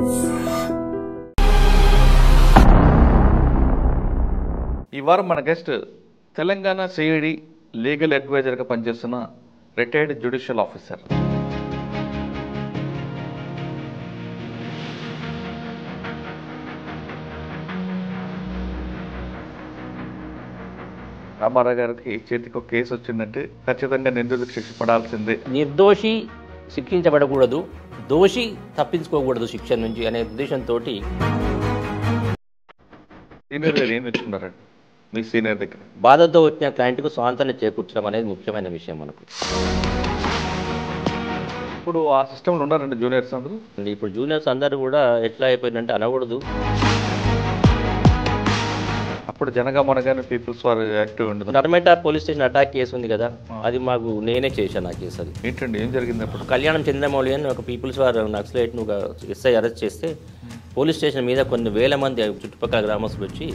ఈ వారం మన గెస్ట్ తెలంగాణ సిఐడి లీగల్ అడ్వైజర్గా పనిచేస్తున్న రిటైర్డ్ జ్యుడిషియల్ ఆఫీసర్. రామారావు గారికి చేతికి ఒక కేసు వచ్చిందంటే ఖచ్చితంగా నిందితుడికి శిక్ష పడాల్సిందే. నిర్దోషి శిక్షించబడకూడదు, దోషి తప్పించుకోకూడదు శిక్ష నుంచి అనే ఉద్దేశంతో సీనియర్ గారు ఏం తెచ్చుకున్నారండి మీ సీనియర్ దగ్గర? బాధతో వచ్చిన క్లయింట్కు స్వాంతన చేకూర్చడం అనేది ముఖ్యమైన విషయం మనకు. ఇప్పుడు ఆ సిస్టంలో ఉన్నారండి జూనియర్స్ అందరూ. ఇప్పుడు జూనియర్స్ అందరూ కూడా ఎట్లా అయిపోయిందంటే అనకూడదు. అప్పుడు జనగామనగానే పీపుల్స్ వారు యాక్టివ్ ఉండదు. Narmetta police station attack case ఉంది కదా, అది మాకు నేనే చేశాను ఆ కేసు. అది ఏంటండి ఏం జరిగింది అప్పుడు? కళ్యాణం చంద్రమౌళి అని ఒక పీపుల్స్ వారు నక్సలైట్ను ఒక ఎస్ఐ అరెస్ట్ చేస్తే పోలీస్ స్టేషన్ మీద కొన్ని వేల మంది చుట్టుపక్కల గ్రామస్తులు వచ్చి,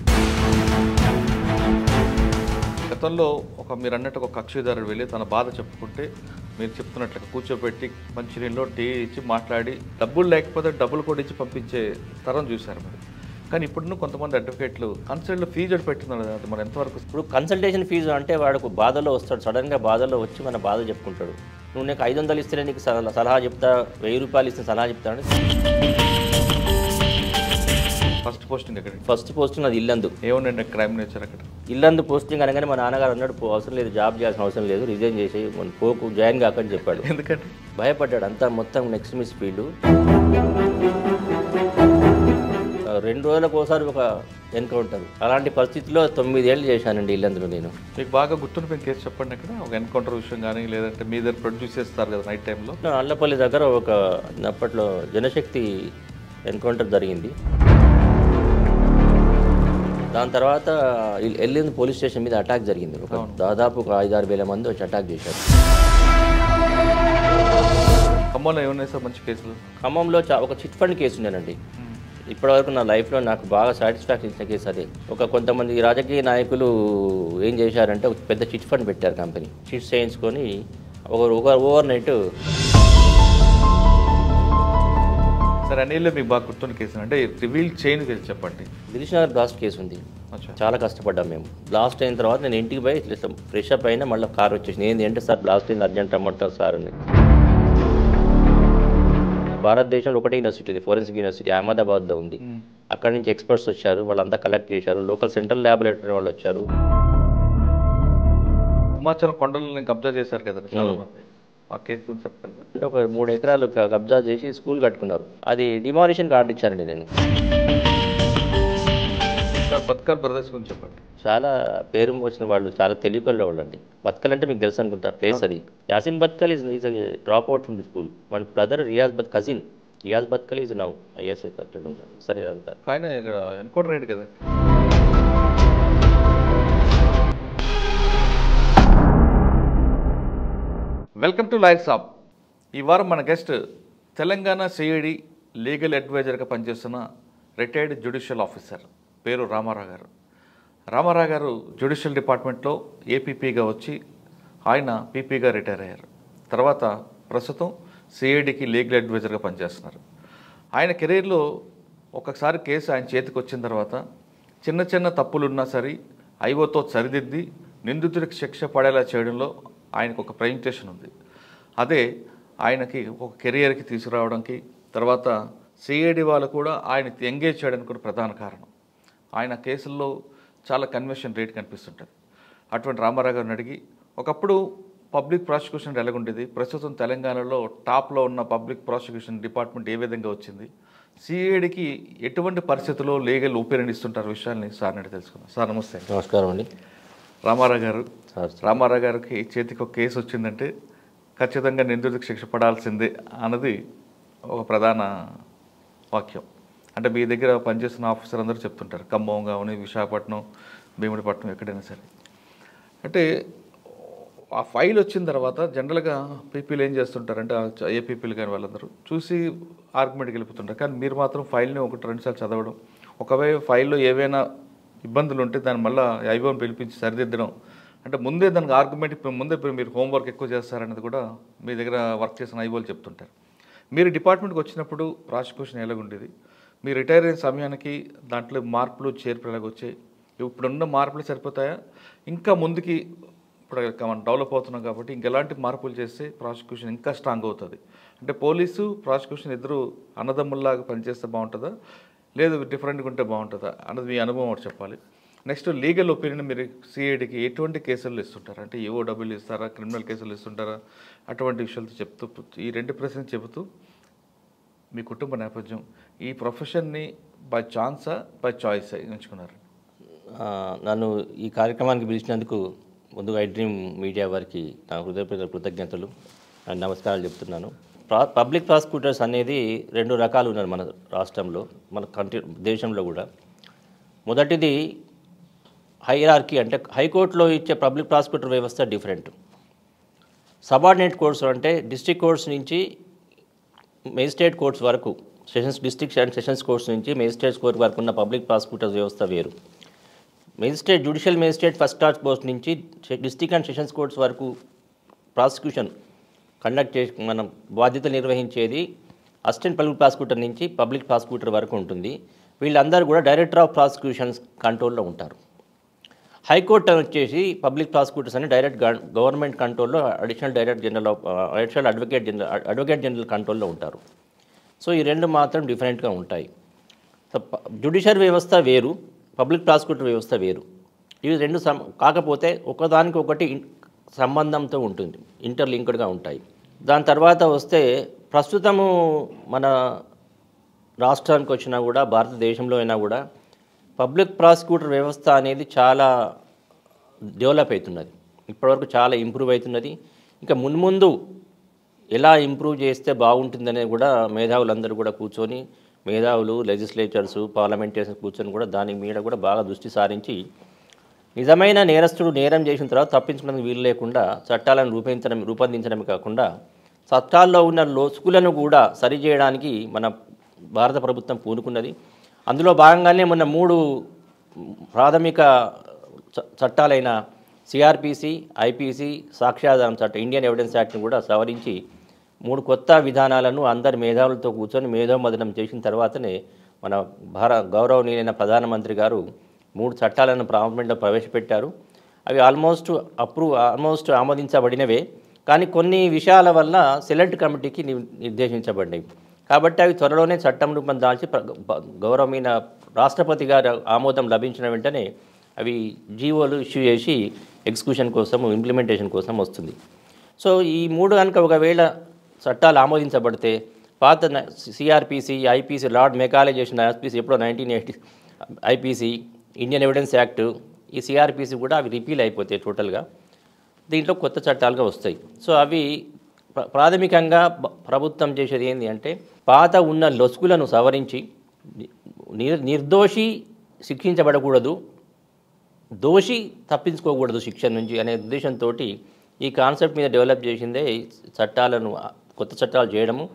గతంలో మీరు అన్నట్టు ఒక కక్షిదారుడు వెళ్ళి తన బాధ చెప్పుకుంటే మీరు చెప్తున్నట్లుగా కూర్చోబెట్టి మంచినీళ్ళు టీ ఇచ్చి మాట్లాడి డబ్బులు లేకపోతే డబ్బులు కూడా ఇచ్చి పంపించే తరం చూశారు మరి. కానీ ఇప్పుడు కొంతమంది అడ్వకేట్లు కన్సల్ట్ ఫీజు పెట్టింది, అది మనం ఎంతవరకు? ఇప్పుడు కన్సల్టేషన్ ఫీజు అంటే వాడు బాధలో వస్తాడు, సడన్గా బాధలో వచ్చి మన బాధ చెప్పుకుంటాడు. నువ్వు నీకు 500 ఇస్తే నీకు సలహా చెప్తా, 1000 రూపాయలు ఇస్తే సలహా చెప్తాను. ఫస్ట్ పోస్టింగ్ ఎక్కడ? ఫస్ట్ పోస్టింగ్ అది ఇల్లందు. ఏముందండి క్రైమ్ నేచర్ అక్కడ? ఇల్లందు పోస్టింగ్ అనగానే మా నాన్నగారు అన్నాడు, అవసరం లేదు, జాబ్ చేయాల్సిన అవసరం లేదు, రిజైన్ చేసి పోకు, జాయిన్ కాకని చెప్పాడు. ఎందుకంటే భయపడ్డాడు. అంతా మొత్తం నెక్స్ట్ మిస్ ఫీల్డ్. 2 రోజులకు ఒకసారి ఒక ఎన్కౌంటర్. అలాంటి పరిస్థితిలో 9 ఏళ్ళు చేశానండి ఇల్లందులో నేను. మీకు బాగా గుర్తుండిపోయిన కేసు చెప్పండి అక్కడ, ఒక ఎన్కౌంటర్ విషయం కానీ, లేదంటే మీ దగ్గర ప్రొడ్యూస్ చేస్తారు కదా నైట్ టైంలో. అల్లపల్లి దగ్గర ఒక అప్పట్లో జనశక్తి ఎన్కౌంటర్ జరిగింది. దాని తర్వాత ఎల్లింది పోలీస్ స్టేషన్ మీద అటాక్ జరిగింది. దాదాపు ఒక 5-6 వేల మంది వచ్చి అటాక్ చేశారు. ఖమ్మంలో ఏమన్నా సార్ మంచి కేసులు? ఖమ్మంలో ఒక చిట్ ఫండ్ కేసు ఉండేనండి. ఇప్పటివరకు నా లైఫ్లో నాకు బాగా సాటిస్ఫాక్షన్ ఇచ్చిన కేసు అదే. కొంతమంది రాజకీయ నాయకులు ఏం చేశారంటే ఒక పెద్ద చిట్ ఫండ్ పెట్టారు, కంపెనీ చిట్స్ చేయించుకొని ఓవర్ నైట్. సార్ అన్నిలో మీకు బాగా గుర్తున్న కేసు అంటే రివీల్ చేయని కేసు చెప్పండి. దిల్షుఖ్నగర్ బ్లాస్ట్ కేసు ఉంది. చాలా కష్టపడ్డాం మేము. బ్లాస్ట్ అయిన తర్వాత నేను ఇంటికి పోయి ఫ్రెష్ అప్ అయినా మళ్ళీ కార్ వచ్చేసింది. ఏంటి అంటే సార్ బ్లాస్ట్ అయింది, అర్జెంట్ రమ్మంటారు సార్ అని. భారతదేశంలో ఒకటే యూనివర్సిటీ ఉంది, ఫోరెన్సిక్ యూనివర్సిటీ, అహ్మదాబాద్లో ఉంది. అక్కడి నుంచి ఎక్స్పర్ట్స్ వచ్చారు, వాళ్ళంతా కలెక్ట్ చేశారు. లోకల్ సెంట్రల్ ల్యాబొరేటరీ వాళ్ళు వచ్చారు. హిమాచల్ కొండలను కబ్జా చేశారు కదా ఆ కేసు గురించి చెప్పండి. అంటే ఒక 3 ఎకరాలు కబ్జా చేసి స్కూల్ కట్టుకున్నారు. అది డిమాలిషన్ ఆర్డర్ ఇచ్చారండి నేను. బత్కల్ బ్రదర్స్ గురించి చెప్పండి. చాలా పేరు వచ్చిన వాళ్ళు, చాలా తెలివికల్లో వాళ్ళు అండి. బత్కల్ అంటే మీకు తెలుసు అనుకుంటా ప్లేస్ అది. Yasin Bhatkal is drop out from the school. వాళ్ళ brother cousin Riyaz Bhatkal is now ISI కట్టడం. సరే అంతా ఆయన ఎన్కౌంటర్ అయ్యాడు కదా. Welcome to lawyer Saab. ఈ వారం మన గెస్ట్ తెలంగాణ సిఐడి లీగల్ అడ్వైజర్గా పనిచేస్తున్న రిటైర్డ్ జ్యుడిషియల్ ఆఫీసర్, పేరు రామారావు గారు. రామారావు గారు జ్యుడిషియల్ డిపార్ట్మెంట్లో ఏపీపీగా వచ్చి ఆయన పీపీగా రిటైర్ అయ్యారు. తర్వాత ప్రస్తుతం సిఐడికి లీగల్ అడ్వైజర్గా పనిచేస్తున్నారు. ఆయన కెరీర్లో ఒకసారి కేసు ఆయన చేతికి వచ్చిన తర్వాత చిన్న చిన్న తప్పులున్నా సరే ఐఓతో సరిదిద్ది నిందితుడికి శిక్ష పడేలా చేయడంలో ఆయనకు ఒక ప్రజెంటేషన్ ఉంది. అదే ఆయనకి ఒక కెరియర్కి తీసుకురావడానికి, తర్వాత సిఐడి వాళ్ళు కూడా ఆయన ఎంగేజ్ చేయడానికి కూడా ప్రధాన కారణం. ఆయన కేసుల్లో చాలా కన్వర్షన్ రేట్ కనిపిస్తుంటుంది. అటువంటి రామారావు గారిని అడిగి ఒకప్పుడు పబ్లిక్ ప్రాసిక్యూషన్ ఎలాగుండేది, ప్రస్తుతం తెలంగాణలో టాప్లో ఉన్న పబ్లిక్ ప్రాసిక్యూషన్ డిపార్ట్మెంట్ ఏ విధంగా వచ్చింది, సిఐడికి ఎటువంటి పరిస్థితుల్లో లీగల్ ఒపీనియన్ ఇస్తుంటారు విషయాన్ని సార్ అడిగి తెలుసుకుందాం. సార్ నమస్తే. నమస్కారం అండి. రామారావు గారు, రామారావు గారికి చేతికి ఒక కేసు వచ్చిందంటే ఖచ్చితంగా నిందితుడికి శిక్ష పడాల్సిందే అన్నది ఒక ప్రధాన వాక్యం. అంటే మీ దగ్గర పనిచేస్తున్న ఆఫీసర్ అందరూ చెప్తుంటారు, ఖమ్మం కానీ విశాఖపట్నం, భీముడిపట్నం, ఎక్కడైనా సరే. అంటే ఆ ఫైల్ వచ్చిన తర్వాత జనరల్గా పీపీలు ఏం చేస్తుంటారంటే ఏపీపీలు కానీ వాళ్ళందరూ చూసి ఆర్గ్యుమెంట్కి వెళ్ళిపోతుంటారు. కానీ మీరు మాత్రం ఫైల్ని 1-2 సార్లు చదవడం, ఒకవేళ ఫైల్లో ఏవైనా ఇబ్బందులు ఉంటే దాన్ని మళ్ళీ ఐఓని పిలిపించి సరిదిద్దడం, అంటే ముందే దానికి ఆర్గ్యుమెంట్ ముందే మీరు హోంవర్క్ ఎక్కువ చేస్తారనేది కూడా మీ దగ్గర వర్క్ చేసిన ఐఓలు చెప్తుంటారు. మీరు డిపార్ట్మెంట్కి వచ్చినప్పుడు ప్రాసిక్యూషన్ ఎలాగుండేది, మీరు రిటైర్ అయిన సమయానికి దాంట్లో మార్పులు చేర్పులు ఎలాగొచ్చాయి, ఇప్పుడున్న మార్పులు సరిపోతాయా, ఇంకా ముందుకి ఇప్పుడు మనం డెవలప్ అవుతున్నాం కాబట్టి ఇంకెలాంటి మార్పులు చేస్తే ప్రాసిక్యూషన్ ఇంకా స్ట్రాంగ్ అవుతుంది? అంటే పోలీసు ప్రాసిక్యూషన్ ఇద్దరు అన్నదమ్ముల్లాగా పనిచేస్తే బాగుంటుందా, లేదు డిఫరెంట్గా ఉంటే బాగుంటుందా అన్నది మీ అనుభవం ఒకటి చెప్పాలి. నెక్స్ట్ లీగల్ ఒపీనియన్ మీరు సిఐడికి ఎటువంటి కేసులు ఇస్తుంటారు, అంటే ఏఓడబ్ల్యూలు ఇస్తారా, క్రిమినల్ కేసులు ఇస్తుంటారా, అటువంటి విషయాలతో చెప్తూ ఈ రెండు ప్రశ్నలు చెబుతూ మీ కుటుంబ నేపథ్యం, ఈ ప్రొఫెషన్ని బై ఛాన్సా బై చాయిస్ ఎంచుకున్నారు? నన్ను ఈ కార్యక్రమానికి పిలిచినందుకు ముందుగా ఐ డ్రీమ్ మీడియా వారికి నా హృదయపూర్వక కృతజ్ఞతలు అండ్ నమస్కారాలు చెప్తున్నాను. పబ్లిక్ ప్రాసిక్యూటర్స్ అనేది రెండు రకాలు ఉన్నారు మన రాష్ట్రంలో, మన దేశంలో కూడా. మొదటిది హైరార్కీ, అంటే హైకోర్టులో ఇచ్చే పబ్లిక్ ప్రాసిక్యూటర్ వ్యవస్థ డిఫరెంట్. సబార్డినేట్ కోర్ట్స్ అంటే డిస్ట్రిక్ట్ కోర్ట్స్ నుంచి మేజిస్ట్రేట్ కోర్ట్స్ వరకు, డిస్ట్రిక్ట్ అండ్ సెషన్స్ కోర్ట్స్ నుంచి మేజిస్ట్రేట్స్ కోర్ట్ వరకు ఉన్న పబ్లిక్ ప్రాసిక్యూటర్స్ వ్యవస్థ వేరు. Judicial magistrate first class post నుంచి డిస్ట్రిక్ట్ అండ్ సెషన్స్ కోర్ట్స్ వరకు ప్రాసిక్యూషన్ కండక్ట్ చేసి మనం బాధ్యతలు నిర్వహించేది అసిస్టెంట్ పబ్లిక్ ప్రాసిక్యూటర్ నుంచి పబ్లిక్ ప్రాసిక్యూటర్ వరకు ఉంటుంది. వీళ్ళందరూ కూడా డైరెక్టర్ ఆఫ్ ప్రాసిక్యూషన్స్ కంట్రోల్లో ఉంటారు. హైకోర్టు వచ్చేసి పబ్లిక్ ప్రాసిక్యూటర్స్ అని డైరెక్ట్ గవర్నమెంట్ కంట్రోల్లో అడిషనల్ అడ్వకేట్ జనరల్ కంట్రోల్లో ఉంటారు. సో ఈ రెండు మాత్రం డిఫరెంట్గా ఉంటాయి. సో జ్యుడిషియల్ వ్యవస్థ వేరు, పబ్లిక్ ప్రాసిక్యూటర్ వ్యవస్థ వేరు. ఇవి రెండు కాకపోతే ఒకదానికొకటి సంబంధంతో ఉంటుంది, ఇంటర్లింక్డ్గా ఉంటాయి. దాని తర్వాత వస్తే ప్రస్తుతము మన రాష్ట్రానికి వచ్చినా కూడా, భారతదేశంలో అయినా కూడా పబ్లిక్ ప్రాసిక్యూటర్ వ్యవస్థ అనేది చాలా డెవలప్ అవుతున్నది. ఇప్పటివరకు చాలా ఇంప్రూవ్ అవుతున్నది. ఇంకా మున్ముందు ఎలా ఇంప్రూవ్ చేస్తే బాగుంటుందనేది కూడా మేధావులందరూ కూడా కూర్చొని, మేధావులు, లెజిస్లేచర్స్, పార్లమెంటేరియన్స్ కూర్చొని కూడా దాని మీద కూడా బాగా దృష్టి సారించి నిజమైన నేరస్తుడు నేరం చేసిన తర్వాత తప్పించుకోవడానికి వీలు లేకుండా చట్టాలను రూపొందించడమే కాకుండా చట్టాల్లో ఉన్న లోసుకులను కూడా సరిచేయడానికి మన భారత ప్రభుత్వం పూనుకున్నది. అందులో భాగంగానే మొన్న 3 ప్రాథమిక చట్టాలైన సిఆర్పిసి, ఐపీసీ, సాక్ష్యాధారం చట్టం, ఇండియన్ ఎవిడెన్స్ యాక్ట్ని కూడా సవరించి 3 కొత్త విధానాలను అందరి మేధావులతో కూర్చొని మేధోమథనం చేసిన తర్వాతనే మన గౌరవనీయులైన ప్రధానమంత్రి గారు 3 చట్టాలను పార్లమెంట్లో ప్రవేశపెట్టారు. అవి ఆల్మోస్ట్ ఆమోదించబడినవే, కానీ కొన్ని విషయాల వల్ల సెలెక్ట్ కమిటీకి నిర్దేశించబడినవి. కాబట్టి అవి త్వరలోనే చట్టం రూపం దాల్చి గౌరవమైన రాష్ట్రపతి గారి ఆమోదం లభించిన వెంటనే అవి జీవోలు ఇష్యూ చేసి ఎగ్జిక్యూషన్ కోసం, ఇంప్లిమెంటేషన్ కోసం వస్తుంది. సో ఈ 3 కనుక ఒకవేళ చట్టాలు ఆమోదించబడితే పాత సిఆర్పిసి, ఐపీసీ, లార్డ్ మెకాలే చేసిన ఐపీసీ ఎప్పుడో 1980 ఐపీసీ, ఇండియన్ ఎవిడెన్స్ యాక్ట్, ఈ సిఆర్పిసి కూడా అవి రిపీల్ అయిపోతాయి టోటల్గా. దీంట్లో కొత్త చట్టాలుగా వస్తాయి. సో అవి ప్రాథమికంగా ప్రభుత్వం చేసేది ఏంటి అంటే పాత ఉన్న లొసుగులను సవరించి నిర్దోషి శిక్షించబడకూడదు, దోషి తప్పించుకోకూడదు శిక్ష నుంచి అనే ఉద్దేశంతో ఈ కాన్సెప్ట్ మీద డెవలప్ చేసిందే చట్టాలను, కొత్త చట్టాలు చేయడము.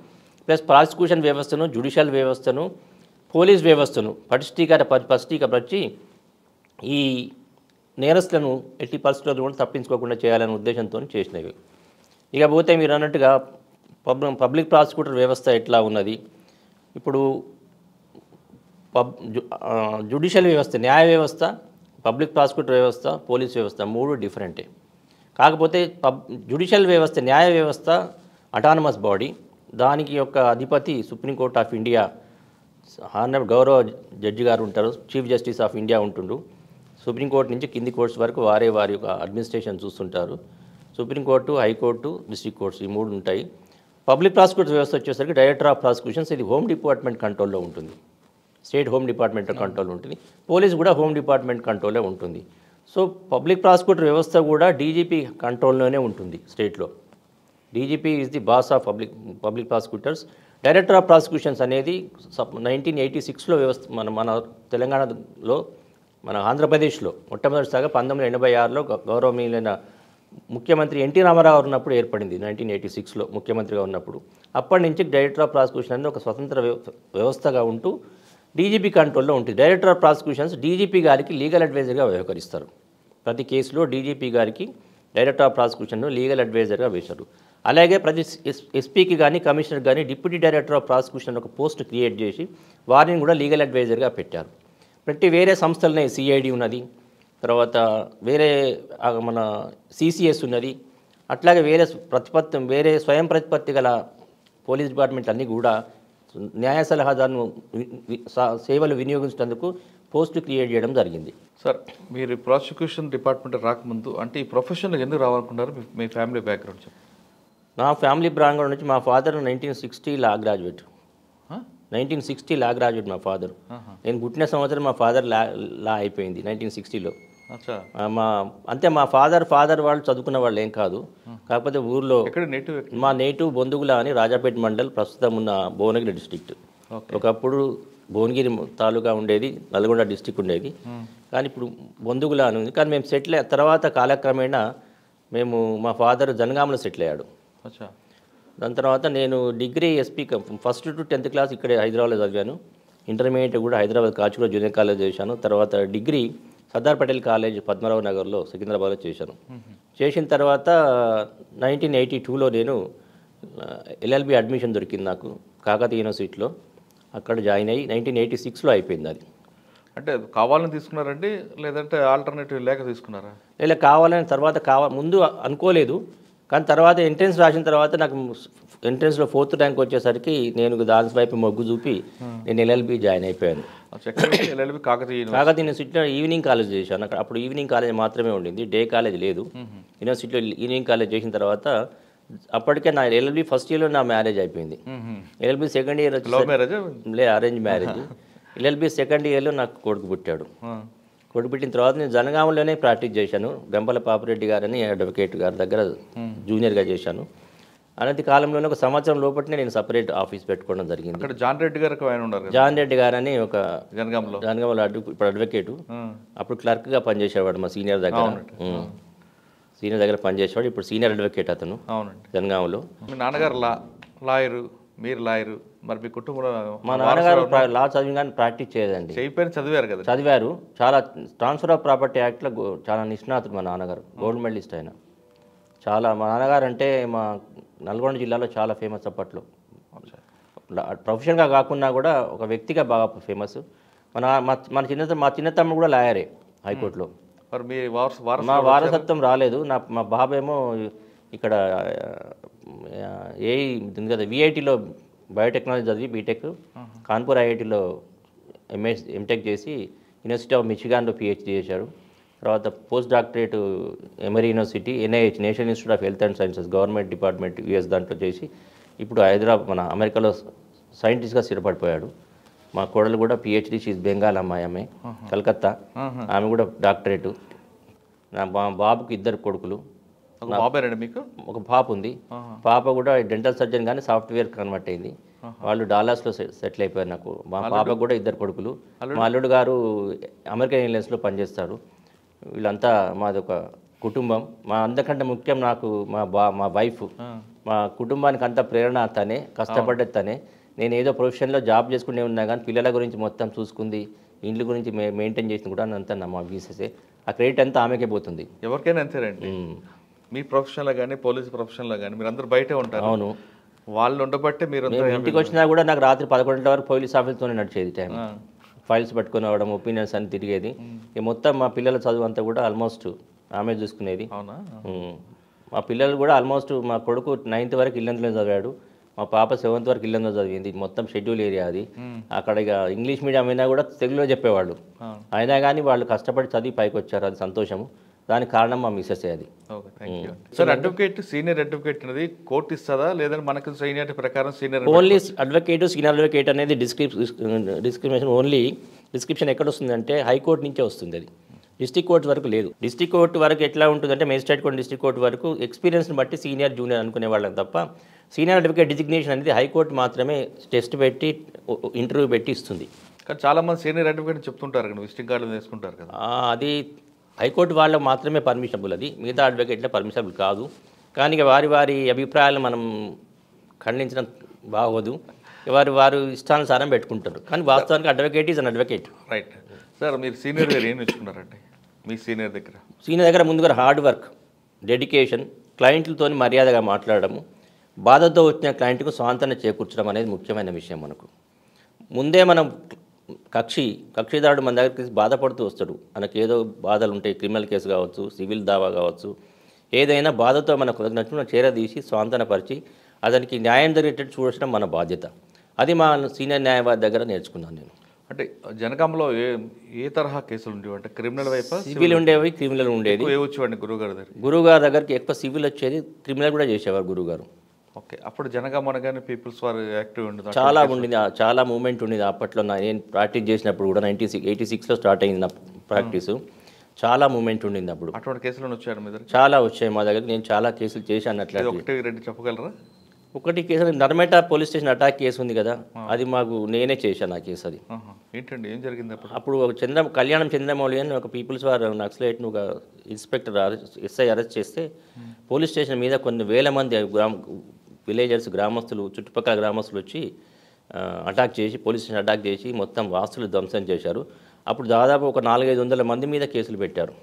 ప్లస్ ప్రాసిక్యూషన్ వ్యవస్థను, జ్యుడిషియల్ వ్యవస్థను, పోలీస్ వ్యవస్థను పటిష్టీకరించి ఈ నేరస్తులను ఎట్టి పరిస్థితుల్లో కూడా తప్పించుకోకుండా చేయాలనే ఉద్దేశంతో చేసినవి. ఇకపోతే మీరు అన్నట్టుగా పబ్లిక్ ప్రాసిక్యూటర్ వ్యవస్థ ఎట్లా ఉన్నది, ఇప్పుడు జ్యుడిషియల్ వ్యవస్థ, న్యాయ వ్యవస్థ, పబ్లిక్ ప్రాసిక్యూటర్ వ్యవస్థ, పోలీస్ వ్యవస్థ 3 డిఫరెంటే. కాకపోతే జ్యుడిషియల్ వ్యవస్థ, న్యాయ వ్యవస్థ అటానమస్ బాడీ, దానికి యొక్క అధిపతి సుప్రీంకోర్ట్ ఆఫ్ ఇండియా గౌరవ జడ్జి గారు ఉంటారు, చీఫ్ జస్టిస్ ఆఫ్ ఇండియా ఉంటుండు. సుప్రీంకోర్టు నుంచి కింది కోర్ట్స్ వరకు వారి యొక్క అడ్మినిస్ట్రేషన్ చూస్తుంటారు. సుప్రీంకోర్టు, హైకోర్టు, డిస్ట్రిక్ట్ కోర్ట్స్ ఈ 3 ఉంటాయి. పబ్లిక్ ప్రాసిక్యూటర్ వ్యవస్థ వచ్చేసరికి డైరెక్టర్ ఆఫ్ ప్రాసిక్యూషన్స్, ఇది హోమ్ డిపార్ట్మెంట్ కంట్రోల్లో ఉంటుంది, స్టేట్ హోమ్ డిపార్ట్మెంట్ కంట్రోల్ ఉంటుంది. పోలీస్ కూడా హోమ్ డిపార్ట్మెంట్ కంట్రోల్లో ఉంటుంది. సో పబ్లిక్ ప్రాసిక్యూటర్ వ్యవస్థ కూడా డీజీపీ కంట్రోల్లోనే ఉంటుంది స్టేట్లో. DGP is the boss of public prosecutors. Director of prosecutions అనేది 1986లో వ్యవస్థ మన తెలంగాణలో, మన ఆంధ్రప్రదేశ్లో మొట్టమొదటిసారిగా 1986లో గౌరవనీయులైన ముఖ్యమంత్రి ఎన్టీ రామారావు ఉన్నప్పుడు ఏర్పడింది. 1986లో ముఖ్యమంత్రిగా ఉన్నప్పుడు. అప్పటి నుంచి డైరెక్టర్ ఆఫ్ ప్రాసిక్యూషన్ అనేది ఒక స్వతంత్ర వ్యవస్థగా ఉంటూ డీజీపీ కంట్రోల్లో ఉంటుంది. డైరెక్టర్ ఆఫ్ ప్రాసిక్యూషన్స్ డీజీపీ గారికి లీగల్ అడ్వైజర్గా వ్యవహరిస్తారు. ప్రతి కేసులో డీజీపీ గారికి డైరెక్టర్ ఆఫ్ ప్రాసిక్యూషన్ను లీగల్ అడ్వైజర్గా వేశారు. అలాగే ప్రతి ఎస్పీకి కానీ కమిషనర్ కానీ డిప్యూటీ డైరెక్టర్ ఆఫ్ ప్రాసిక్యూషన్ ఒక పోస్ట్ క్రియేట్ చేసి వారిని కూడా లీగల్ అడ్వైజర్గా పెట్టారు. వేరే సంస్థలనే సిఐడి ఉన్నది, తర్వాత వేరే మన సిసిఎస్ ఉన్నది, అట్లాగే వేరే స్వయం ప్రతిపత్తి గల పోలీస్ డిపార్ట్మెంట్ అన్నీ కూడా న్యాయ సలహాదారును సేవలు వినియోగించేందుకు పోస్టు క్రియేట్ చేయడం జరిగింది. సార్, మీరు ప్రాసిక్యూషన్ డిపార్ట్మెంట్ రాకముందు అంటే ఈ ప్రొఫెషన్లో ఎందుకు రావాలనుకున్నారు? మీ ఫ్యామిలీ బ్యాక్గ్రౌండ్ చెప్పండి. నా ఫ్యామిలీ బ్యాక్గ్రౌండ్ నుంచి మా father 1960 law graduate. 1960 law graduate మా ఫాదర్. నేను పుట్టిన సంవత్సరం మా ఫాదర్ లా అయిపోయింది 1960లో. మా ఫాదర్ వాళ్ళు చదువుకున్న వాళ్ళు ఏం కాదు, కాకపోతే ఊర్లో మా నేటివ్ బొందుగుల అని రాజాపేట మండల్, ప్రస్తుతం ఉన్న భువనగిరి డిస్ట్రిక్ట్. ఒకప్పుడు భువనగిరి తాలూకా ఉండేది, నల్గొండ డిస్ట్రిక్ట్ ఉండేది, కానీ ఇప్పుడు బొందుగుల అని ఉంది. కానీ మేము సెటిల్ తర్వాత కాలక్రమేణా మా ఫాదర్ జనగామలో సెటిల్ అయ్యాడు. దాని తర్వాత నేను degree SP first to 10th class ఇక్కడే హైదరాబాద్లో చదివాను. ఇంటర్మీడియట్ కూడా హైదరాబాద్ కాచిగూడ జూనియర్ కాలేజ్ చేశాను. తర్వాత డిగ్రీ సర్దార్ పటేల్ కాలేజ్ పద్మనాభ నగర్లో సికింద్రాబాద్లో చేశాను. చేసిన తర్వాత 1982లో నేను ఎల్ఎల్బి అడ్మిషన్ దొరికింది నాకు కాకతీయ యూనివర్సిటీలో. అక్కడ జాయిన్ అయ్యి 1986లో అయిపోయింది అది. అంటే కావాలని తీసుకున్నారండి, లేదంటే ఆల్టర్నేటివ్ లేక తీసుకున్నారా? లేదా కావాలని ముందు అనుకోలేదు, కానీ తర్వాత ఎంట్రన్స్ రాసిన తర్వాత నాకు ఎంట్రన్స్లో 4th ర్యాంక్ వచ్చేసరికి నేను దాని వైపు మొగ్గు చూపి నేను ఎల్ఎల్బి జాయిన్ అయిపోయాను. కాకతీయ యూనివర్సిటీలో ఈవినింగ్ కాలేజ్ చేశాను. అప్పుడు ఈవినింగ్ కాలేజ్ మాత్రమే ఉండింది, డే కాలేజ్ లేదు. యూనివర్సిటీలో ఈవినింగ్ కాలేజ్ చేసిన తర్వాత అప్పటికే నా ఎల్ఎల్బి ఫస్ట్ ఇయర్లో నా మ్యారేజ్ అయిపోయింది. ఎల్ఎల్బి సెకండ్ ఇయర్ లే అరేంజ్ మ్యారేజ్. ఎల్ఎల్బి సెకండ్ ఇయర్లో నాకు కొడుకు పుట్టాడు. కొడుకు పుట్టిన తర్వాత నేను జనగామలోనే ప్రాక్టీస్ చేశాను. గంపల పాపిరెడ్డి గారని అడ్వకేట్ గారి దగ్గర జూనియర్గా చేశాను. అనతి కాలంలోనే ఒక సంవత్సరం లోపలనే నేను సపరేట్ ఆఫీస్ పెట్టుకోవడం జరిగింది. జాన్ రెడ్డి గారని ఒక జనగామలో ఇప్పుడు అడ్వకేటు, అప్పుడు క్లర్క్గా పనిచేసేవాడు మా సీనియర్ దగ్గర పనిచేసేవాడు. ఇప్పుడు సీనియర్ అడ్వకేట్ అతను జనగామలో. మీ నాన్నగారు లాయరు, మీరు లాయరు, మరి మీ కుటుంబంలో? మా నాన్నగారు లా చదివి కానీ ప్రాక్టీస్ చేయదండి. చదివారు కదా? చదివారు. చాలా ట్రాన్స్ఫర్ ఆఫ్ ప్రాపర్టీ యాక్ట్లో చాలా నిష్ణాతుడు మా నాన్నగారు, గోల్డ్ మెడలిస్ట్ ఆయన. మా నాన్నగారు అంటే మా నల్గొండ జిల్లాలో చాలా ఫేమస్ అప్పట్లో. ప్రొఫెషన్గా కాకుండా కూడా ఒక వ్యక్తిగా బాగా ఫేమస్. మా చిన్న తమ్ముడు కూడా లాయరే హైకోర్టులో. మా వారసత్వం రాలేదు. మా బాబేమో ఇక్కడ కదా విఐటీలో బయోటెక్నాలజీ చదివి బీటెక్, కాన్పూర్ ఐఐటీలో ఎంటెక్ చేసి యూనివర్సిటీ ఆఫ్ మిచిగాన్లో పిహెచ్డీ చేశారు. తర్వాత post doctorate Emory university, NIH national institute of health and sciences government department US దాంట్లో చేసి ఇప్పుడు మన అమెరికాలో సైంటిస్ట్గా స్థిరపడిపోయాడు. మా కోడలు కూడా పిహెచ్డీ, షీజ్ బెంగాల్ అమ్మాయి, కలకత్తా. ఆమె కూడా డాక్టరేటు. మా బాబుకి 2 కొడుకులు. మీకు ఒక పాప ఉంది. పాప కూడా డెంటల్ సర్జన్ కానీ సాఫ్ట్వేర్ కన్వర్ట్ అయింది. వాళ్ళు డాలర్స్లో సెటిల్ అయిపోయారు. నాకు మా పాపకు కూడా 2 కొడుకులు. మా అల్లుడు గారు అమెరికన్ ఎయిర్లైన్స్లో పనిచేస్తారు. వీళ్ళంతా మాది ఒక కుటుంబం. మా అందరికంటే ముఖ్యం నాకు మా వైఫ్. మా కుటుంబానికి అంతా ప్రేరణ తనే, కష్టపడ్డది తనే. నేను ఏదో ప్రొఫెషన్లో జాబ్ చేసుకునే ఉన్నా కానీ పిల్లల గురించి మొత్తం చూసుకుంది, ఇండ్ల గురించి మెయింటైన్ చేసింది కూడా అంతా మా బీసెసే. ఆ క్రెడిట్ అంతా ఆమెకే పోతుంది. ఎవరికైనా అంతేనండి. మీ ప్రొఫెషన్లో కానీ పోలీస్ ప్రొఫెషన్లో కానీ మీరు అందరూ బయటే ఉంటారు. అవును, వాళ్ళు ఉండబట్టే మీరు ఇంటికి వచ్చినా కూడా నాకు రాత్రి 11 గంటల వరకు పోలీస్ ఆఫీస్తోనే నడిచేది టైం. ఫైల్స్ పట్టుకొని రావడం, ఒపీనియన్స్ అని తిరిగేది. మొత్తం మా పిల్లల చదువు అంతా కూడా ఆల్మోస్ట్ ఆమె చూసుకునేది. మా పిల్లలు కూడా ఆల్మోస్ట్ మా కొడుకు 9th వరకు ఇల్లందులో చదివాడు. మా పాప 7th వరకు ఇల్లందులో చదివింది. మొత్తం షెడ్యూల్ ఏరియా అది. అక్కడ ఇక ఇంగ్లీష్ మీడియం అయినా కూడా తెలుగులో చెప్పేవాళ్ళు. అయినా కానీ వాళ్ళు కష్టపడి చదివి పైకి వచ్చారు. అది సంతోషము. దానికి కారణం మా మిస్సెస్ అది. సార్, అడ్వకేట్, సీనియర్ అడ్వకేట్ అనేది కోర్టు ఇస్తుందా, లేదంటే మనకు సీనియారిటీ ప్రకారం senior? Only advocate, senior advocate అనేది డిస్క్రిమినేషన్ ఓన్లీ డిస్క్రిప్షన్ ఎక్కడ వస్తుందంటే హైకోర్టు నుంచే వస్తుంది. అది డిస్ట్రిక్ట్ కోర్టు వరకు లేదు. డిస్ట్రిక్ట్ కోర్టు వరకు ఎట్లా ఉంటుందంటే మేజిస్ట్రేట్ కోర్టు, డిస్ట్రిక్ట్ కోర్టు వరకు ఎక్స్పీరియన్స్ని బట్టి సీనియర్ జూనియర్ అనుకునే వాళ్ళకి తప్ప సీనియర్ అడ్వకేట్ డిజిగ్నేషన్ అనేది హైకోర్టు మాత్రమే టెస్ట్ పెట్టి ఇంటర్వ్యూ పెట్టి ఇస్తుంది. కానీ చాలామంది సీనియర్ అడ్వకేట్ చెప్తుంటారు కదా, విజిటింగ్ కార్డులు వేసుకుంటారు కదా. అది హైకోర్టు వాళ్ళకు మాత్రమే పర్మిషనబుల్. అది మిగతా అడ్వకేట్లే పర్మిషనబుల్ కాదు. కానీ వారి అభిప్రాయాలు మనం ఖండించడం బాగోదు. వారు ఇష్టానుసారం పెట్టుకుంటారు. కానీ వాస్తవానికి advocate is an advocate. Right. Sir, మీరు సీనియర్ దగ్గర ఏం నేర్చుకున్నారండి? మీ సీనియర్ దగ్గర ముందుగా హార్డ్ వర్క్, డెడికేషన్, క్లయింట్లతో మర్యాదగా మాట్లాడము, బాధతో వచ్చిన క్లయింట్కు స్వాంతన చేకూర్చడం అనేది ముఖ్యమైన విషయం మనకు. ముందే మనం కక్షిదారుడు మన దగ్గరికి బాధపడుతూ వస్తాడు, మనకు ఏదో బాధలు ఉంటాయి, క్రిమినల్ కేసు కావచ్చు, సివిల్ దావా కావచ్చు, ఏదైనా బాధతో మనకు నచ్చిన చేరదీసి స్వాంతనపరిచి అతనికి న్యాయం జరిగేటట్టు చూడడం మన బాధ్యత. అది మా సీనియర్ న్యాయవాది దగ్గర నేర్చుకున్నాను నేను. అంటే జనగాంలో ఏ తరహా కేసులు ఉండేవి? అంటే క్రిమినల్ వైపా? సివిల్ ఉండేవి, క్రిమినల్ ఉండేది. వచ్చేవాడిని గురువుగారి దగ్గర? గురువుగారి దగ్గరికి ఎక్కువ సివిల్ వచ్చేది, క్రిమినల్ కూడా చేసేవారు గురువుగారు. ఓకే. అప్పుడు జనగాం అనగానే పీపుల్స్ వారు యాక్టివ్ ఉండదు, చాలా ఉండింది, చాలా మూమెంట్ ఉండేది అప్పట్లో. నేను ప్రాక్టీస్ చేసినప్పుడు కూడా 86లో స్టార్ట్ అయింది నా ప్రాక్టీసు. చాలా మూమెంట్ ఉండింది అప్పుడు. అటువంటి కేసులు వచ్చారు మీ దగ్గర? చాలా వచ్చాయి మా దగ్గర. నేను చాలా కేసులు చేశాను. అట్లా ఒకటి రెండు చెప్పగలరా? ఒకటి case Narmetta police station attack case ఉంది కదా, అది మాకు నేనే చేశాను ఆ కేసు. అది ఏంటండి, ఏం జరిగింది అప్పుడు? అప్పుడు కళ్యాణం చంద్రమౌళి అని ఒక పీపుల్స్ వారు నక్సలైట్ను ఒక ఇన్స్పెక్టర్ ఎస్ఐ అరెస్ట్ చేస్తే పోలీస్ స్టేషన్ మీద కొన్ని వేల మంది విలేజర్స్, గ్రామస్తులు, చుట్టుపక్కల గ్రామస్తులు వచ్చి అటాక్ చేసి, పోలీస్ స్టేషన్ అటాక్ చేసి మొత్తం వాస్తులు ధ్వంసం చేశారు. అప్పుడు దాదాపు ఒక 400-500 మంది మీద కేసులు పెట్టారు.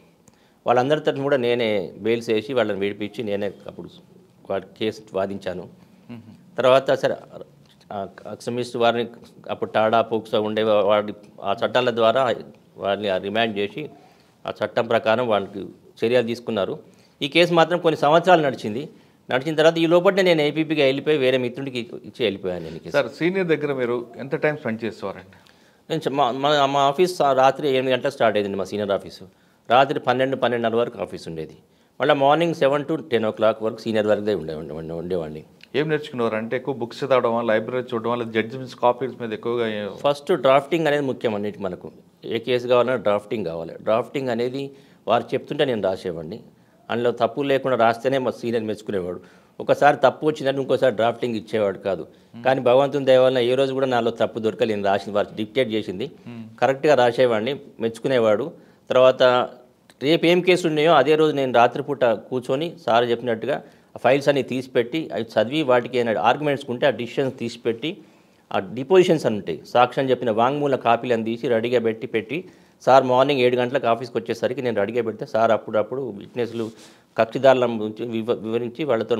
వాళ్ళందరి తరఫున కూడా నేనే బెయిల్స్ వేసి వాళ్ళని విడిపించి నేనే అప్పుడు కేసు వాదించాను. తర్వాత సరే ఎక్స్ట్రీమిస్ట్ వారిని అప్పుడు టాడా పోక్సో ఉండే వాడి ఆ చట్టాల ద్వారా వారిని రిమాండ్ చేసి ఆ చట్టం ప్రకారం వాళ్ళకి చర్యలు తీసుకున్నారు. ఈ కేసు మాత్రం కొన్ని సంవత్సరాలు నడిచిన తర్వాత ఈ లోపలనే నేను ఏపీపీగా వెళ్ళిపోయి వేరే మిత్రుడికి ఇచ్చి వెళ్ళిపోయాను. నేను సార్ సీనియర్ దగ్గర మీరు ఎంత టైం స్పెండ్ చేసేవారండి? నేను మా ఆఫీస్ రాత్రి 8 గంటలకు స్టార్ట్ అయ్యింది. మా సీనియర్ ఆఫీసు రాత్రి 12-12:30 వరకు ఆఫీస్ ఉండేది. మళ్ళీ మార్నింగ్ 7 to 10 o'clock వరకు సీనియర్ వరకు ఉండేవాడిని. ఏం నేర్చుకున్నారు? అంటే ఎక్కువ బుక్స్ చదవడం, లైబ్రరీ చూడడం, లేదా జడ్జిమెంట్స్ కాపీస్ మీద ఎక్కువగా? ఫస్ట్ డ్రాఫ్టింగ్ అనేది ముఖ్యం అన్నిటి మనకు. ఏ కేసు కావాలన్నా డ్రాఫ్టింగ్ కావాలి. డ్రాఫ్టింగ్ అనేది వారు చెప్తుంటే నేను రాసేవాడిని. అందులో తప్పు లేకుండా రాస్తేనే మా సీనియర్ మెచ్చుకునేవాడు. ఒకసారి తప్పు వచ్చిందంటే ఇంకోసారి డ్రాఫ్టింగ్ ఇచ్చేవాడు కాదు. కానీ భగవంతుని దయ వలన ఏ రోజు కూడా నాలో తప్పు దొరకలేదు. రాసింది వారు డిక్టేట్ చేసింది కరెక్ట్గా రాసేవాడిని, మెచ్చుకునేవాడు. తర్వాత రేపు ఏం కేసులు ఉన్నాయో అదే రోజు నేను రాత్రిపూట కూర్చొని సార్ చెప్పినట్టుగా ఆ ఫైల్స్ అన్ని తీసిపెట్టి అవి చదివి వాటికి ఏమైనా ఆర్గ్యుమెంట్స్ ఉంటే ఆ డిసిషన్స్ తీసిపెట్టి ఆ డిపోజిషన్స్ అని ఉంటాయి, సాక్ష్యం చెప్పిన వాంగ్మూల కాపీలను తీసి రెడీగా పెట్టి సార్ మార్నింగ్ 7 గంటలకు ఆఫీస్కి వచ్చేసరికి నేను రెడీగా పెడితే సార్ అప్పుడప్పుడు విట్నెస్లు కక్షిదారుల గురించి వివరించి వాళ్ళతో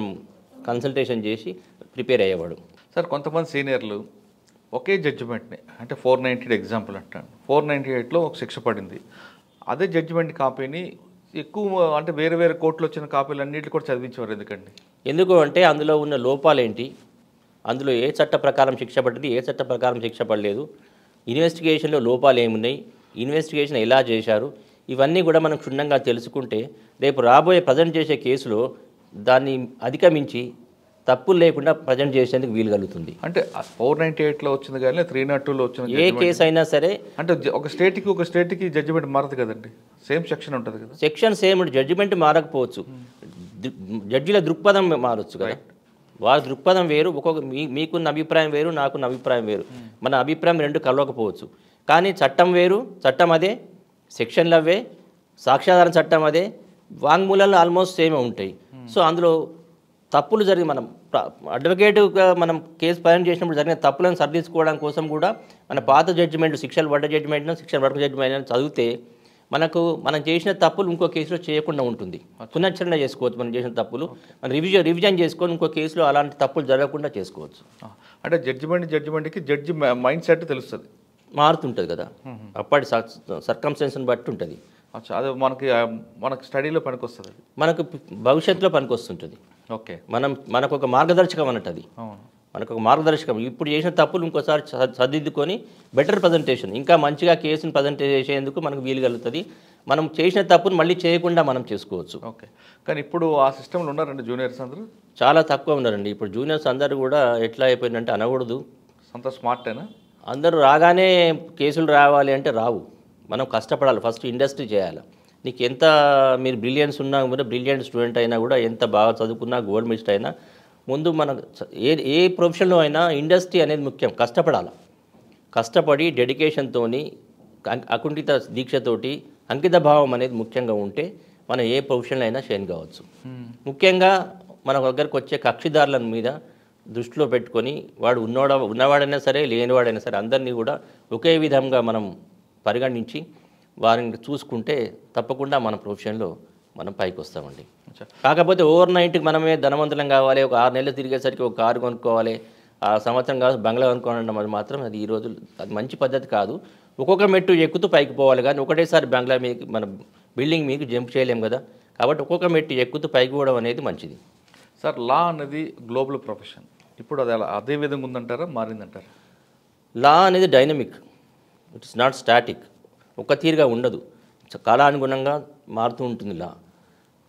కన్సల్టేషన్ చేసి ప్రిపేర్ అయ్యేవాడు. సార్ కొంతమంది సీనియర్లు ఒకే జడ్జిమెంట్ని, అంటే 498 ఎగ్జాంపుల్ అంటాను, 498లో ఒక శిక్ష పడింది, అదే జడ్జిమెంట్ కాపీని ఎక్కువ అంటే వేరే వేరే కోర్టులో వచ్చిన కాపీలు అన్నింటినీ కూడా చదివించేవారు. ఎందుకు అంటే అందులో ఉన్న లోపాలేంటి, అందులో ఏ చట్ట ప్రకారం శిక్ష పడింది, ఏ చట్ట ప్రకారం శిక్ష పడలేదు, ఇన్వెస్టిగేషన్లో లోపాలు ఏమున్నాయి, ఇన్వెస్టిగేషన్ ఎలా చేశారు, ఇవన్నీ కూడా మనం క్షుణ్ణంగా తెలుసుకుంటే రేపు రాబోయే ప్రజెంట్ చేసే కేసులో దాన్ని అధిగమించి తప్పులు లేకుండా ప్రజెంట్ చేసేందుకు వీలు కలుగుతుంది. అంటే 498లో వచ్చింది కానీ 302లో వచ్చింది ఏ కేసు అయినా సరే, అంటే ఒక స్టేట్కి జడ్జిమెంట్ మారదు కదండి, సేమ్ సెక్షన్ ఉంటుంది కదా. సెక్షన్ సేమ్, జడ్జిమెంట్ మారకపోవచ్చు, జడ్జిల దృక్పథం మారచ్చు కదా. వారి దృక్పథం వేరు, మీకున్న అభిప్రాయం వేరు, నాకున్న అభిప్రాయం వేరు, మన అభిప్రాయం రెండు కలవకపోవచ్చు. కానీ చట్టం వేరు, చట్టం అదే, సెక్షన్లు అవే, సాక్ష్యాధార చట్టం అదే, వాంగ్మూలాలు ఆల్మోస్ట్ సేమే ఉంటాయి. సో అందులో తప్పులు జరిగి మనం అడ్వకేటుగా మనం కేసు ప్రయాణం చేసినప్పుడు జరిగిన తప్పులను సరిదిద్దుకోవడం కోసం కూడా మన పాత జడ్జిమెంట్, శిక్షలు పడ్డ జడ్జిమెంట్ను, శిక్షలు పడక జడ్జిమెంట్ చదివితే మనం చేసిన తప్పులు ఇంకో కేసులో చేయకుండా ఉంటుంది. పునశ్చరణ చేసుకోవచ్చు. మనం చేసిన తప్పులు మనం రివిజన్ చేసుకొని ఇంకో కేసులో అలాంటి తప్పులు జరగకుండా చేసుకోవచ్చు. అంటే జడ్జిమెంట్కి జడ్జి మైండ్ సెట్ తెలుస్తుంది, మారుతుంటుంది కదా, అప్పటి సర్కమ్స్టెన్స్ని బట్టి ఉంటుంది. అది మనకి స్టడీలో పనికొస్తుంది, మనకు భవిష్యత్తులో పనికొస్తుంటుంది. ఓకే, మనకు ఒక మార్గదర్శకం అన్నట్టు అది, మనకు ఒక మార్గదర్శకం. ఇప్పుడు చేసిన తప్పులు ఇంకోసారి సర్దిద్దుకొని బెటర్ ప్రజెంటేషన్, ఇంకా మంచిగా కేసును ప్రజెంట్ చేసేందుకు మనకు వీలు కలుగుతుంది. మనం చేసిన తప్పును మళ్ళీ చేయకుండా మనం చేసుకోవచ్చు. ఓకే, కానీ ఇప్పుడు ఆ సిస్టంలో ఉన్నారండి జూనియర్స్ అందరూ? చాలా తక్కువ ఉన్నారండి. ఇప్పుడు జూనియర్స్ అందరూ కూడా ఎట్లా అయిపోయిందంటే, అనకూడదు, అంత స్మార్టేనా? అందరూ రాగానే కేసులు రావాలి అంటే రావు. మనం కష్టపడాలి, ఫస్ట్ ఇండస్ట్రీ చేయాలి. నీకు ఎంత మీరు బ్రిలియన్స్ ఉన్నా కూడా, బ్రిలియంట్ స్టూడెంట్ అయినా కూడా, ఎంత బాగా చదువుకున్నా, గోల్డ్ మెడలిస్ట్ అయినా, ముందు మన ఏ ప్రొఫెషన్లో అయినా ఇండస్ట్రీ అనేది ముఖ్యం. కష్టపడి డెడికేషన్తో, అకుంఠిత దీక్షతోటి, అంకిత భావం అనేది ముఖ్యంగా ఉంటే మనం ఏ ప్రొఫెషన్లో అయినా షైన్ కావచ్చు. ముఖ్యంగా మన దగ్గరకు వచ్చే కక్షిదారుల మీద దృష్టిలో పెట్టుకొని, వాడు ఉన్నవాడైనా సరే, లేనివాడైనా సరే, అందరినీ కూడా ఒకే విధంగా మనం పరిగణించి వారిని చూసుకుంటే తప్పకుండా మన ప్రొఫెషన్లో మనం పైకి వస్తామండి. అచ్చా. కాకపోతే ఓవర్ నైట్కి మనమే ధనవంతులం కావాలి, ఒక 6 నెలలు తిరిగేసరికి ఒక కారు కొనుక్కోవాలి, ఆ సంవత్సరం కాదు బంగ్లా కొనుక్కోవడం అది మాత్రం అది ఈ రోజు అది మంచి పద్ధతి కాదు. ఒక్కొక్క మెట్టు ఎక్కుతూ పైకి పోవాలి, కానీ ఒకటేసారి బంగ్లా మీకు మన బిల్డింగ్ మీకు జంప్ చేయలేం కదా. కాబట్టి ఒక్కొక్క మెట్టు ఎక్కుతూ పైకి పోవడం అనేది మంచిది. సార్ లా అనేది గ్లోబల్ ప్రొఫెషన్, ఇప్పుడు అది అదే విధంగా ఉందంటారా, మారిందంటారా? లా అనేది డైనమిక్, ఇట్స్ నాట్ స్టాటిక్, ఒక తీరుగా ఉండదు, కాలానుగుణంగా మారుతూ ఉంటుంది లా.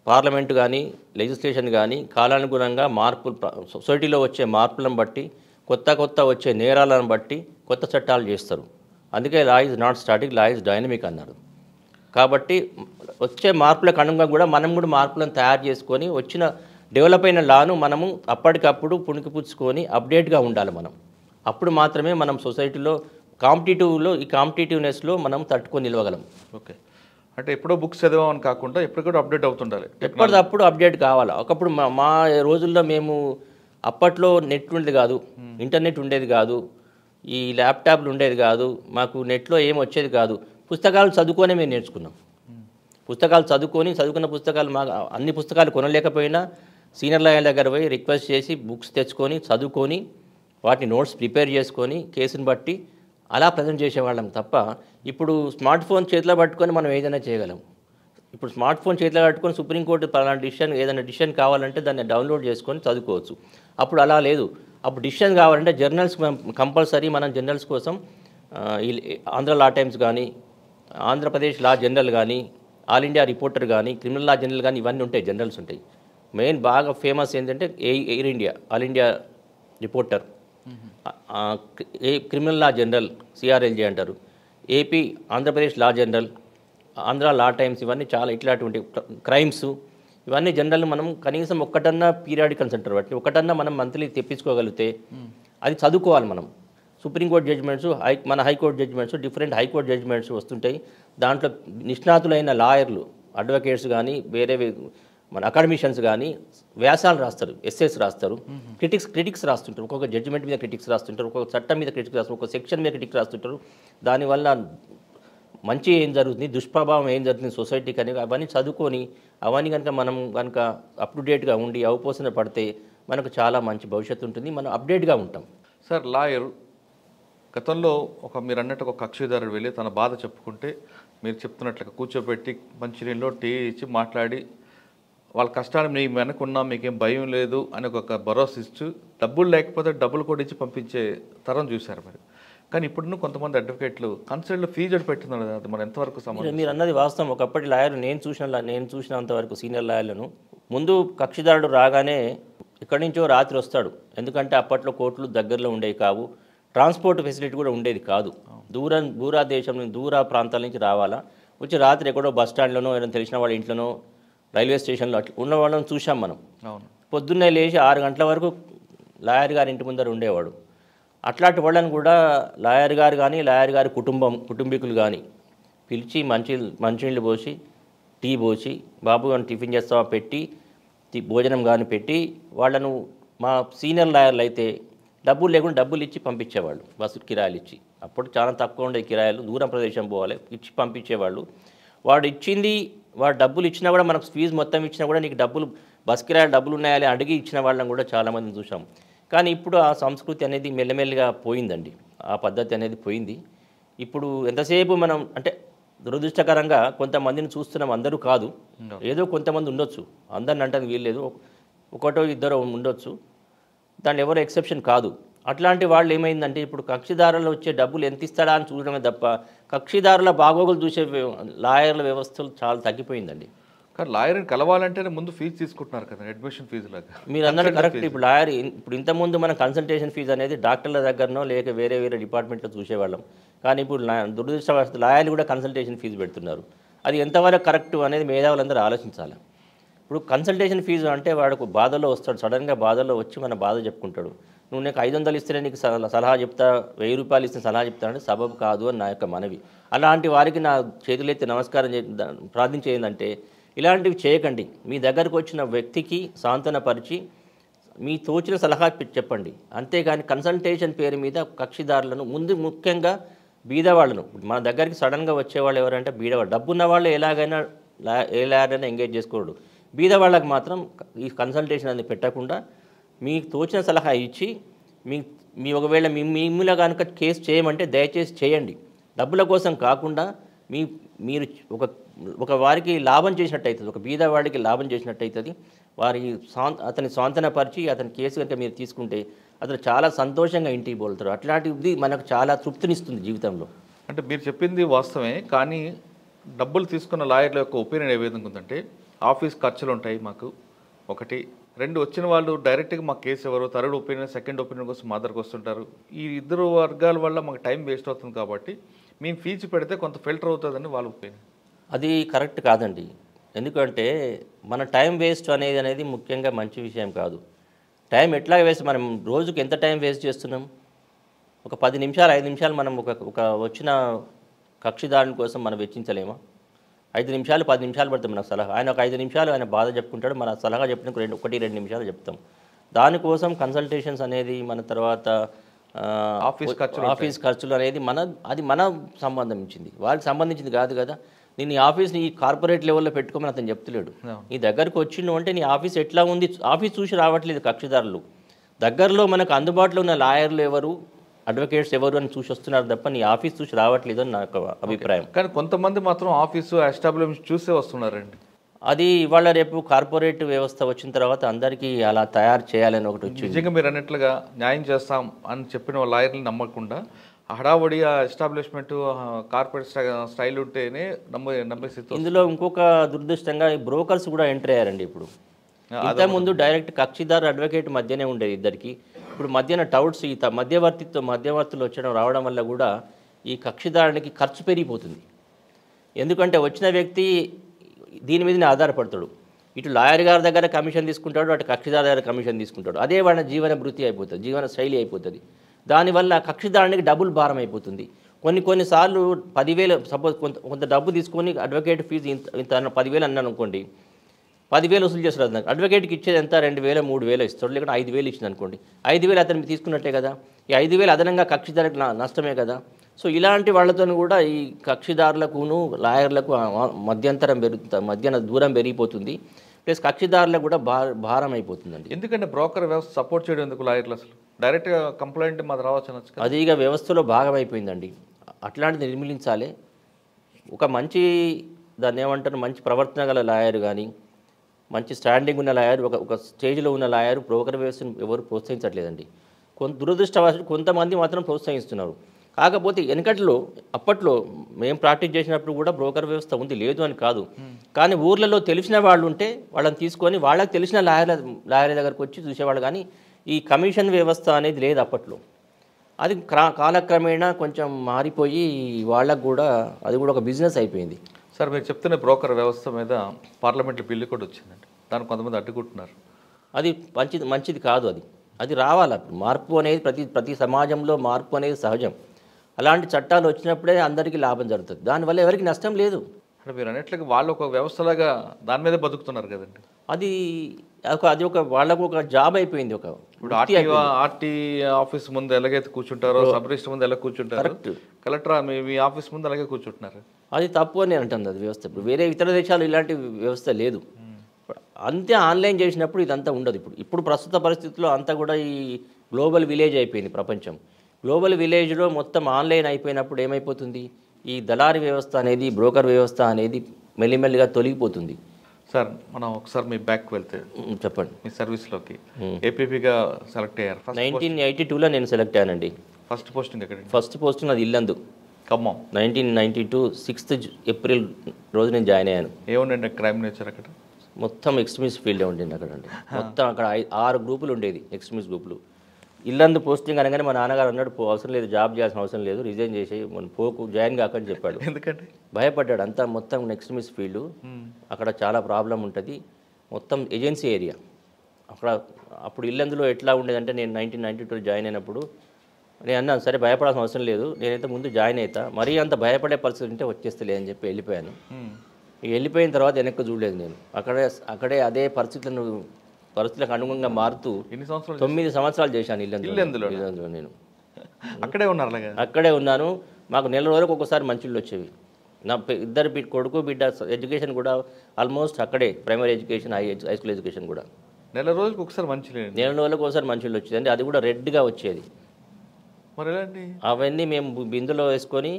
పార్లమెంటు కానీ లెజిస్లేషన్ కానీ కాలానుగుణంగా మార్పులు సొసైటీలో వచ్చే మార్పులను బట్టి కొత్త వచ్చే నేరాలను బట్టి కొత్త చట్టాలు చేస్తారు. అందుకే law is not static, law is dynamic అన్నారు. కాబట్టి వచ్చే మార్పులకు అనుగుణంగా కూడా మనం కూడా మార్పులను తయారు చేసుకొని వచ్చిన డెవలప్ అయిన లాను మనము అప్పటికప్పుడు పుణికిపుచ్చుకొని అప్డేట్గా ఉండాలి మనం. అప్పుడు మాత్రమే మనం సొసైటీలో ఈ కాంపిటేటివ్నెస్లో మనం తట్టుకొని నిలవగలం. ఓకే, అంటే ఎప్పుడో బుక్స్ చదివామని కాకుండా ఎప్పటికప్పుడు అప్డేట్ అవుతుండాలి. ఎప్పటికప్పుడు అప్డేట్ కావాలి. ఒకప్పుడు మా రోజుల్లో మేము అప్పట్లో నెట్ ఉండేది కాదు, ఇంటర్నెట్ ఉండేది కాదు, ఈ ల్యాప్టాప్లు ఉండేది కాదు, మాకు నెట్లో ఏం వచ్చేది కాదు. పుస్తకాలు చదువుకొనే మేము నేర్చుకున్నాం. పుస్తకాలు చదువుకున్న పుస్తకాలు మాకు అన్ని పుస్తకాలు కొనలేకపోయినా సీనియర్ లాయర్ దగ్గర పోయి రిక్వెస్ట్ చేసి బుక్స్ తెచ్చుకొని చదువుకొని వాటిని నోట్స్ ప్రిపేర్ చేసుకొని కేసుని బట్టి అలా ప్రజెంట్ చేసేవాళ్ళం తప్ప ఇప్పుడు స్మార్ట్ ఫోన్ చేతిలో పట్టుకొని మనం ఏదైనా చేయగలం. ఇప్పుడు స్మార్ట్ ఫోన్ చేతిలో పట్టుకొని సుప్రీంకోర్టు పలానా ఏదైనా డిసిషన్ కావాలంటే దాన్ని డౌన్లోడ్ చేసుకొని చదువుకోవచ్చు. అప్పుడు అలా లేదు. అప్పుడు డిసిషన్ కావాలంటే జర్నల్స్ కంపల్సరీ మనం జర్నల్స్ కోసం ఈ ఆంధ్ర లా టైమ్స్ కానీ, ఆంధ్రప్రదేశ్ లా జర్నల్ కానీ, ఆల్ ఇండియా రిపోర్టర్ కానీ, క్రిమినల్ లా జర్నల్ కానీ ఇవన్నీ ఉంటాయి, జర్నల్స్ ఉంటాయి. మెయిన్ బాగా ఫేమస్ ఏంటంటే AIR India, all India reporter, criminal law journal CRLJ అంటారు, AP Andhra Pradesh law journal, Andhra law times, ఇవన్నీ చాలా ఇట్లాంటి క్రైమ్స్, ఇవన్నీ జనరల్ మనం కనీసం ఒక్కటన్నా పీరియాడికల్ సెంటర్ బట్టి ఒకటన్నా మనం మంత్లీ తెప్పించుకోగలిగితే అది చదువుకోవాలి మనం. సుప్రీంకోర్టు జడ్జిమెంట్స్, మన high court judgments, different high court judgments వస్తుంటాయి. దాంట్లో నిష్ణాతులైన లాయర్లు, అడ్వకేట్స్ కానీ వేరే మన అకాడమిషియన్స్ కానీ వ్యాసాలు రాస్తారు, ఎస్సేస్ రాస్తారు, క్రిటిక్స్ రాస్తుంటారు. ఒక్కొక్క జడ్జిమెంట్ మీద క్రిటిక్స్ రాస్తుంటారు, ఒక్కొక్క చట్టం మీద క్రిటిక్స్ రాస్తుంటారు, ఒక్కొక్క సెక్షన్ మీద క్రిటిక్స్ రాస్తుంటారు. దానివల్ల మంచి ఏం జరుగుతుంది, దుష్ప్రభావం ఏం జరుగుతుంది సొసైటీకి అని అవన్నీ చదువుకొని అవన్నీ కనుక మనం కనుక అప్ టు డేట్గా ఉండి అవపోసన పడితే మనకు చాలా మంచి భవిష్యత్తు ఉంటుంది, మనం అప్డేట్గా ఉంటాం. సార్ లాయర్ గతంలో మీరు అన్నట్టు ఒక కక్షిదారుడు వెళ్ళి తన బాధ చెప్పుకుంటే మీరు చెప్తున్నట్లుగా కూర్చోబెట్టి మంచినీళ్ళు టీ ఇచ్చి మాట్లాడి వాళ్ళ కష్టాన్ని మీ వెనకున్నా మీకేం భయం లేదు అని ఒక భరోసా ఇస్తూ డబ్బులు లేకపోతే డబ్బులు కూడా ఇచ్చి పంపించే తరం చూశారు మరి. కానీ ఇప్పుడు కొంతమంది అడ్వకేట్లు కన్సల్ట్లో ఫీజు పెట్టింది, అది మరి ఎంతవరకు సంబంధం? మీరు అన్నది వాస్తవం. ఒకప్పటి లాయర్ నేను చూసినంతవరకు సీనియర్ లాయర్లను ముందు కక్షిదారుడు రాగానే ఎక్కడి నుంచో రాత్రి వస్తాడు. ఎందుకంటే అప్పట్లో కోర్టులు దగ్గరలో ఉండేవి కావు, ట్రాన్స్పోర్ట్ ఫెసిలిటీ కూడా ఉండేది కాదు. దూర దేశం నుంచి దూర ప్రాంతాల నుంచి రావాలా, వచ్చి రాత్రి ఎక్కడో బస్ స్టాండ్లోనో ఏదైనా తెలిసిన వాళ్ళ ఇంట్లోనో రైల్వే స్టేషన్లో అట్లా ఉన్న వాళ్ళని చూసాం మనం. పొద్దున్నే లేచి 6 గంటల వరకు లాయర్ గారి ఇంటి ముందర ఉండేవాడు. అట్లాంటి వాళ్ళని కూడా లాయర్ గారు కానీ లాయర్ గారి కుటుంబీకులు కానీ పిలిచి మంచినీళ్ళు పోసి టీ పోసి బాబు కానీ టిఫిన్ చేస్తావా పెట్టి భోజనం కానీ పెట్టి వాళ్ళను మా సీనియర్ లాయర్లు అయితే డబ్బులు లేకుండా డబ్బులు ఇచ్చి పంపించేవాళ్ళు, బస్సు కిరాయిలు ఇచ్చి. అప్పుడు చాలా తక్కువ ఉండే కిరాయిలు, దూరం ప్రదేశం పోవాలి, ఇచ్చి పంపించేవాళ్ళు. వాడు డబ్బులు ఇచ్చినా కూడా మనకు ఫీజు మొత్తం ఇచ్చినా కూడా నీకు బస్ కిరాయిలు డబ్బులు ఉన్నాయని అడిగి ఇచ్చిన వాళ్ళని కూడా చాలామందిని చూసాం. కానీ ఇప్పుడు ఆ సంస్కృతి అనేది మెల్లమెల్లగా పోయిందండి, ఆ పద్ధతి అనేది పోయింది. ఇప్పుడు ఎంతసేపు మనం అంటే దురదృష్టకరంగా కొంతమందిని చూస్తున్నాం, అందరూ కాదు, ఏదో కొంతమంది ఉండొచ్చు, అందరిని అంటే వీల్లేదు, ఒకటో ఇద్దరు ఉండొచ్చు, దాంట్లో ఎవరో ఎక్సెప్షన్ కాదు. అట్లాంటి వాళ్ళు ఏమైందంటే ఇప్పుడు కక్షిదారులు వచ్చే డబ్బులు ఎంత ఇస్తాడా అని చూడడమే తప్ప కక్షిదారుల బాగోగులు చూసే లాయర్ల వ్యవస్థలు చాలా తగ్గిపోయిందండి. కానీ లాయర్ని కలవాలంటేనే ముందు ఫీజు తీసుకుంటున్నారు కదా, అడ్మిషన్ ఫీజు లాగా. మీరు అన్నట్టు కరెక్ట్. ఇప్పుడు లాయర్ ఇప్పుడు ఇంతకుముందు మన కన్సల్టేషన్ ఫీజు అనేది డాక్టర్ల దగ్గరనో లేక వేరే డిపార్ట్మెంట్లో చూసేవాళ్ళం. కానీ ఇప్పుడు దురదృష్టవశాత్తు లాయర్లు కూడా కన్సల్టేషన్ ఫీజు పెడుతున్నారు. అది ఎంతవరకు కరెక్ట్ అనేది మేధావులందరూ ఆలోచించాలి. ఇప్పుడు కన్సల్టేషన్ ఫీజు అంటే వాడు బాధలో వస్తాడు, సడన్గా బాధలో వచ్చి మన బాధ చెప్పుకుంటాడు. నువ్వు నీకు 500 ఇస్తేనే నీకు సలహా చెప్తా, 1000 రూపాయలు ఇస్తే సలహా చెప్తానంటే సబబు కాదు అని నా యొక్క మనవి. అలాంటి వారికి నా చేతులెత్తి నమస్కారం ప్రార్థించేది ఏంటంటే ఇలాంటివి చేయకండి. మీ దగ్గరకు వచ్చిన వ్యక్తికి సాంత్వనపరిచి మీ తోచిన సలహా చెప్పండి. అంతేగాని కన్సల్టేషన్ పేరు మీద కక్షిదారులను ముందు ముఖ్యంగా బీదవాళ్ళను, మన దగ్గరికి సడన్గా వచ్చేవాళ్ళు ఎవరంటే బీదవాళ్ళు. డబ్బున్న వాళ్ళు ఎలాగైనా ఏ లాయర్నైనా ఎంగేజ్ చేసుకోడు. బీద వాళ్ళకి మాత్రం ఈ కన్సల్టేషన్ అనేది పెట్టకుండా మీకు తోచిన సలహా ఇచ్చి మీ మీ ఒకవేళ మిమ్మల్ని కనుక కేసు చేయమంటే దయచేసి చేయండి. డబ్బుల కోసం కాకుండా మీరు ఒక వారికి లాభం చేసినట్టు అవుతుంది, ఒక బీద వాడికి లాభం చేసినట్టు అవుతుంది. అతని సాంతనపరిచి అతని కేసు కనుక మీరు తీసుకుంటే అతను చాలా సంతోషంగా ఇంటికి పోతారు. అట్లాంటిది మనకు చాలా తృప్తినిస్తుంది జీవితంలో. అంటే మీరు చెప్పింది వాస్తవమే, కానీ డబ్బులు తీసుకున్న లాయర్ల యొక్క ఒపీనియన్ ఏ విధంగా ఉందంటే ఆఫీస్ ఖర్చులు ఉంటాయి మాకు, ఒకటి. రెండు, వచ్చిన వాళ్ళు డైరెక్ట్గా మాకు కేసు ఎవరు, థర్డ్ ఒపీనియన్ సెకండ్ ఒపీనియన్ కోసం మా దగ్గరకు వస్తుంటారు. ఈ ఇద్దరు వర్గాల వల్ల మాకు టైం వేస్ట్ అవుతుంది కాబట్టి మేము ఫీజు పెడితే కొంత ఫిల్టర్ అవుతుందని వాళ్ళ ఒపీనియన్. అది కరెక్ట్ కాదండి. ఎందుకంటే మన టైం వేస్ట్ అనేది ముఖ్యంగా మంచి విషయం కాదు. టైం ఎట్లా వేస్ట్, మనం రోజుకి ఎంత టైం వేస్ట్ చేస్తున్నాం? ఒక 10 నిమిషాలు 5 నిమిషాలు మనం ఒక వచ్చిన కక్షిదారుని కోసం మనం వెచ్చించలేమా? 5 నిమిషాలు 10 నిమిషాలు పడుతుంది మనకు సలహా. ఆయన ఒక 5 నిమిషాలు ఆయన బాధ చెప్పుకుంటాడు, మన సలహా చెప్పిన 1-2 నిమిషాలు చెప్తాం. దానికోసం కన్సల్టేషన్స్ అనేది మన తర్వాత ఆఫీస్ ఖర్చులు అనేది అది మన సంబంధించింది, వాళ్ళకి సంబంధించింది కాదు కదా. నేను ఈ ఆఫీస్ని ఈ కార్పొరేట్ లెవెల్లో పెట్టుకోమని అతను చెప్తలేడు. నీ దగ్గరకు వచ్చిండు అంటే నీ ఆఫీస్ ఎట్లా ఉంది, ఆఫీస్ చూసి రావట్లేదు కక్షిదారులు. దగ్గరలో మనకు అందుబాటులో ఉన్న లాయర్లు ఎవరు, అడ్వకేట్స్ ఎవరు అని చూసి వస్తున్నారు తప్ప నీ ఆఫీస్ చూసి రావట్లేదు అని నాకు అభిప్రాయం. కానీ కొంతమంది మాత్రం ఆఫీసు ఎస్టాబ్లిష్మెంట్ చూసే వస్తున్నారండి. అది ఇవాళ రేపు కార్పొరేట్ వ్యవస్థ వచ్చిన తర్వాత అందరికీ అలా తయారు చేయాలని ఒకటి వచ్చింది. నిజంగా మీరు అన్నట్లుగా న్యాయం చేస్తాం అని చెప్పిన లాయర్లు నమ్మకుండా హడావడి ఆ ఎస్టాబ్లిష్మెంట్ కార్పొరేట్ స్టైల్ ఉంటేనే నమ్మే స్థితి. ఇందులో ఇంకొక దురదృష్టంగా బ్రోకర్స్ కూడా ఎంటర్ అయ్యారండి. ఇప్పుడు ఇంతకుముందు డైరెక్ట్ కక్షిదారు అడ్వకేట్ మధ్యనే ఉండేది ఇద్దరికి. ఇప్పుడు మధ్యన టౌట్స్ ఈ మధ్యవర్తులు రావడం వల్ల కూడా ఈ కక్షిదారునికి ఖర్చు పెరిగిపోతుంది. ఎందుకంటే వచ్చిన వ్యక్తి దీని మీదనే ఆధారపడతాడు. ఇటు లాయర్ గారి దగ్గర కమిషన్ తీసుకుంటాడు, అటు కక్షిదారు దగ్గర కమిషన్ తీసుకుంటాడు. అదే వాళ్ళ జీవన వృత్తి అయిపోతుంది, జీవన శైలి అయిపోతుంది. దానివల్ల కక్షిదారునికి డబుల్ భారం అయిపోతుంది. కొన్నిసార్లు 10,000 సపోజ్ కొంత డబ్బు తీసుకొని అడ్వకేట్ ఫీజు ఇంత 10,000 అన్నాను అనుకోండి, 10,000 వసూలు చేస్తారు. అడ్వకేట్కి ఇచ్చేది ఎంత? 2,000 3,000 ఇస్తాడు, లేకుంటే 5,000 ఇచ్చింది అనుకోండి. 5,000 అతను తీసుకున్నట్టే కదా. ఈ 5,000 అదనంగా కక్షిదారులకు నష్టమే కదా. సో ఇలాంటి వాళ్ళతో కూడా ఈ కక్షిదారులకును లాయర్లకు మధ్యన దూరం పెరిగిపోతుంది. ప్లస్ కక్షిదారులకు కూడా భారం అయిపోతుందండి. ఎందుకంటే బ్రోకర్ వ్యవస్థ సపోర్ట్ చేయడం ఎందుకు లాయర్లు? అసలు డైరెక్ట్గా కంప్లైంట్ మాది రావచ్చు. అది ఇక వ్యవస్థలో భాగం అయిపోయిందండి. అట్లాంటిది నిర్మూలించాలి. ఒక మంచి దాన్ని ఏమంటారు, మంచి ప్రవర్తన గల లాయర్ కానీ, మంచి స్టాండింగ్ ఉన్న లాయర్, ఒక స్టేజ్లో ఉన్న లాయర్ బ్రోకర్ వ్యవస్థను ఎవరు ప్రోత్సహించట్లేదండి. దురదృష్టవశాత్తు కొంతమంది మాత్రం ప్రోత్సహిస్తున్నారు. కాకపోతే అప్పట్లో మేము ప్రాక్టీస్ చేసినప్పుడు కూడా బ్రోకర్ వ్యవస్థ ఉంది, లేదు అని కాదు. కానీ ఊర్లలో తెలిసిన వాళ్ళు ఉంటే వాళ్ళని తీసుకొని వాళ్ళకి తెలిసిన లాయర్ల దగ్గరకు వచ్చి చూసేవాళ్ళు. కానీ ఈ కమిషన్ వ్యవస్థ అనేది లేదు అప్పట్లో. అది కాలక్రమేణా కొంచెం మారిపోయి వాళ్ళకు కూడా అది కూడా ఒక బిజినెస్ అయిపోయింది. సార్, మీరు చెప్తున్న బ్రోకర్ వ్యవస్థ మీద పార్లమెంట్లో బిల్లు కూడా వచ్చిందండి. దాన్ని కొంతమంది అడ్డుకుంటున్నారు. అది మంచిది కాదు. అది రావాలి. మార్పు అనేది ప్రతి సమాజంలో మార్పు అనేది సహజం. అలాంటి చట్టాలు వచ్చినప్పుడే అందరికీ లాభం జరుగుతుంది. దానివల్ల ఎవరికి నష్టం లేదు. అంటే మీరు అన్నట్లుగా వాళ్ళు ఒక వ్యవస్థలాగా దాని మీదే బతుకుతున్నారు కదండి. అది వాళ్ళకు ఒక జాబ్ అయిపోయింది. ఇప్పుడు ఆర్టీ ఆఫీస్ ముందు ఎలాగైతే కూర్చుంటారో, సబ్ రిజిస్టర్ ముందు ఎలా కూర్చుంటారు, కలెక్టర్ మీ ఆఫీస్ ముందు అలాగే కూర్చుంటున్నారు. అది తప్పు అని అంటుంది అది వ్యవస్థ. ఇప్పుడు వేరే ఇతర దేశాలు ఇలాంటి వ్యవస్థ లేదు. అంతే ఆన్లైన్ చేసినప్పుడు ఇదంతా ఉండదు. ఇప్పుడు ప్రస్తుత పరిస్థితుల్లో అంతా కూడా ఈ గ్లోబల్ విలేజ్ అయిపోయింది ప్రపంచం. గ్లోబల్ విలేజ్లో మొత్తం ఆన్లైన్ అయిపోయినప్పుడు ఏమైపోతుంది, ఈ దళారీ వ్యవస్థ అనేది, బ్రోకర్ వ్యవస్థ అనేది మెల్లిమెల్లిగా తొలగిపోతుంది. సార్, మనం ఒకసారి మీ బ్యాక్ వెళ్తే చెప్పండి. మీ సర్వీస్లోకి ఏపీపీగా సెలెక్ట్ అయ్యారు. 1982లో నేను సెలెక్ట్ అయ్యానండి. ఫస్ట్ పోస్టింగ్ ఎక్కడ? ఫస్ట్ పోస్టింగ్ అది ఇల్లందు, ఖమ్మం. 1992 6th ఏప్రిల్ రోజు నేను జాయిన్ అయ్యాను. ఏముండండి క్రైమ్ నేచర్ అక్కడ? మొత్తం ఎక్స్ట్రీమిస్ట్ ఫీల్డే ఉండింది అక్కడ అండి. మొత్తం అక్కడ 6 గ్రూపులు ఉండేది, ఎక్స్ట్రీమిస్ట్ గ్రూపులు. ఇల్లందు పోస్టింగ్ అనగానే మా నాన్నగారు అన్నాడు, అవసరం లేదు, జాబ్ చేయాల్సిన అవసరం లేదు, రిజైన్ చేసి పోకు, జాయిన్ కాకని చెప్పాడు. ఎందుకంటే భయపడ్డాడు. అంతా మొత్తం ఎక్స్ట్రీమిస్ట్ ఫీల్డ్, అక్కడ చాలా ప్రాబ్లం ఉంటుంది. మొత్తం ఏజెన్సీ ఏరియా అక్కడ. అప్పుడు ఇల్లందులో ఎట్లా ఉండేదంటే, నేను 1992 జాయిన్ అయినప్పుడు నేను అన్నాను, సరే భయపడాల్సిన అవసరం లేదు, నేనైతే ముందు జాయిన్ అవుతా, మరీ అంత భయపడే పరిస్థితి ఉంటే వచ్చేస్తలే అని చెప్పి వెళ్ళిపోయాను. వెళ్ళిపోయిన తర్వాత వెనక్కి చూడలేదు నేను. అక్కడే అదే పరిస్థితులకు అనుగుణంగా మారుతూ 9 సంవత్సరాలు చేశాను ఇల్లందులో. నేను అక్కడే ఉన్నాను. మాకు నెల రోజులకు ఒకసారి మంచిళ్ళు వచ్చేవి. నా ఇద్దరు కొడుకు బిడ్డ ఎడ్యుకేషన్ కూడా ఆల్మోస్ట్ అక్కడే, primary education, high school education కూడా. నెల రోజులకు ఒకసారి మంచి లేదు, నెల రోజులకు ఒకసారి మంచిళ్ళు వచ్చేది అంటే అది కూడా రెడ్గా వచ్చేది. మరి ఎలాంటి అవన్నీ మేము బిందులో వేసుకొని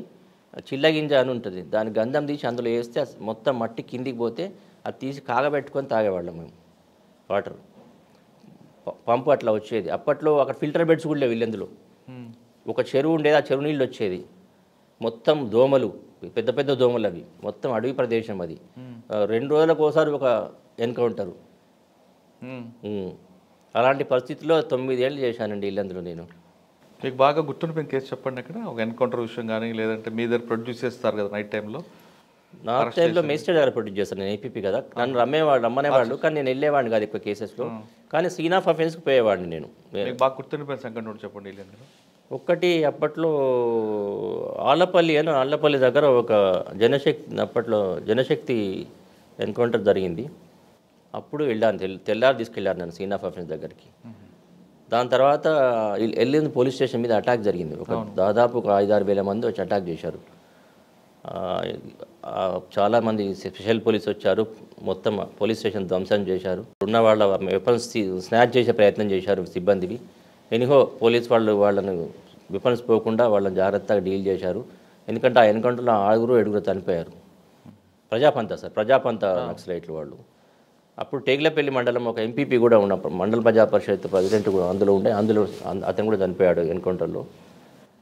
చిల్లగింజ అని ఉంటుంది, దాని గంధం తీసి అందులో వేస్తే మొత్తం మట్టి కిందికి పోతే అది తీసి కాగబెట్టుకొని తాగేవాళ్ళం మేము. వాటర్ పంపు అట్లా వచ్చేది. అప్పట్లో అక్కడ ఫిల్టర్ బెడ్స్ కూడా లేవు ఇల్లందులో. ఒక చెరువు ఉండేది, ఆ చెరువు నీళ్ళు వచ్చేది. మొత్తం దోమలు, పెద్ద పెద్ద దోమలు, అవి మొత్తం అడవి ప్రదేశం అది. 2 రోజులకు ఒకసారి ఒక ఎన్కౌంటరు. అలాంటి పరిస్థితిలో 9 ఏళ్ళు చేశానండి ఇల్లందులో నేను. మీకు బాగా గుర్తుండిపోయిన కేసు చెప్పండి. అక్కడ ఒక ఎన్కౌంటర్ విషయం కానీ, లేదంటే మీ దగ్గర ప్రొడ్యూస్ చేస్తారు కదా నైట్ టైంలో. నా టైంలో మేజిస్ట్రేట్ దగ్గర ప్రొడ్యూస్ చేస్తాను, నేను ఏపీపీ కదా. నన్ను రమ్మనేవాళ్ళు, కానీ నేను వెళ్ళేవాడిని కాదు ఎక్కువ కేసెస్లో. కానీ సీన్ ఆఫ్ అఫెన్స్కి పోయేవాడిని నేను. మీకు బాగా గుర్తుండిపోయిన సంఘటన ఒకటి చెప్పండి ఇల్లందులో. ఒక్కటి, అప్పట్లో ఆళ్ళపల్లి దగ్గర ఒక అప్పట్లో జనశక్తి ఎన్కౌంటర్ జరిగింది. అప్పుడు వెళ్ళాను, తెల్లారి తీసుకెళ్ళాను నన్ను సీన్ ఆఫ్ అఫెన్స్ దగ్గరికి. దాని తర్వాత వెళ్ళింది పోలీస్ స్టేషన్ మీద అటాక్ జరిగింది. దాదాపు ఒక 5-6 వేల మంది వచ్చి అటాక్ చేశారు. చాలామంది స్పెషల్ పోలీస్ వచ్చారు, మొత్తం పోలీస్ స్టేషన్ ధ్వంసం చేశారు. ఉన్న వాళ్ళ వెపన్స్ స్నాచ్ చేసే ప్రయత్నం చేశారు సిబ్బందివి. ఎనిహో పోలీస్ వాళ్ళని వెపన్స్ పోకుండా వాళ్ళని జాగ్రత్తగా డీల్ చేశారు. ఎందుకంటే ఆ ఎన్కౌంటర్లో 6-7 చనిపోయారు. ప్రజాపంత నక్సలైట్లు వాళ్ళు. అప్పుడు టేగ్లపల్లి మండలం ఒక ఎంపీపీ కూడా ఉన్నప్పుడు మండల ప్రజా పరిషత్ ప్రెసిడెంట్ కూడా అందులో అతను కూడా చనిపోయాడు ఎన్కౌంటర్లో.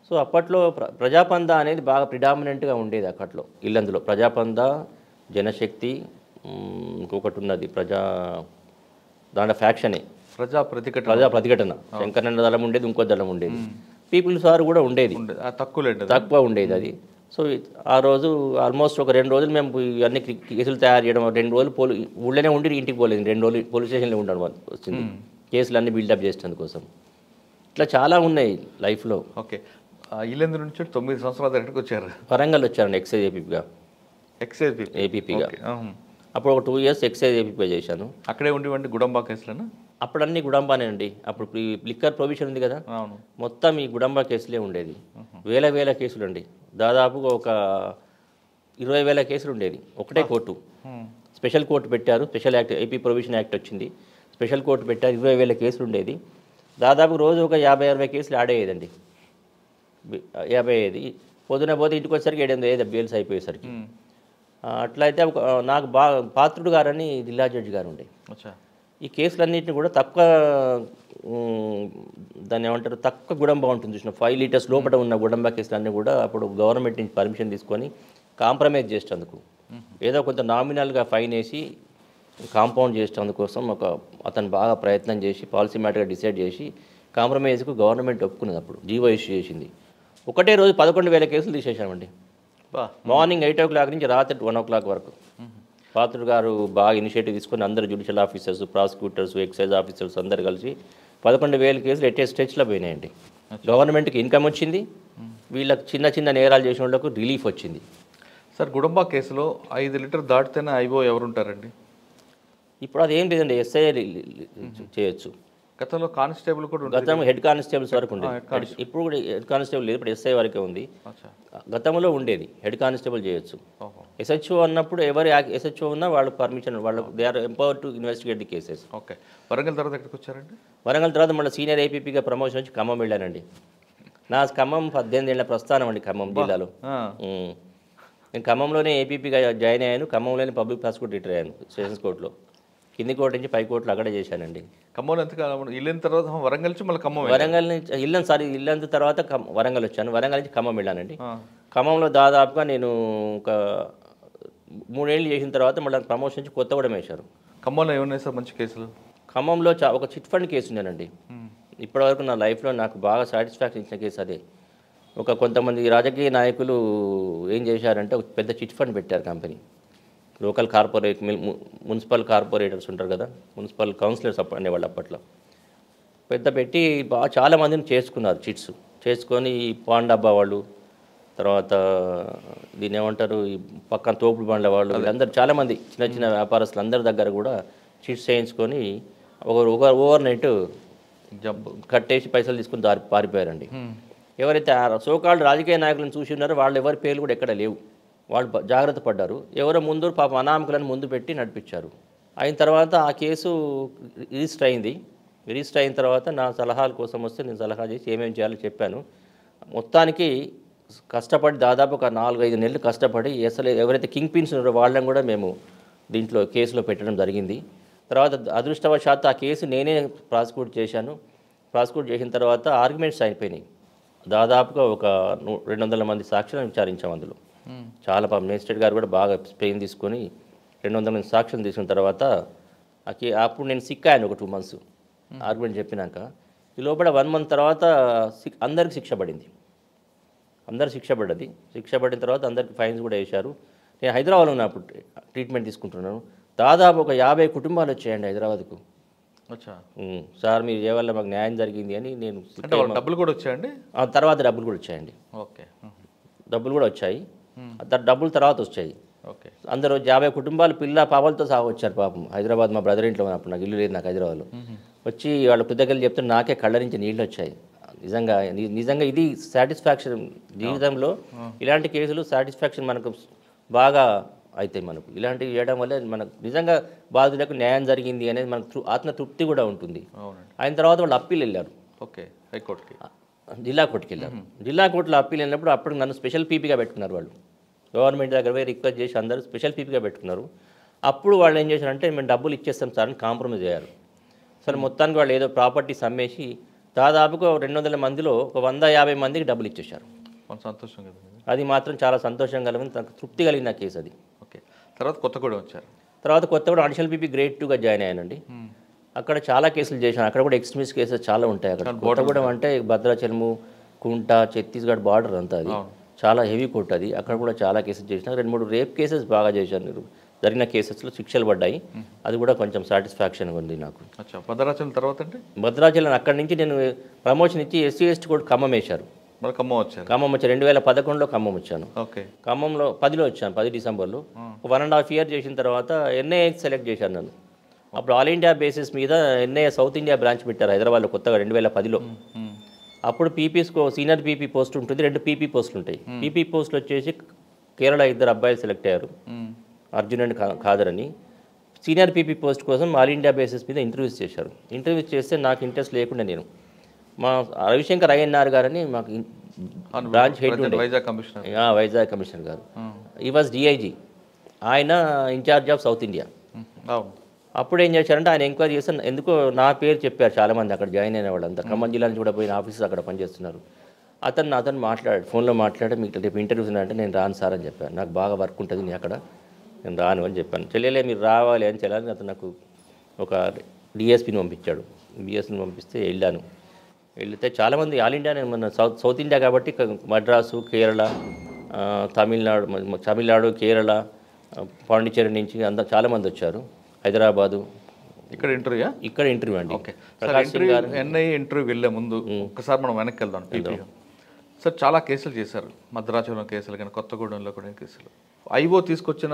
సో అప్పట్లో ప్రజాపంద అనేది బాగా ప్రిడామినెంట్గా ఉండేది అప్పట్లో ఇల్లందులో. ప్రజాపంద, జనశక్తి, ఇంకొకటి ఉన్నది దాంట్లో ఫ్యాక్షనే ప్రజా ప్రతిఘటన. శంకరన్న దళం ఉండేది, ఇంకో దళం ఉండేది. పీపుల్స్ వారు కూడా ఉండేది, తక్కువ ఉండేది అది. సో ఆ రోజు ఆల్మోస్ట్ ఒక 2 రోజులు మేము ఇవన్నీ కేసులు తయారు చేయడం, 2 రోజులు ఊళ్ళోనే ఉండి ఇంటికి పోలేదు, 2 రోజులు పోలీస్ స్టేషన్లో ఉండడం వచ్చింది కేసులన్నీ బిల్డప్ చేసేందుకోసం. ఇట్లా చాలా ఉన్నాయి లైఫ్లో. ఓకే, ఇల్లందు నుంచి 9 సంవత్సరాల దగ్గరికి వచ్చారు. వరంగల్ వచ్చారండి ఎక్సైజ్ ఏపీపీగా. అప్పుడు ఒక 2 years ఎక్సైజ్ ఏపీపీగా చేశాను. అక్కడే ఉండి గుడంబా కేసులను అప్పుడు అన్ని గుడంబానే అండి. అప్పుడు లిక్కర్ ప్రొవిషన్ ఉంది కదా, మొత్తం ఈ గుడంబా కేసులే ఉండేది. వేల కేసులు అండి. దాదాపుగా ఒక 20,000 కేసులు ఉండేది. ఒకటే కోర్టు, స్పెషల్ కోర్టు పెట్టారు. Special act, AP provision act వచ్చింది, స్పెషల్ కోర్టు పెట్టారు. 20,000 కేసులు ఉండేది. దాదాపు రోజు ఒక 50-60 కేసులు ఆడేదండి. 50 పొద్దున పోతే ఇంటికి వచ్చేసరికి 7-8 బెయిల్స్ అయిపోయేసరికి. అట్లయితే నాకు బాగా పాత్రుడు గారని జిల్లా జడ్జి గారు ఉండే. ఈ కేసులన్నింటినీ కూడా దాన్ని ఏమంటారు, తక్కువ గుడంబా ఉంటుంది చూసిన 5 లీటర్స్ లోపల ఉన్న గుడంబా కేసులన్నీ కూడా అప్పుడు గవర్నమెంట్ నుంచి పర్మిషన్ తీసుకొని కాంప్రమైజ్ చేసేందుకు, ఏదో కొంత నామినల్గా ఫైన్ వేసి కాంపౌండ్ చేసేందుకోసం అతను బాగా ప్రయత్నం చేసి పాలసీ మ్యాటర్గా డిసైడ్ చేసి కాంప్రమైజ్కు గవర్నమెంట్ ఒప్పుకున్నది. అప్పుడు జీవో ఇష్యూ చేసింది. ఒకటే రోజు 11,000 కేసులు తీసేసామండి. మార్నింగ్ 8 o'clock నుంచి రాత్రి 1 o'clock వరకు. పాత్రుడు గారు బాగా ఇనిషియేటివ్ తీసుకొని అందరు judicial officers, prosecutors, excise officers అందరు కలిసి 11,000 కేసులు ఎట్టే స్టేజ్లో పోయినాయండి. గవర్నమెంట్కి ఇన్కమ్ వచ్చింది, వీళ్ళకి చిన్న నేరాలు చేసిన వాళ్ళకు రిలీఫ్ వచ్చింది. సార్, గుడంబా కేసులో 5 లీటర్ దాటితేనే ఐఓ ఎవరుంటారండి? ఇప్పుడు అదేం లేదండి, ఎస్ఐ చేయొచ్చు. గతంలో కానిస్టేబుల్ కూడా, గతంలో హెడ్ కానిస్టేబుల్స్ వరకు ఉండేది. ఇప్పుడు కూడా హెడ్ కానిస్టేబుల్ లేదు, ఇప్పుడు ఎస్ఐ వరకే ఉంది. గతంలో ఉండేది హెడ్ కానిస్టేబుల్ చేయొచ్చు. ఎస్హెచ్ఓ అన్నప్పుడు ఎవరు ఎస్హెచ్ఓ ఉన్నా వాళ్ళకి పర్మిషన్, వాళ్ళకు they are empowered to investigate the cases. Okay, Warangal తర్వాత ఎక్కడికి వచ్చారండి? వరంగల్ తర్వాత మళ్ళీ సీనియర్ ఏపీపీగా ప్రమోషన్ వచ్చి ఖమ్మం వెళ్ళానండి. నా ఖమ్మం 18 ఏళ్ల ప్రస్థానం అండి ఖమ్మం జిల్లాలో. నేను ఖమ్మంలోనే ఏపీపీగా జాయిన్ అయ్యాను. ఖమ్మంలోనే పబ్లిక్ ప్రాసిక్యూటర్ రిటైర్ అయ్యాను సెషన్స్ కోర్టులో. కింది కోర్టు నుంచి పై కోర్టులో అక్కడే చేశానండి. ఖమ్మంలో ఎంతకాలం? ఇల్లు తర్వాత వరంగల్ నుంచి మళ్ళీ ఖమ్మం. వరంగల్ నుంచి ఇల్లంత తర్వాత వరంగల్ వచ్చాను. వరంగల్ నుంచి ఖమ్మం వెళ్ళానండి. ఖమ్మంలో దాదాపుగా నేను ఒక 3 ఏళ్ళు చేసిన తర్వాత మళ్ళీ ప్రమోషన్ నుంచి కొత్తగూడెం వేశారు. ఖమ్మంలో ఏమన్నాయి సార్ మంచి కేసులు? ఖమ్మంలో ఒక చిట్ ఫండ్ కేసు ఉండేనండి. ఇప్పటివరకు నా లైఫ్లో నాకు బాగా సాటిస్ఫాక్షన్ ఇచ్చిన కేసు అదే. కొంతమంది రాజకీయ నాయకులు ఏం చేశారంటే ఒక పెద్ద చిట్ ఫండ్ పెట్టారు కంపెనీ. లోకల్ మున్సిపల్ కార్పొరేటర్స్ ఉంటారు కదా, మున్సిపల్ కౌన్సిలర్స్ అనేవాళ్ళు అప్పట్లో. పెట్టి బాగా చాలామందిని చేసుకున్నారు చిట్స్. చేసుకొని పాన్ డబ్బా వాళ్ళు, తర్వాత దీన్ని ఏమంటారు, ఈ పక్కన తోపుడు బండ్ల వాళ్ళు, వీళ్ళందరూ చాలామంది చిన్న వ్యాపారస్తులు అందరి దగ్గర కూడా చిట్స్ చేయించుకొని ఓవర్ నైట్ కట్టేసి పైసలు తీసుకుని పారిపోయారండి. ఎవరైతే సోకాల్డ్ రాజకీయ నాయకులను చూసి ఉన్నారో వాళ్ళు ఎవరి పేర్లు కూడా ఎక్కడ లేవు. వాళ్ళు జాగ్రత్త పడ్డారు. ఎవరో ముందు పాపం అనామకులను ముందు పెట్టి నడిపించారు. అయిన తర్వాత ఆ కేసు రిజిస్టర్ అయింది. రిజిస్టర్ అయిన తర్వాత నా సలహాల కోసం వస్తే నేను సలహా చేసి ఏమేమి చేయాలో చెప్పాను. మొత్తానికి కష్టపడి దాదాపు ఒక 4-5 నెలలు కష్టపడి అసలు ఎవరైతే కింగ్ పిన్స్ ఉన్నారో వాళ్ళని కూడా మేము దీంట్లో కేసులో పెట్టడం జరిగింది. తర్వాత అదృష్టవశాత్తు ఆ కేసు నేనే ప్రాసిక్యూట్ చేశాను. ప్రాసిక్యూట్ చేసిన తర్వాత ఆర్గ్యుమెంట్స్ అయిపోయినాయి. దాదాపుగా ఒక 200 మంది సాక్షులను విచారించాం అందులో. చాలా మేజిస్ట్రేట్ గారు కూడా బాగా పెయిన్ తీసుకొని 200 మంది సాక్షులను తీసుకున్న తర్వాత అప్పుడు నేను సిక్ అయ్యాను ఒక 2 months ఆర్గ్యుమెంట్ చెప్పినాక. ఈ లోపల 1 month తర్వాత అందరికి శిక్ష పడింది. అందరు శిక్ష పడ్డది. శిక్ష పడిన తర్వాత అందరికి ఫైన్స్ కూడా వేశారు. నేను హైదరాబాద్లో ఉన్నప్పుడు ట్రీట్మెంట్ తీసుకుంటున్నాను. దాదాపు ఒక 50 కుటుంబాలు వచ్చాయండి హైదరాబాద్కు. సార్ మీరు ఏ వల్ల మాకు న్యాయం జరిగింది అని. నేను డబ్బులు కూడా వచ్చాయండి. తర్వాత డబ్బులు కూడా వచ్చాయండి. ఓకే, డబ్బులు కూడా వచ్చాయి. డబ్బులు తర్వాత వచ్చాయి. ఓకే, అందరూ 50 కుటుంబాలు పిల్ల పాపలతో సహా వచ్చారు పాపం. హైదరాబాద్ మా బ్రదర్ ఇంట్లో ఉన్నప్పుడు, నాకు ఇల్లు లేదు నాకు హైదరాబాద్లో. వచ్చి వాళ్ళ కృతజ్ఞతలు చెప్తే నాకే కళ్ళ నుంచి నీళ్ళు వచ్చాయి. నిజంగా ఇది సాటిస్ఫాక్షన్ జీవితంలో. ఇలాంటి కేసులు సాటిస్ఫాక్షన్ మనకు బాగా అవుతాయి. మనకు ఇలాంటివి చేయడం వల్ల మనకు నిజంగా బాధితులకు న్యాయం జరిగింది అనేది మనకు ఆత్మతృప్తి కూడా ఉంటుంది. అయిన తర్వాత వాళ్ళు అప్పీల్ వెళ్ళారు. ఓకే, హైకోర్టుకి, జిల్లా కోర్టుకి వెళ్ళారు. జిల్లా కోర్టులో అప్పీల్ వెళ్ళినప్పుడు అప్పుడు నన్ను స్పెషల్ పీపీగా పెట్టుకున్నారు వాళ్ళు. గవర్నమెంట్ దగ్గర పోయి రిక్వెస్ట్ చేసి అందరూ స్పెషల్ పీపీగా పెట్టుకున్నారు. అప్పుడు వాళ్ళు ఏం చేశారంటే మేము డబ్బులు ఇచ్చేస్తాం సార్ అని కాంప్రమైజ్ అయ్యారు. సరే మొత్తానికి వాళ్ళు ఏదో ప్రాపర్టీస్ అమ్మేసి దాదాపుగా 200 మందిలో ఒక 150 మందికి డబ్బులు ఇచ్చేశారు. సంతోషం కదా, అది మాత్రం చాలా సంతోషం కలిగింది, నాకు తృప్తి కలిగిన కేసు అది. ఓకే, తర్వాత కొత్తగూడెం వచ్చారు. తర్వాత కొత్తగూడెం అడిషనల్ పీపీ గ్రేడ్ 2గా జాయిన్ అయ్యానండి. అక్కడ చాలా కేసులు చేశాను. అక్కడ కూడా ఎక్స్ట్రీమిస్ట్ కేసెస్ చాలా ఉంటాయి. అక్కడ కొత్తగూడెం అంటే భద్రాచలము, కుంట, ఛత్తీస్గఢ్ బార్డర్ అంతా అది చాలా హెవీ కోర్ట్ అది. అక్కడ కూడా చాలా కేసెస్ చేసిన. 2-3 రేప్ కేసెస్ బాగా చేశాను. జరిగిన కేసెస్లో శిక్షలు పడ్డాయి. అది కూడా కొంచెం సాటిస్ఫాక్షన్గా ఉంది నాకు. భద్రాచలం తర్వాత అంటే భద్రాచలం అక్కడి నుంచి నేను ప్రమోషన్ ఇచ్చి ఎస్సీ ఎస్టీ కోర్టు ఖమ్మం వేశారు. ఖమ్మం వచ్చారు. 2011లో ఖమ్మం వచ్చాను. ఓకే, ఖమ్మంలో 10లో వచ్చాను, 10 డిసెంబర్లో. 1.5 year చేసిన తర్వాత ఎన్ఐఏ సెలెక్ట్ చేశాను నన్ను. అప్పుడు ఆల్ ఇండియా బేసిస్ మీద ఎన్ఐఏ సౌత్ ఇండియా బ్రాంచ్ పెట్టారు హైదరాబాద్లో కొత్తగా 2010లో. అప్పుడు పీపీస్కో సీనియర్ పీపీ పోస్ట్ ఉంటుంది, 2 పీపీ పోస్టులు ఉంటాయి. పీపీ పోస్టులు వచ్చేసి కేరళ 2 అబ్బాయిలు సెలెక్ట్ అయ్యారు, అర్జున్ అండ్ ఖాదర్ అని. సీనియర్ పీపీ పోస్ట్ కోసం ఆల్ ఇండియా బేసిస్ మీద ఇంటర్వ్యూస్ చేశారు. ఇంటర్వ్యూస్ చేస్తే నాకు ఇంట్రెస్ట్ లేకుండా నేను మా రవిశంకర్ అయ్యన్నార్ గారని మాకు బ్రాంచ్ హెడ్ ఉండే, వైజాగ్ కమిషనర్ గారు, ఈ వాజ్ డిఐజీ, ఆయన ఇన్ఛార్జ్ ఆఫ్ సౌత్ ఇండియా. అప్పుడు ఏం చేశారంటే ఆయన ఎంక్వైరీ చేస్తే ఎందుకో నా పేరు చెప్పారు చాలామంది అక్కడ జాయిన్ అయిన వాళ్ళంతా. ఖమ్మం జిల్లా నుంచి కూడా పోయిన ఆఫీసర్స్ అక్కడ పనిచేస్తున్నారు. అతను మాట్లాడాడు, ఫోన్లో మాట్లాడి మీకు రేపు ఇంటర్వ్యూస్ ఉన్నాయంటే నేను రాను సార్ అని చెప్పాను. నాకు బాగా వర్క్ ఉంటుంది నేను అక్కడ, నేను రాను అని చెప్పాను. చెల్లెలే మీరు రావాలి అని చెల్లని అతను నాకు ఒక డిఎస్పీని పంపించాడు. డిఎస్పీని పంపిస్తే వెళ్ళాను. వెళితే చాలామంది ఆల్ ఇండియా, నేను మన సౌత్ ఇండియా కాబట్టి మద్రాసు, కేరళ, తమిళనాడు, కేరళ, పాండిచేరి నుంచి అందరూ చాలామంది వచ్చారు. హైదరాబాదు. ఇక్కడ ఇంటర్వ్యూ అండి. ఓకే, ఎన్ఐఏ ఇంటర్వ్యూ వెళ్ళే ముందు ఒకసారి మనం వెనక్కి వెళ్దాం. సార్ చాలా కేసులు చేశారు, మద్రాసులో కేసులు కానీ కొత్తగూడెంలో కూడా కేసులు. ఐఓ తీసుకొచ్చిన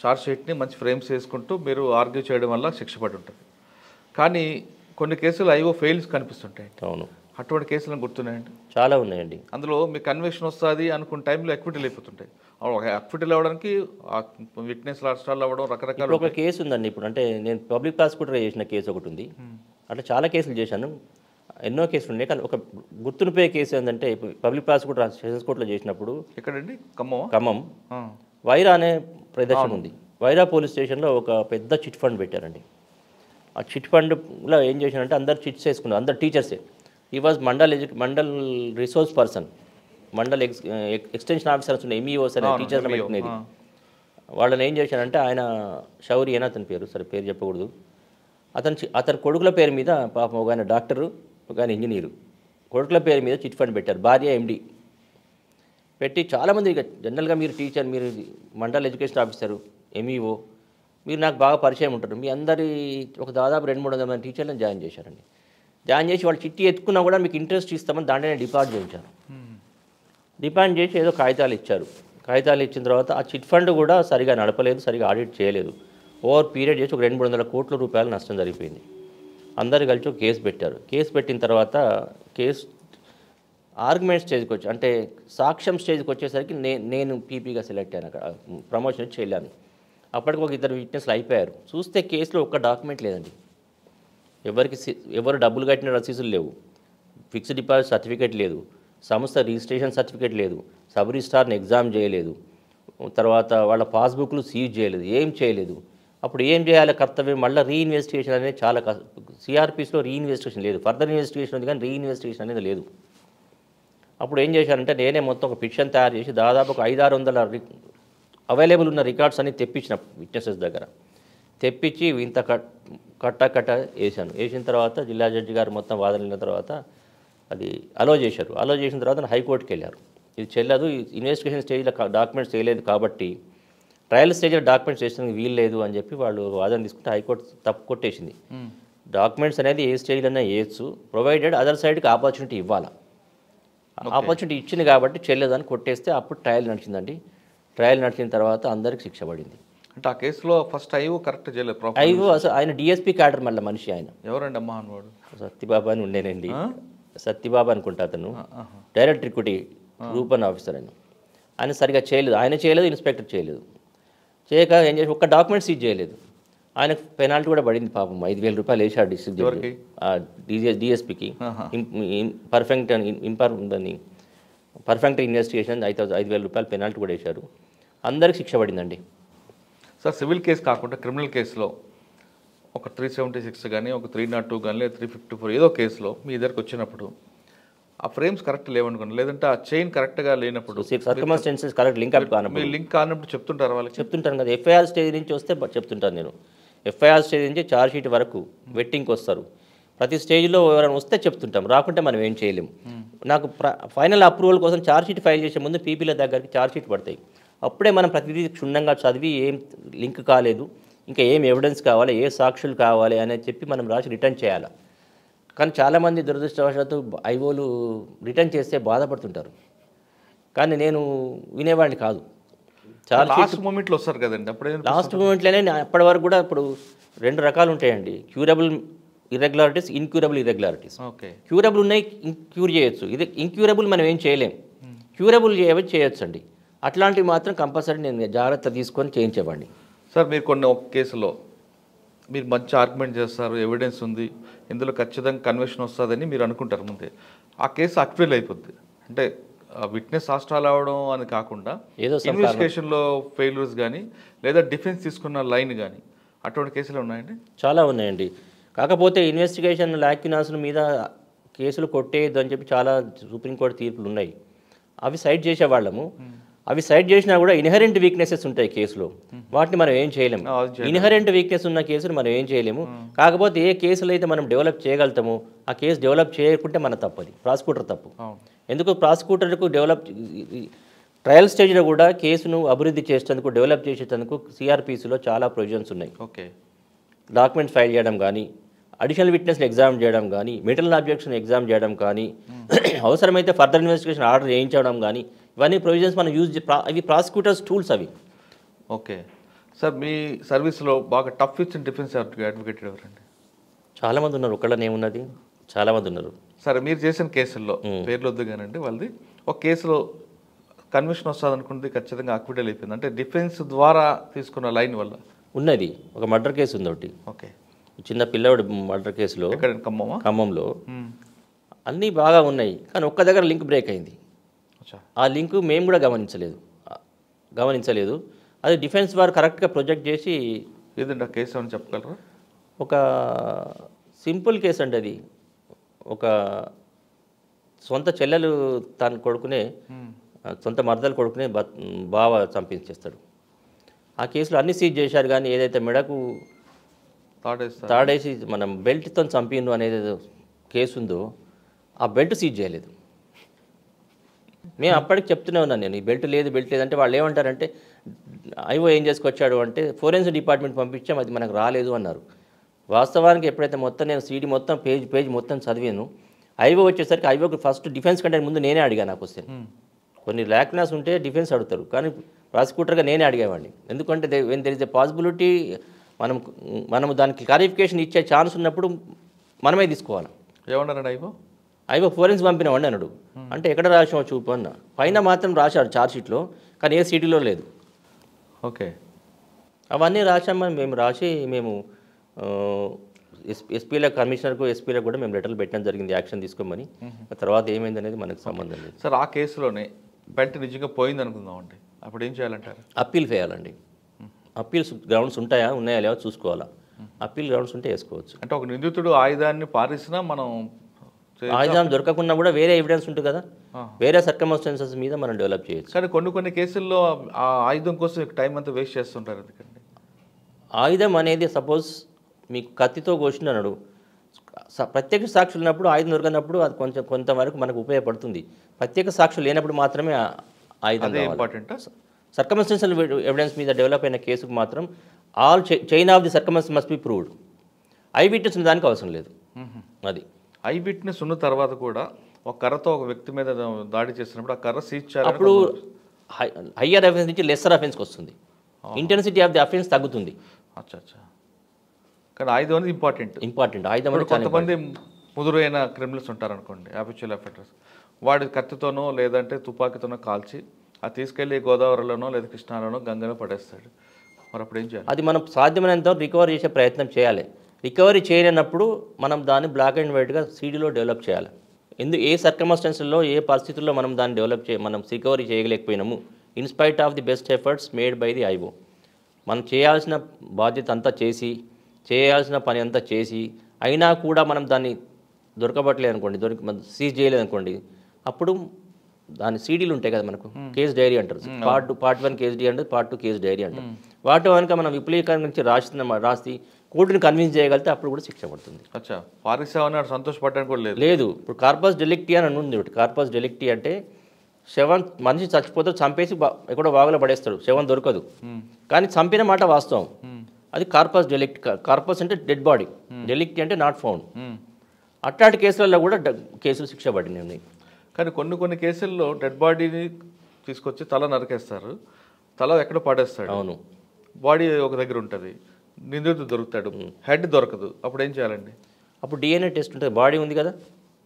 ఛార్జ్షీట్ని మంచి ఫ్రేమ్స్ వేసుకుంటూ మీరు ఆర్గ్యూ చేయడం వల్ల శిక్ష పడి ఉంటుంది. కానీ కొన్ని కేసులు ఐఓ ఫెయిల్స్ కనిపిస్తుంటాయి. అవును, అటువంటి కేసులను గుర్తున్నాయండి? చాలా ఉన్నాయండి. అందులో మీ కన్విక్షన్ వస్తుంది అనుకున్న టైంలో ఎక్విటీలు అయిపోతుంటాయి. ఎక్విటీలు అవ్వడానికి విట్నెస్ రాష్ట్రాలు అవ్వడం రకరకాల. ఒక కేసు ఉందండి ఇప్పుడు, అంటే నేను పబ్లిక్ ప్రాసిక్యూటర్ చేసిన కేసు ఒకటి ఉంది. అట్లా చాలా కేసులు చేశాను, ఎన్నో కేసులు ఉన్నాయి. కానీ ఒక గుర్తుండిపోయే కేసు ఏంటంటే పబ్లిక్ ప్రాసిక్యూటర్ సెషన్స్ కోర్టులో చేసినప్పుడు. ఎక్కడండి? ఖమ్మం. వైరా అనే ప్రదేశం ఉంది. వైరా పోలీస్ స్టేషన్లో ఒక పెద్ద చిట్ ఫండ్ పెట్టారండి. ఆ చిట్ ఫండ్లో ఏం చేశారంటే అందరు చిట్స్ వేసుకున్నారు, అందరు టీచర్సే. ఈ was mandal resource person, mandal extension officers ఉన్నాయి, ఎంఈఓస్ అనే టీచర్స్ పెట్టుకునేది. వాళ్ళని ఏం చేశారంటే ఆయన షౌరి అని అతని పేరు, సరే పేరు చెప్పకూడదు, అతని కొడుకుల పేరు మీద పాపం ఒక ఆయన డాక్టరు, ఒక ఆయన ఇంజనీరు, కొడుకుల పేరు మీద చిట్ ఫండ్ పెట్టారు. భార్య ఎండి పెట్టి చాలామంది, ఇక జనరల్గా మీరు టీచర్, మీరు మండల్ ఎడ్యుకేషన్ ఆఫీసరు, ఎంఈఓ, మీరు నాకు బాగా పరిచయం ఉంటారు, మీ అందరి ఒక దాదాపు 200-300 మంది టీచర్లను జాయిన్ చేశారండి. జాయిన్ చేసి వాళ్ళు చిట్టి ఎత్తుకున్నా కూడా మీకు ఇంట్రెస్ట్ ఇస్తామని దాంట్లోనే డిపాజిట్ చేయించారు. డిపాజిట్ చేసి ఏదో కాగితాలు ఇచ్చారు. కాగితాలు ఇచ్చిన తర్వాత ఆ చిట్ ఫండ్ కూడా సరిగా నడపలేదు, సరిగా ఆడిట్ చేయలేదు. ఓవర్ పీరియడ్ చేసి ఒక 200-300 కోట్ల రూపాయలు నష్టం జరిగిపోయింది. అందరు కలిసి ఒక కేసు పెట్టారు. కేసు పెట్టిన తర్వాత ఆర్గ్యుమెంట్ స్టేజ్కి వచ్చి అంటే సాక్ష్యం స్టేజ్కి వచ్చేసరికి నేను పీపీగా సెలెక్ట్ అయ్యాను, అక్కడ ప్రమోషన్ చేయలేను. అప్పటికి ఒక ఇద్దరు విట్నెస్లు అయిపోయారు. చూస్తే కేసులో ఒక్క డాక్యుమెంట్ లేదండి. ఎవరు డబ్బులు కట్టిన రసీదులు లేవు, ఫిక్స్డ్ డిపాజిట్ సర్టిఫికేట్ లేదు, సంస్థ రిజిస్ట్రేషన్ సర్టిఫికేట్ లేదు, సబ్ రిజిస్ట్రార్ని ఎగ్జామ్ చేయలేదు, తర్వాత వాళ్ళ పాస్బుక్లు సీజ్ చేయలేదు, ఏం చేయలేదు. అప్పుడు ఏం చేయాలి కర్తవ్యం? మళ్ళీ రీఇన్వెస్టిగేషన్ అనేది చాలా సిఆర్పిస్లో రీఇన్వెస్టిగేషన్ లేదు, ఫర్దర్ ఇన్వెస్టిగేషన్ ఉంది కానీ రీఇన్వెస్టిగేషన్ అనేది లేదు. అప్పుడు ఏం చేశానంటే నేనే మొత్తం ఒక పిటిషన్ తయారు చేసి దాదాపు ఒక 500-600 అవైలబుల్ ఉన్న రికార్డ్స్ అన్ని తెప్పించిన విట్నెసెస్ దగ్గర తెప్పించి ఇంత కట్ట వేసిన తర్వాత జిల్లా జడ్జి గారు మొత్తం వాదనల తర్వాత అది అలో చేశారు. అలో చేసిన తర్వాత హైకోర్టుకి వెళ్ళారు. ఇది చెల్లదు, ఇన్వెస్టిగేషన్ స్టేజ్లో డాక్యుమెంట్స్ చేయలేదు కాబట్టి ట్రయల్ స్టేజ్లో డాక్యుమెంట్స్ చేసేందుకు వీలు లేదు అని చెప్పి వాళ్ళు వాదన తీసుకుంటే హైకోర్టు తప్పు కొట్టేసింది. డాక్యుమెంట్స్ అనేది ఏ స్టేజ్లోనే వేయచ్చు, ప్రొవైడెడ్ అదర్ సైడ్కి ఆపర్చునిటీ ఇవ్వాలి. ఆపర్చునిటీ ఇచ్చింది కాబట్టి చెల్లదని కొట్టేస్తే అప్పుడు ట్రయల్ నడిచిందండి. ట్రయల్ నడిచిన తర్వాత అందరికి శిక్ష పడింది. అంటే ఆ కేసులో ఫస్ట్ ఐఓ కరెక్ట్ చేయలేదు. ఐఓ అసలు ఆయన డిఎస్పీ క్యాడర్ మళ్ళీ మనిషి. ఆయన ఎవరండి అమ్మవాడు? సత్యబాబు అని ఉండేనండి, సత్యబాబు అనుకుంటా అతను, డైరెక్ట్ రిక్రూటీ గ్రూప్ వన్ ఆఫీసర్. ఆయన సరిగా చేయలేదు, ఆయన చేయలేదు, ఇన్స్పెక్టర్ చేయలేదు. చేయక ఏం చేసి ఒక్క డాక్యుమెంట్ సీజ్ చేయలేదు. ఆయనకు పెనాల్టీ కూడా పడింది పాపం, 5,000 రూపాయలు వేసాడు డిఎస్పీకి. పర్ఫెక్ట్ ఇన్వెస్టిగేషన్ 5,000 రూపాయలు పెనాల్టీ కూడా వేశారు. అందరికి శిక్ష పడిందండి. సార్ సివిల్ కేసు కాకుండా క్రిమినల్ కేసులో ఒక 376 కానీ ఒక 302 కానీ లేదా 354 ఏదో కేసులో మీ దగ్గరకు వచ్చినప్పుడు ఆ ఫ్రేమ్స్ కరెక్ట్ లేవనుకోండి, లేదంటే ఆ చైన్ కరెక్ట్గా లేనప్పుడు, సర్కమ్స్టాన్సెస్ కరెక్ట్ లింక్ అప్ కానప్పుడు, లింక్ కానప్పుడు చెప్తుంటారు వాళ్ళకి. చెప్తుంటాను కదా, ఎఫ్ఐఆర్ స్టేజ్ నుంచి వస్తే చెప్తుంటాను నేను. ఎఫ్ఐఆర్ స్టేజ్ నుంచి ఛార్జ్ షీట్ వరకు వెట్టింగ్కి వస్తారు. ప్రతి స్టేజ్లో ఎవరైనా వస్తే చెప్తుంటాం, రాకుంటే మనం ఏం చేయలేము. నాకు ఫైనల్ అప్రూవల్ కోసం ఛార్జ్ షీట్ ఫైల్ చేసే ముందు పీపీల దగ్గరికి ఛార్జ్ షీట్ పడతాయి. అప్పుడే మనం ప్రతిదీ క్షుణ్ణంగా చదివి ఏం లింక్ కాలేదు, ఇంకా ఏం ఎవిడెన్స్ కావాలి, ఏ సాక్షులు కావాలి అనేది చెప్పి మనం రాసి రిటర్న్ చేయాలి. కానీ చాలామంది దురదృష్టవశాత్తు ఐఓలు రిటర్న్ చేస్తే బాధపడుతుంటారు, కానీ నేను వినేవాడిని కాదు. చాలా లాస్ట్ మూమెంట్లో వస్తారు కదండి, అప్పుడే లాస్ట్ మూమెంట్లోనే అప్పటి వరకు కూడా ఇప్పుడు 2 రకాలు ఉంటాయండి, curable irregularities, incurable irregularities. Okay, curable ఉన్నాయి, క్యూర్ చేయొచ్చు. ఇది ఇన్క్యూరబుల్ మనం ఏం చేయలేం, క్యూరబుల్ చేయొచ్చు అండి. అట్లాంటివి మాత్రం కంపల్సరీ నేను జాగ్రత్త తీసుకొని చేయించేవాడిని. సార్ మీరు కొన్ని ఒక కేసులో మీరు మంచి ఆర్గ్యుమెంట్ చేస్తారు, ఎవిడెన్స్ ఉంది, ఇందులో ఖచ్చితంగా కన్విక్షన్ వస్తుందని మీరు అనుకుంటారు ముందే, ఆ కేసు అక్విల్ అయిపోద్ది. అంటే విట్నెస్ హాస్టల్ అవ్వడం అని కాకుండా ఏదో ఇన్వెస్టిగేషన్లో ఫెయిల్యూర్స్ కానీ లేదా డిఫెన్స్ తీసుకున్న లైన్ కానీ అటువంటి కేసులు ఉన్నాయండి? చాలా ఉన్నాయండి. కాకపోతే ఇన్వెస్టిగేషన్ లాక్యునాస్ మీద కేసులు కొట్టేయద్దు అని చెప్పి చాలా సుప్రీంకోర్టు తీర్పులు ఉన్నాయి. అవి సైడ్ చేసేవాళ్ళము. అవి సైడ్ చేసినా కూడా ఇన్హెరెంట్ వీక్నెసెస్ ఉంటాయి కేసులో, వాటిని మనం ఏం చేయలేము. ఇన్హెరెంట్ వీక్నెస్ ఉన్న కేసులు మనం ఏం చేయలేము. కాకపోతే ఏ కేసులు అయితే మనం డెవలప్ చేయగలుగుతామో ఆ కేసు డెవలప్ చేయకుంటే మన తప్పది, ప్రాసిక్యూటర్ తప్పు. ఎందుకు ప్రాసిక్యూటర్కు ట్రయల్ స్టేజ్లో కూడా కేసును అభివృద్ధి చేసేందుకు, డెవలప్ చేసేందుకు సిఆర్పిసిలో చాలా ప్రొవిజన్స్ ఉన్నాయి. ఓకే, డాక్యుమెంట్స్ ఫైల్ చేయడం కానీ, అడిషనల్ విట్నెస్ని ఎగ్జామ్ చేయడం కానీ, మెటీరియల్ ఆబ్జెక్షన్ ఎగ్జామ్ చేయడం కానీ, అవసరమైతే ఫర్దర్ ఇన్వెస్టిగేషన్ ఆర్డర్ చేయించడం కానీ, ఇవన్నీ ప్రొవిజన్స్ మనం ఇవి ప్రాసిక్యూటర్స్ టూల్స్ అవి. ఓకే సార్, మీ సర్వీస్లో బాగా టఫ్ ఇచ్చిన డిఫెన్స్ అడ్వకేట్ ఎవరండి? చాలామంది ఉన్నారు, ఒకళ్ళనే ఉన్నది, చాలామంది ఉన్నారు. సరే, మీరు చేసిన కేసుల్లో పేర్లు వద్దు కానండి, వాళ్ళది ఒక కేసులో కన్విక్షన్ వస్తుంది అనుకుంటే ఖచ్చితంగా అక్విటల్ అయిపోయింది అంటే డిఫెన్స్ ద్వారా తీసుకున్న లైన్ వల్ల ఉన్నది. ఒక మర్డర్ కేసు ఉంది ఒకటి. ఓకే, చిన్న పిల్లవాడు మర్డర్ కేసులో ఖమ్మంలో అన్నీ బాగా ఉన్నాయి, కానీ ఒక్క దగ్గర లింక్ బ్రేక్ అయింది. ఆ లింక్ మేము కూడా గమనించలేదు. అది డిఫెన్స్ వారు కరెక్ట్గా ప్రొజెక్ట్ చేసి. ఏదండి ఆ కేసు అని చెప్పగలరా? ఒక సింపుల్ కేసు అండి అది. ఒక సొంత చెల్లెలు తన కొడుకునే, సొంత మర్దల కొడుకునే బావ చంపించేస్తాడు. ఆ కేసులో అన్ని సీజ్ చేశారు, కానీ ఏదైతే మెడకు తాడేసి మనం బెల్ట్తో చంపిండు అనేది కేసు ఉందో ఆ బెల్ట్ సీజ్ చేయలేదు. మేము అప్పటికి చెప్తూనే ఉన్నాను నేను, ఈ బెల్ట్ లేదంటే వాళ్ళు ఏమంటారంటే ఐఓ ఏం చేసుకొచ్చాడు అంటే ఫోరెన్సిక్ డిపార్ట్మెంట్ పంపించాం, అది మనకు రాలేదు అన్నారు. వాస్తవానికి ఎప్పుడైతే మొత్తం నేను సీడీ మొత్తం పేజ్ మొత్తం చదివాను, ఐఓ వచ్చేసరికి ఐఓకి ఫస్ట్ డిఫెన్స్ కంటే ముందు నేనే అడిగాను. నాకు క్వశ్చన్ కొన్ని ల్యాక్నెస్ ఉంటే డిఫెన్స్ అడుగుతారు, కానీ ప్రాసిక్యూటర్గా నేనే అడిగేవాడిని. ఎందుకంటే when there is a possibility మనము దానికి క్లారిఫికేషన్ ఇచ్చే ఛాన్స్ ఉన్నప్పుడు మనమే తీసుకోవాలి. ఏమన్నారండి ఐఓ? అయిపో ఫోరెన్సిక్ పంపినామండి అన్నాడు. అంటే ఎక్కడ రాసామో చూపు అన్న. పైన మాత్రం రాశాడు ఛార్జ్షీట్లో, కానీ ఏ సిటీలో లేదు. ఓకే, అవన్నీ రాసామని మేము రాసి మేము ఎస్పీల కమిషనర్కు ఎస్పీలకు కూడా మేము లెటర్లు పెట్టడం జరిగింది యాక్షన్ తీసుకోమని. తర్వాత ఏమైంది అనేది మనకు సంబంధం లేదు. సార్ ఆ కేసులోనే పెంట నిజంగా పోయింది అనుకుందామండి, అప్పుడు ఏం చేయాలంటారు? అప్పీల్ చేయాలండి. అప్పీల్స్ గ్రౌండ్స్ ఉన్నాయా లేవో చూసుకోవాలా. అప్పీల్ గ్రౌండ్స్ ఉంటే వేసుకోవచ్చు. అంటే ఒక నిందితుడు ఆయుధాన్ని పారేసినా మనం ఆయుధం దొరకకుండా కూడా వేరే ఎవిడెన్స్ ఉంటుంది కదా, వేరే సర్కమ్స్టాన్సెస్ మీద మనం డెవలప్ చేయొచ్చు. కానీ కొన్ని కేసుల్లో ఆ ఆయుధం కోసం టైం అంతా వేస్ట్ చేస్తుంటారు. ఎందుకండి ఆయుధం అనేది సపోజ్ మీకు కత్తితో కోసినాడు, ప్రత్యక్ష సాక్షులు ఉన్నప్పుడు ఆయుధం దొరకనప్పుడు అది కొంతవరకు మనకు ఉపయోగపడుతుంది. ప్రత్యేక సాక్షులు లేనప్పుడు మాత్రమే ఆయుధం ఇంపార్టెంట్. సర్కమ్స్టాన్షియల్ ఎవిడెన్స్ మీద డెవలప్ అయిన కేసుకు మాత్రం all chain of the circumstances must be proved. I witness ఉన్న దానికి అవసరం లేదు. అది ఐ విట్నెస్ ఉన్న తర్వాత కూడా ఒక కర్రతో ఒక వ్యక్తి మీద దాడి చేసినప్పుడు ఆ కర్ర సీజ్ చేయాలి. అప్పుడు హయ్యర్ అఫెన్స్ నుంచి లెస్సర్ అఫెన్స్కి వస్తుంది. ఇంటెన్సిటీ ఆఫ్ ది అఫెన్స్ తగ్గుతుంది. అచ్చా. కానీ ఆయుధం అనేది ఇంపార్టెంట్. ఆయుధం అనేది కొంతమంది ముదురైన క్రిమినల్స్ ఉంటారు అనుకోండి, హ్యాబిచువల్ అఫెండర్స్, వాడి కత్తితోనో లేదంటే తుపాకీతోనో కాల్చి అది తీసుకెళ్ళి గోదావరిలోనో లేదా కృష్ణాలోనో గంగలో పడేస్తాడు. మరి అప్పుడు ఏం చేయాలి? అది మనం సాధ్యమైనంత రికవరీ చేసే ప్రయత్నం చేయాలి. రికవరీ చేయలేనప్పుడు మనం దాన్ని బ్లాక్ అండ్ వైట్గా సీడీలో డెవలప్ చేయాలి. ఏ సర్కమ్స్టాన్సెస్లో ఏ పరిస్థితుల్లో మనం దాన్ని మనం రికవరీ చేయలేకపోయినాము, in spite of the best efforts made by the IO. మనం చేయాల్సిన బాధ్యత అంతా చేసి, చేయాల్సిన పని అంతా చేసి అయినా కూడా మనం దాన్ని దొరకబట్టలేదు అనుకోండి, సీజ్ చేయలేదు అనుకోండి, అప్పుడు దాని సీడీలు ఉంటాయి కదా మనకు, కేస్ డైరీ అంటారు. పార్ట్ 1 కేస్ డైరీ అంటారు, పార్ట్ 2 కేస్ డైరీ అంటారు. వాటి కనుక మనం విప్లవీకరణ గురించి రాసి కోర్టుని కన్విన్స్ చేయగలిగితే అప్పుడు కూడా శిక్ష పడుతుంది. అచ్చా, పారిశ్రామిక సంతోషపడడానికి కూడా లేదు. ఇప్పుడు కార్పస్ డెలిక్టీ అని ఉంది. కార్పస్ డెలిక్టీ అంటే శవం, మనిషి చచ్చిపోతే చంపేసి ఎక్కడో వాగులో పడేస్తాడు, శవం దొరకదు, కానీ చంపిన మాట వాస్తవం. అది కార్పస్ డెలిక్ట్. కార్పస్ అంటే డెడ్ బాడీ, డెలిక్టీ అంటే నాట్ ఫౌండ్. అట్లాంటి కేసులలో కూడా కేసులు శిక్ష పడినాయి. కానీ కొన్ని కేసుల్లో డెడ్ బాడీని తీసుకొచ్చి తల నరికేస్తారు, తల ఎక్కడ పడేస్తాడు. అవును, బాడీ ఒక దగ్గర ఉంటుంది, నిందితుడు దొరుకుతాడు, హెడ్ దొరకదు. అప్పుడు ఏం చేయాలండి? అప్పుడు డిఎన్ఏ టెస్ట్ ఉంటుంది. బాడీ ఉంది కదా,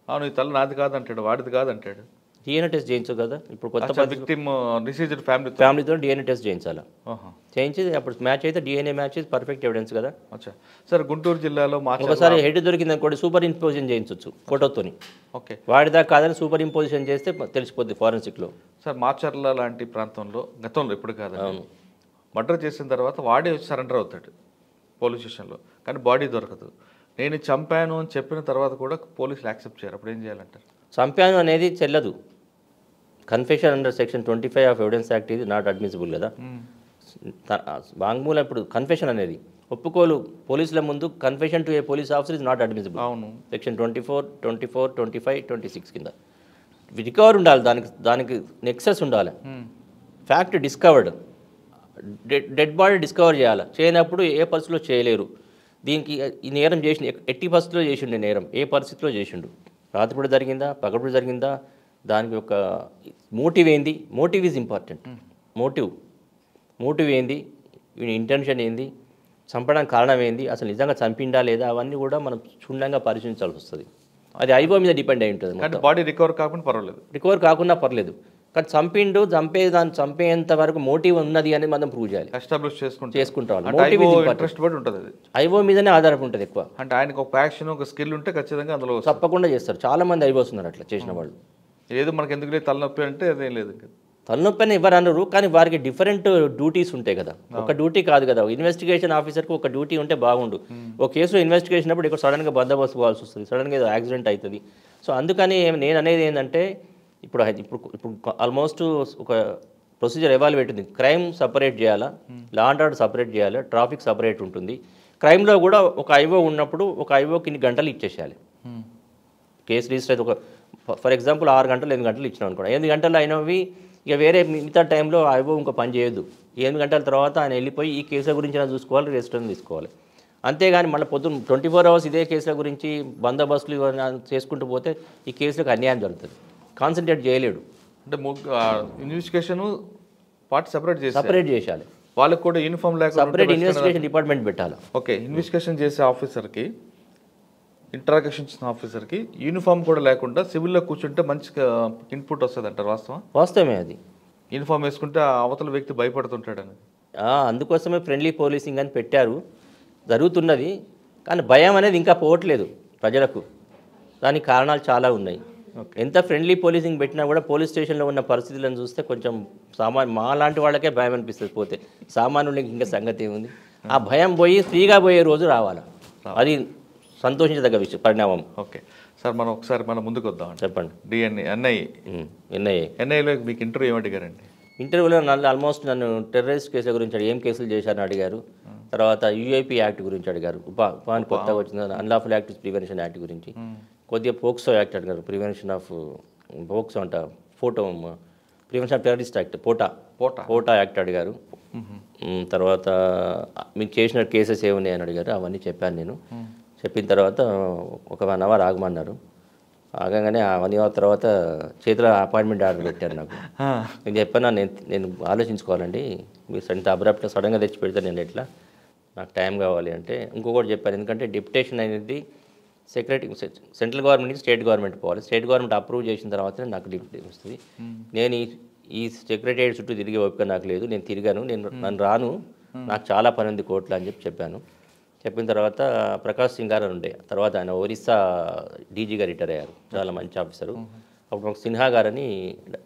అవును, ఈ తల నాది కాదంటాడు, వాడిది కాదంటాడు, డిఎన్ఏ టెస్ట్ చేయించు కదా. ఇప్పుడు కొత్త విక్టిమ్ డిసీజ్డ్ ఫ్యామిలీతో డిఎన్ఏ టెస్ట్ చేయించాలా. చేయించి అప్పుడు మ్యాచ్ అయితే డిఎన్ఏ మ్యాచ్ పర్ఫెక్ట్ ఎవిడెన్స్ కదా. అచ్చా సార్, గుంటూరు జిల్లాలో ఒకసారి హెడ్ దొరికింది అనుకోండి, సూపర్ ఇంపోజిషన్ చేయించవచ్చు ఫోటోతోని. ఓకే, వాడిదా కాదని సూపర్ ఇంపోజిషన్ చేస్తే తెలిసిపోద్ది ఫారెన్సిక్లో. సార్ మాచర్ల లాంటి ప్రాంతంలో గతంలో ఇప్పుడు కాదు, మర్డర్ చేసిన తర్వాత వాడే వచ్చి సరెండర్ అవుతాడు పోలీస్ స్టేషన్లో, కానీ బాడీ దొరకదు. నేను చంపాను అని చెప్పిన తర్వాత కూడా పోలీసులు యాక్సెప్ట్ చేయరు. అప్పుడు ఏం చేయాలంటారు? చంపాను అనేది చెల్లదు. Confession under section 25 of evidence act ఇది నాట్ అడ్మిసిబుల్ కదా. వాంగ్మూలం ఇప్పుడు కన్ఫెషన్ అనేది ఒప్పుకోలు పోలీసుల ముందు, confession to A police officer is not admissible. అవును, సెక్షన్ 24, 25, 26 కింద రికవర్ ఉండాలి. దానికి నెక్సెస్ ఉండాలి. Fact discovered, dead body discover చేయాలి. చేయనప్పుడు ఏ పరిస్థితిలో చేయలేరు. దీనికి ఈ నేరం చేసిన ఎట్టి పరిస్థితిలో చేసిండు, నేరం ఏ పరిస్థితిలో చేసిండు, రాత్రిపూట జరిగిందా, పగటిపూట జరిగిందా, దానికి ఒక మోటివ్ ఏంది. Motive is important. మోటివ్ ఏంది, వీడి ఇంటెన్షన్ ఏంది, చంపడానికి కారణం ఏంది, అసలు నిజంగా చంపిండా లేదా, అవన్నీ కూడా మనం క్షుణ్ణంగా పరిశీలించాల్సి వస్తుంది. అది ఐఓ మీద డిపెండ్ అయి ఉంటుంది. బాడీ రికవర్ కాకుండా పర్వాలేదు, రికవర్ కాకుండా పర్లేదు, కానీ చంపేంత వరకు మోటివ్ ఉన్నది అనేది మనం ప్రూవ్ చేయాలి, ఎస్టాబ్లిష్ చేసుకుంటాం. ఐఓ మీదనే ఆధారపడి ఉంటుంది ఎక్కువ. అంటే ఆయనకు ఒక ప్యాషన్, ఒక స్కిల్ ఉంటే ఖచ్చితంగా అందులో తప్పకుండా చేస్తారు. చాలా మంది ఐఓస్ ఉన్నారు అట్లా చేసిన వాళ్ళు. ఏదో మనకి ఎందుకు లేదు తలనొప్పి అంటే అదేం లేదు, తలనొప్పి అని ఎవరు అనరు, కానీ వారికి డిఫరెంట్ డ్యూటీస్ ఉంటాయి కదా. ఒక డ్యూటీ కాదు కదా. ఇన్వెస్టిగేషన్ ఆఫీసర్కి ఒక డ్యూటీ ఉంటే బాగుండు. ఒక కేసులో ఇన్వెస్టిగేషన్ అప్పుడు ఇక్కడ సడన్గా బందోబస్తు పోవాల్సి వస్తుంది, సడన్గా ఏదో యాక్సిడెంట్ అవుతుంది. సో అందుకని నేను అనేది ఏంటంటే, ఇప్పుడు ఆల్మోస్ట్ ఒక ప్రొసీజర్ ఎవాల్యుయేట్ ఉంది. క్రైమ్ సపరేట్ చేయాలా, లా అండ్ ఆర్డర్ సపరేట్ చేయాలి, ట్రాఫిక్ సపరేట్ ఉంటుంది. క్రైమ్లో కూడా ఒక ఐఓ ఉన్నప్పుడు ఒక ఐఓకి ఇన్ని గంటలు ఇచ్చేసేయాలి. కేసు రిజిస్టర్ అయితే ఫర్ ఎగ్జాంపుల్ 6 గంటలు 8 గంటలు ఇచ్చినాం అనుకోండి, 8 గంటలు అయినవి ఇక వేరే మిగతా టైంలో ఐఓ ఇంకా పని చేయొద్దు. 8 గంటల తర్వాత ఆయన వెళ్ళిపోయి ఈ కేసుల గురించి చూసుకోవాలి, రిజిస్టర్ తీసుకోవాలి. అంతేగాని మళ్ళీ పొద్దున్న 24 అవర్స్ ఇదే కేసుల గురించి బందోబస్తులు చేసుకుంటూ పోతే ఈ కేసులకు అన్యాయం జరుగుతుంది. కాన్సన్ట్రేట్ చేయలేడు. అంటే ఇన్వెస్టిగేషన్ పార్ట్ సపరేట్ చేయాలి. వాళ్ళకి కూడా యూనిఫామ్ లేకుండా సపరేట్ ఇన్వెస్టిగేషన్ డిపార్ట్మెంట్ పెట్టాలి. ఓకే, ఇన్వెస్టిగేషన్ చేసే ఆఫీసర్కి ఇంట్రాగేషన్ ఇచ్చిన ఆఫీసర్కి యూనిఫామ్ కూడా లేకుండా సివిల్లో కూర్చుంటే మంచిగా ఇన్పుట్ వస్తుంది అంటారు, వాస్తవం? వాస్తవమే అది. యూనిఫామ్ వేసుకుంటే ఆ అవతల వ్యక్తి భయపడుతుంటాడని. అందుకోసమే ఫ్రెండ్లీ పోలీసింగ్ అని పెట్టారు, జరుగుతున్నది. కానీ భయం అనేది ఇంకా పోవట్లేదు ప్రజలకు. దానికి కారణాలు చాలా ఉన్నాయి. ఎంత ఫ్రెండ్లీ పోలీసింగ్ పెట్టినా కూడా పోలీస్ స్టేషన్లో ఉన్న పరిస్థితులను చూస్తే కొంచెం మా లాంటి వాళ్ళకే భయం అనిపిస్తుంది. పోతే సామాన్యులకి ఇంకా సంగతి ఏముంది? ఆ భయం పోయి ఫ్రీగా పోయే రోజు రావాలి. అది సంతోషించదగ్గ విషయం, పరిణామం. ఓకే సార్, మనం ఒకసారి మనం ముందుకు వద్దాం. చెప్పండి. ఎన్ఐఏలో మీకు ఇంటర్వ్యూ ఏమడిగారండి? ఇంటర్వ్యూలో ఆల్మోస్ట్ నన్ను టెర్రరిస్ట్ కేసుల గురించి ఏం కేసులు చేశారని అడిగారు. తర్వాత యూఐపీ యాక్ట్ గురించి అడిగారు, ఉపాధి కొత్తగా వచ్చిన అన్లాఫుల్ యాక్టివ్స్ ప్రివెన్షన్ యాక్ట్ గురించి. కొద్దిగా పోక్సో యాక్ట్ అడిగారు, ప్రివెన్షన్ ఆఫ్ పోక్సో అంట prevention of terrorist act POTA act అడిగారు. తర్వాత మీకు చేసిన కేసెస్ ఏమున్నాయని అడిగారు. అవన్నీ చెప్పాను నేను. చెప్పిన తర్వాత ఒక 1 అవర్ ఆగమన్నారు. ఆగగానే ఆ 1 అవర్ తర్వాత చేతిలో అపాయింట్మెంట్ ఆర్డర్ పెట్టారు నాకు. నేను చెప్పాను, నేను ఆలోచించుకోవాలండి, మీరు అబ్రప్ట్గా సడన్గా తెచ్చి పెడితే నేను ఎట్లా, నాకు టైం కావాలి అంటే. ఇంకొకటి చెప్పాను, ఎందుకంటే డిప్యుటేషన్ అనేది సెంట్రల్ గవర్నమెంట్ నుంచి స్టేట్ గవర్నమెంట్ పోవాలి. స్టేట్ గవర్నమెంట్ అప్రూవ్ చేసిన తర్వాతనే నాకు డిప్యుటేషన్ వస్తుంది. నేను ఈ సెక్రటేరియట్ చుట్టూ తిరిగే ఓపిక నాకు లేదు, నేను తిరిగాను, నన్ను రాను, నాకు చాలా పని ఉంది కోర్టులో అని చెప్పాను. చెప్పిన తర్వాత ప్రకాష్ సింగ్ గారు ఉండే, తర్వాత ఆయన ఒరిస్సా డీజీగా రిటైర్ అయ్యారు, చాలా మంచి ఆఫీసరు. అప్పుడు ఒక సిన్హా గారని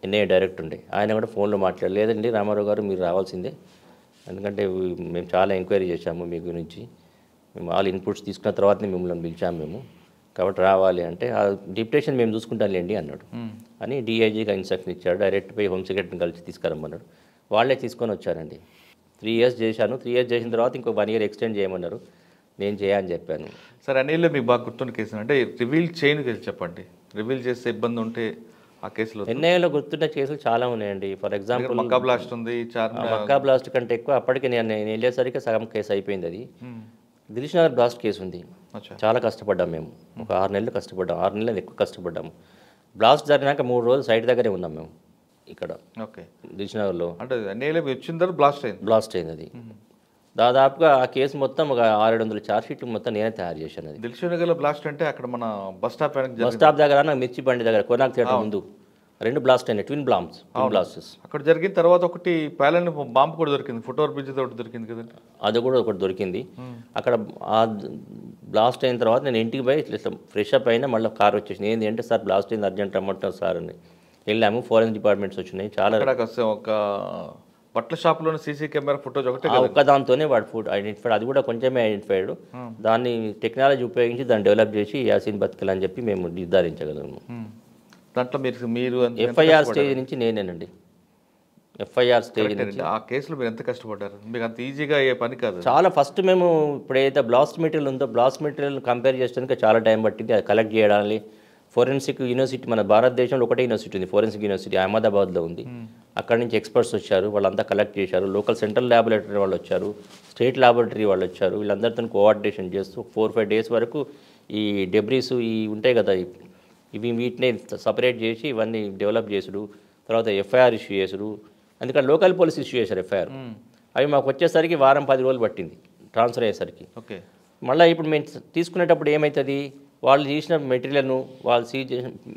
ఎన్ఐఏ డైరెక్టర్ ఉండే, ఆయన కూడా ఫోన్లో మాట్లాడారు, లేదండి రామారావు గారు మీరు రావాల్సిందే, ఎందుకంటే మేము చాలా ఎంక్వైరీ చేశాము మీ గురించి, మేము ఆల్ ఇన్పుట్స్ తీసుకున్న తర్వాతనే మిమ్మల్ని పిలిచాము మేము, కాబట్టి రావాలి అంటే ఆ డిప్యుటేషన్ మేము చూసుకుంటాంలేండి అన్నాడు. అని డిఐజీగా ఇన్స్ట్రక్షన్ ఇచ్చాడు, డైరెక్ట్ పోయి హోమ్ సెక్రటరీని కలిసి తీసుకురమ్మన్నాడు. వాళ్ళే తీసుకొని వచ్చారండి. 3 years చేశాను. 3 years చేసిన తర్వాత ఇంకో 1 year ఎక్స్టెండ్ చేయమన్నారు, నేను చేయని చెప్పాను. సార్, ఎన్ఐఏలో మీకు బాగా గుర్తున్న కేసు అంటే రివీల్ చేయని కేసు చెప్పండి, రివీల్ చేసే ఇబ్బంది ఉంటే ఆ కేసులో. ఎన్ఐఏలో గుర్తున్న కేసులు చాలా ఉన్నాయండి. ఫర్ ఎగ్జాంపుల్ మక్కా బ్లాస్ట్ ఉంది. మక్కా బ్లాస్ట్ కంటే ఎక్కువ అప్పటికి నేను వెళ్ళేసరికి సగం కేసు అయిపోయింది. అది దిల్షుఖ్నగర్ బ్లాస్ట్ కేసు ఉంది, చాలా కష్టపడ్డాం మేము, ఒక 6 నెలలు కష్టపడ్డాం, 6 నెలలు ఎక్కువ కష్టపడ్డాము. బ్లాస్ట్ జరిగినాక 3 రోజులు సైట్ దగ్గరే ఉన్నాం మేము ఇక్కడ. ఓకే, దిల్షుఖ్నగర్లో అంటే ఎన్ఐఏలో వచ్చిన తర్వాత బ్లాస్ట్ అయింది. అది దాదాపుగా ఆ కేసు మొత్తం ఒక 600 ఛార్జ్షీట్లు మొత్తం నేనే తయారు చేశాను. అది దిల్షుఖ్నగర్లో బ్లాస్ట్ అంటే అక్కడ మన బస్ స్టాప్ దగ్గర మిర్చి బండి దగ్గర కొనాక్ థియేటర్ ముందు 2 బ్లాస్ట్ అయినాయి, ట్విన్ బ్లాస్టెస్. అక్కడ జరిగిన తర్వాత ఒకటి పేలని బాంబు కూడా దొరికింది, ఫుట్ఓవర్ బ్రిడ్జ్ తోటి దొరికింది కదా, అది కూడా ఒకటి దొరికింది. అక్కడ ఆ బ్లాస్ట్ అయిన తర్వాత నేను ఇంటికి పోయి ఇట్లా ఫ్రెష్ అప్ అయినా మళ్ళీ కార్ వచ్చేసింది. ఏంటి అంటే సార్ బ్లాస్ట్ అయింది, అర్జెంట్ రమ్మంటారు సార్ అని వెళ్ళాము. ఫోరెన్సిక్ డిపార్ట్మెంట్స్ వచ్చినాయి చాలా. ఒక బట్టల షాప్లోని సీసీ కెమెరా ఫుటేజ్ ఒక్కదాంతోనే వాడు ఫుడ్ ఐడెంటిఫైడ్, అది కూడా కొంచెమే ఐడెంటిఫైడ్. దాన్ని టెక్నాలజీ ఉపయోగించి దాన్ని డెవలప్ చేసి యాసిన్ బతుకల్ అని చెప్పి మేము నిర్ధారించగలము. దాంట్లో మీరు ఎఫ్ఐఆర్ స్టేజ్ నుంచి నేనేనండి, ఎఫ్ఐఆర్ స్టేజ్ నుంచి. ఆ కేసులో మీరు ఎంత కష్టపడ్డారు? మీకు అంత ఈజీగా అయ్యే పని కాదు. చాలా ఫస్ట్ మేము ఇప్పుడు ఏదైతే బ్లాస్ట్ మెటీరియల్ ఉందో బ్లాస్ట్ మెటీరియల్ కంపేర్ చేయడానికి చాలా టైం పట్టింది. అది కలెక్ట్ చేయడానికి ఫోరెన్సిక్ యూనివర్సిటీ, మన భారతదేశంలో ఒకటే యూనివర్సిటీ ఉంది, ఫోరెన్సిక్ యూనివర్సిటీ అహ్మదాబాద్లో ఉంది. అక్కడి నుంచి ఎక్స్పర్ట్స్ వచ్చారు, వాళ్ళంతా కలెక్ట్ చేశారు. లోకల్ సెంట్రల్ ల్యాబొరేటరీ వాళ్ళు వచ్చారు, స్టేట్ ల్యాబొరేటరీ వాళ్ళు వచ్చారు. వీళ్ళందరితో కోఆర్డినేషన్ చేస్తూ 4-5 days వరకు ఈ డెబ్రీస్ ఈ ఉంటాయి కదా, వీటిని సపరేట్ చేసి ఇవన్నీ డెవలప్ చేసుడు, తర్వాత ఎఫ్ఐఆర్ ఇష్యూ చేసుడు. అందుకని లోకల్ పోలీస్ ఇష్యూ చేశారు ఎఫ్ఐఆర్. అవి మాకు వచ్చేసరికి 10 రోజులు పట్టింది ట్రాన్స్ఫర్ అయ్యేసరికి. ఓకే, మళ్ళీ ఇప్పుడు మేము తీసుకునేటప్పుడు ఏమవుతుంది, వాళ్ళు చేసిన మెటీరియల్ను వాళ్ళు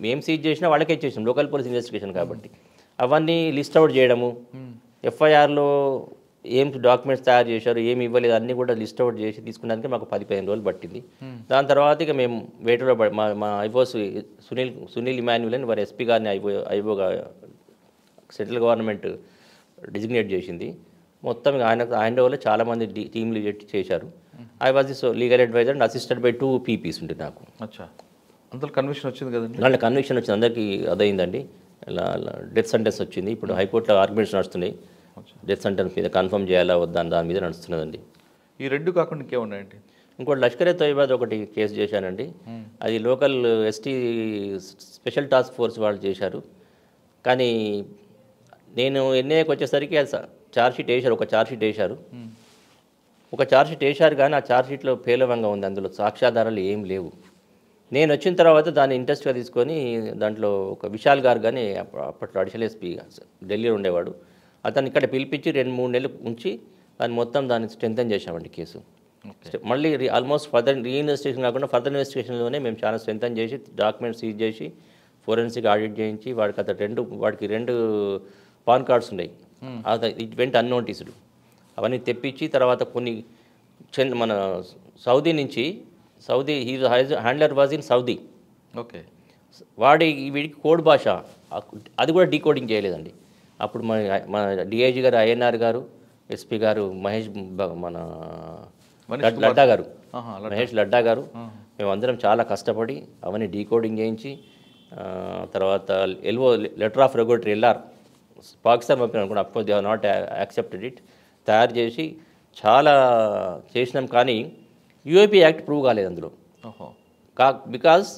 మేము సీజ్ చేసినా వాళ్ళకే ఇచ్చేసాం, లోకల్ పోలీస్ ఇన్వెస్టిగేషన్ కాబట్టి. అవన్నీ లిస్ట్ అవుట్ చేయడము, ఎఫ్ఐఆర్లో ఏం డాక్యుమెంట్స్ తయారు చేశారు, ఏమి ఇవ్వలేదు, అన్నీ కూడా లిస్ట్ అవుట్ చేసి తీసుకున్నానికి మాకు 10-15 రోజులు పట్టింది. దాని తర్వాత ఇక మేము వేటలో మా ఐఓస్ సునీల్ ఇమాన్యుల్ అని వారి ఎస్పీ గారిని ఐఓగా సెంట్రల్ గవర్నమెంట్ డిజిగ్నేట్ చేసింది. మొత్తం ఆయన వల్ల చాలామంది టీంలు చేశారు. I was the legal adviser and assisted by 2 PPs ఉంటుంది నాకు. అందులో కన్విక్షన్ వచ్చింది కదండి? దాంట్లో కన్విక్షన్ వచ్చింది, అందరికీ అదైందండి. ఇలా డెత్ సెంటెన్స్ వచ్చింది. ఇప్పుడు హైకోర్టులో ఆర్గ్యుమెంట్స్ నడుస్తున్నాయి, డెత్ సెంటెన్స్ మీద కన్ఫర్మ్ చేయాలా వద్దా దాని మీద నడుస్తున్నదండి. ఈ 2 కాకుండా ఇంకేమున్నాయండి? ఇంకోటి లష్కరే తోయిబాద్ ఒకటి కేసు చేశానండి. అది local ST special task force వాళ్ళు చేశారు. కానీ నేను ఎన్ఐఏకి వచ్చేసరికి ఛార్జ్షీట్ వేశారు, ఒక ఛార్జ్షీట్ వేశారు కానీ ఆ ఛార్జ్షీట్లో పేలవంగా ఉంది, అందులో సాక్ష్యాధారాలు ఏం లేవు. నేను వచ్చిన తర్వాత దాన్ని ఇంట్రెస్ట్గా తీసుకొని దాంట్లో ఒక విశాల్ గారు కానీ అప్పట్లో అడిషనల్ ఎస్పీ ఢిల్లీలో ఉండేవాడు, అతను ఇక్కడ పిలిపించి 2-3 నెలలు ఉంచి దాన్ని మొత్తం దాన్ని స్ట్రెంథన్ చేశామండి కేసు. మళ్ళీ ఆల్మోస్ట్ ఫర్దర్ రీఇన్వెస్టిగేషన్ కాకుండా ఫర్దర్ ఇన్వెస్టిగేషన్లోనే మేము చాలా స్ట్రెంథన్ చేసి డాక్యుమెంట్స్ సీజ్ చేసి ఫోరెన్సిక్ ఆడిట్ చేయించి వాడికి రెండు పాన్ కార్డ్స్ ఉన్నాయి, ఇట్ వెంట అన్నోటీసుడు అవన్నీ తెప్పించి తర్వాత కొన్ని మన సౌదీ నుంచి handler was in Saudi. Okay. వీడికి కోడ్ భాష అది కూడా డీకోడింగ్ చేయలేదండి. అప్పుడు మన డిఐజీ గారు, ఐఎన్ఆర్ గారు, ఎస్పీ గారు, లడ్డా గారు, మహేష్ లడ్డా గారు, మేమందరం చాలా కష్టపడి అవన్నీ డీకోడింగ్ చేయించి తర్వాత letter of regulatory LR Pakistan పంపిన అనుకోండి, of course they have not accepted it, తయారు చేసి చాలా చేసినాం. కానీ యూఏపీ యాక్ట్ ప్రూవ్ కాలేదు అందులో. బికాజ్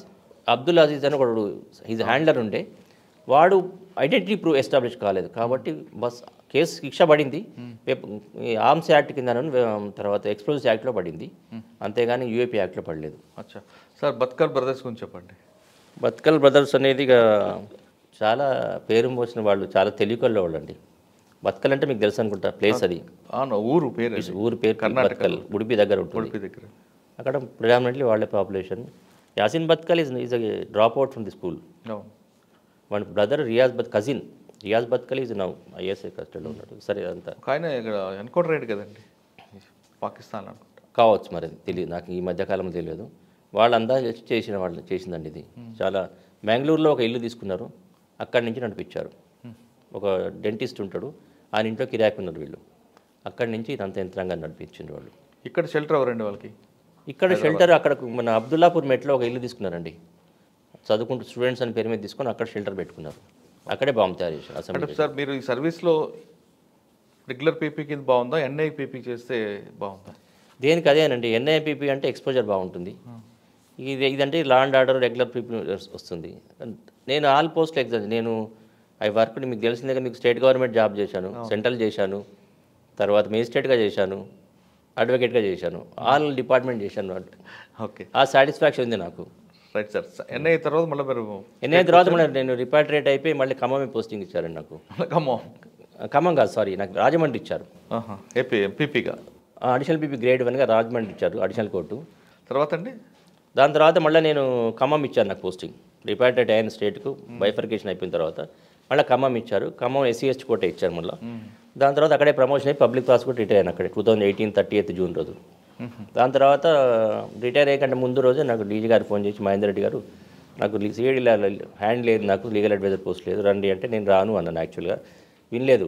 అబ్దుల్ అజీజ్ అని ఒకడు హిజ్ హ్యాండ్లర్ ఉండే, వాడు ఐడెంటిటీ ప్రూవ్ ఎస్టాబ్లిష్ కాలేదు కాబట్టి కేసు శిక్ష పడింది ఆర్మ్స్ యాక్ట్ కింద, తర్వాత ఎక్స్ప్లోజివ్స్ యాక్ట్లో పడింది, అంతేగాని యూఏపీ యాక్ట్లో పడలేదు. అచ్చా సార్, బత్కల్ బ్రదర్స్ గురించి చెప్పండి. బత్కల్ బ్రదర్స్ అనేది ఇక చాలా పేరు మోసిన వాళ్ళు, చాలా తెలివికల్లో వాళ్ళు అండి. బత్కల్ అంటే మీకు తెలుసు అనుకుంటా, ప్లేస్ అది, ఊరు పేరు బత్కల్, ఉడిపి దగ్గర ఉంటుంది. అక్కడ ప్రిడామినెంట్లీ వాళ్ళే population. Yasin Bhatkal is drop out from the school. One brother cousin Riyaz Bhatkal is now ISI కస్టడీలో ఉన్నాడు. సరే, అంతా ఆయన ఇక్కడ ఎన్కౌంటర్ అయ్యాడు కదండి పాకిస్తాన్ అనుకుంటా. కావచ్చు, మరి తెలియదు నాకు, ఈ మధ్యకాలంలో తెలియదు. వాళ్ళందా చేసిందండి ఇది. చాలా బెంగళూరులో ఒక ఇల్లు తీసుకున్నారు, అక్కడి నుంచి నడిపించారు. ఒక డెంటిస్ట్ ఉంటాడు, ఆయన ఇంట్లో కిరాయికి ఉన్నారు వీళ్ళు, అక్కడి నుంచి ఇదంతా యంత్రాంగా నడిపించిండ్రు వాళ్ళు. ఇక్కడ షెల్టర్ ఎవరండి వాళ్ళకి? ఇక్కడ షెల్టర్ అక్కడ మన అబ్దుల్లాపూర్ మెట్లో ఒక ఇల్లు తీసుకున్నారండి, చదువుకుంటూ స్టూడెంట్స్ అని పేరు మీద తీసుకొని అక్కడ షెల్టర్ పెట్టుకున్నారు, అక్కడే బాంబు తయారు చేశారు. అసలు సార్ మీరు ఈ సర్వీస్లో రెగ్యులర్ పీపీ కింద బాగుందా, ఎన్ఐపీపీ చేస్తే బాగుందా? దేనికి అదేనండి, ఎన్ఐపీపీ అంటే ఎక్స్పోజర్ బాగుంటుంది, ఇదంటే law and order regular PP వస్తుంది. నేను ఆల్ పోస్ట్ ఎగ్జామ్, నేను వర్క్ మీకు తెలిసిందే, మీకు స్టేట్ గవర్నమెంట్ జాబ్ చేశాను, సెంట్రల్ చేశాను, తర్వాత మేజిస్ట్రేట్గా చేశాను, అడ్వకేట్గా చేశాను, ఆల్ డిపార్ట్మెంట్ చేశాను. ఓకే, ఆ సాటిస్ఫాక్షన్ ఉంది నాకు. Right sir. ఎన్ఐ తర్వాత మళ్ళీ నేను రిపాట్రియేట్ అయిపోయి మళ్ళీ ఖమ్మమే పోస్టింగ్ ఇచ్చారండి నాకు. ఖమ్మం కాదు, సారీ, నాకు రాజమండ్రి ఇచ్చారు పీపీగా, అడిషనల్ పీపీ గ్రేడ్ 1గా రాజమండ్రి ఇచ్చారు అడిషనల్ కోర్టు. తర్వాత అండి దాని తర్వాత మళ్ళీ నేను ఖమ్మం ఇచ్చాను నాకు పోస్టింగ్, రిపాట్రియేట్ అయిన స్టేట్కు బైఫర్కేషన్ అయిపోయిన తర్వాత మళ్ళీ ఖమ్మం ఇచ్చారు. ఖమ్మం ఎస్సీ/ఎస్టీ కోట ఇచ్చారు మళ్ళీ. దాని తర్వాత అక్కడే ప్రమోషన్ అయ్యి పబ్లిక్ ప్రాసిక్యూటర్ రిటైర్ అయ్యాను అక్కడే 2018 30th జూన్ రోజు. దాని తర్వాత రిటైర్ అయ్యకంటే ముందు రోజు నాకు డీజీ గారు ఫోన్ చేసి, మహేందర్ రెడ్డి గారు నాకు సిఐడిలో హ్యాండ్ లేదు, నాకు లీగల్ అడ్వైజర్ పోస్ట్ లేదు, రండి అంటే నేను రాను అన్నాను. యాక్చువల్గా వినలేదు,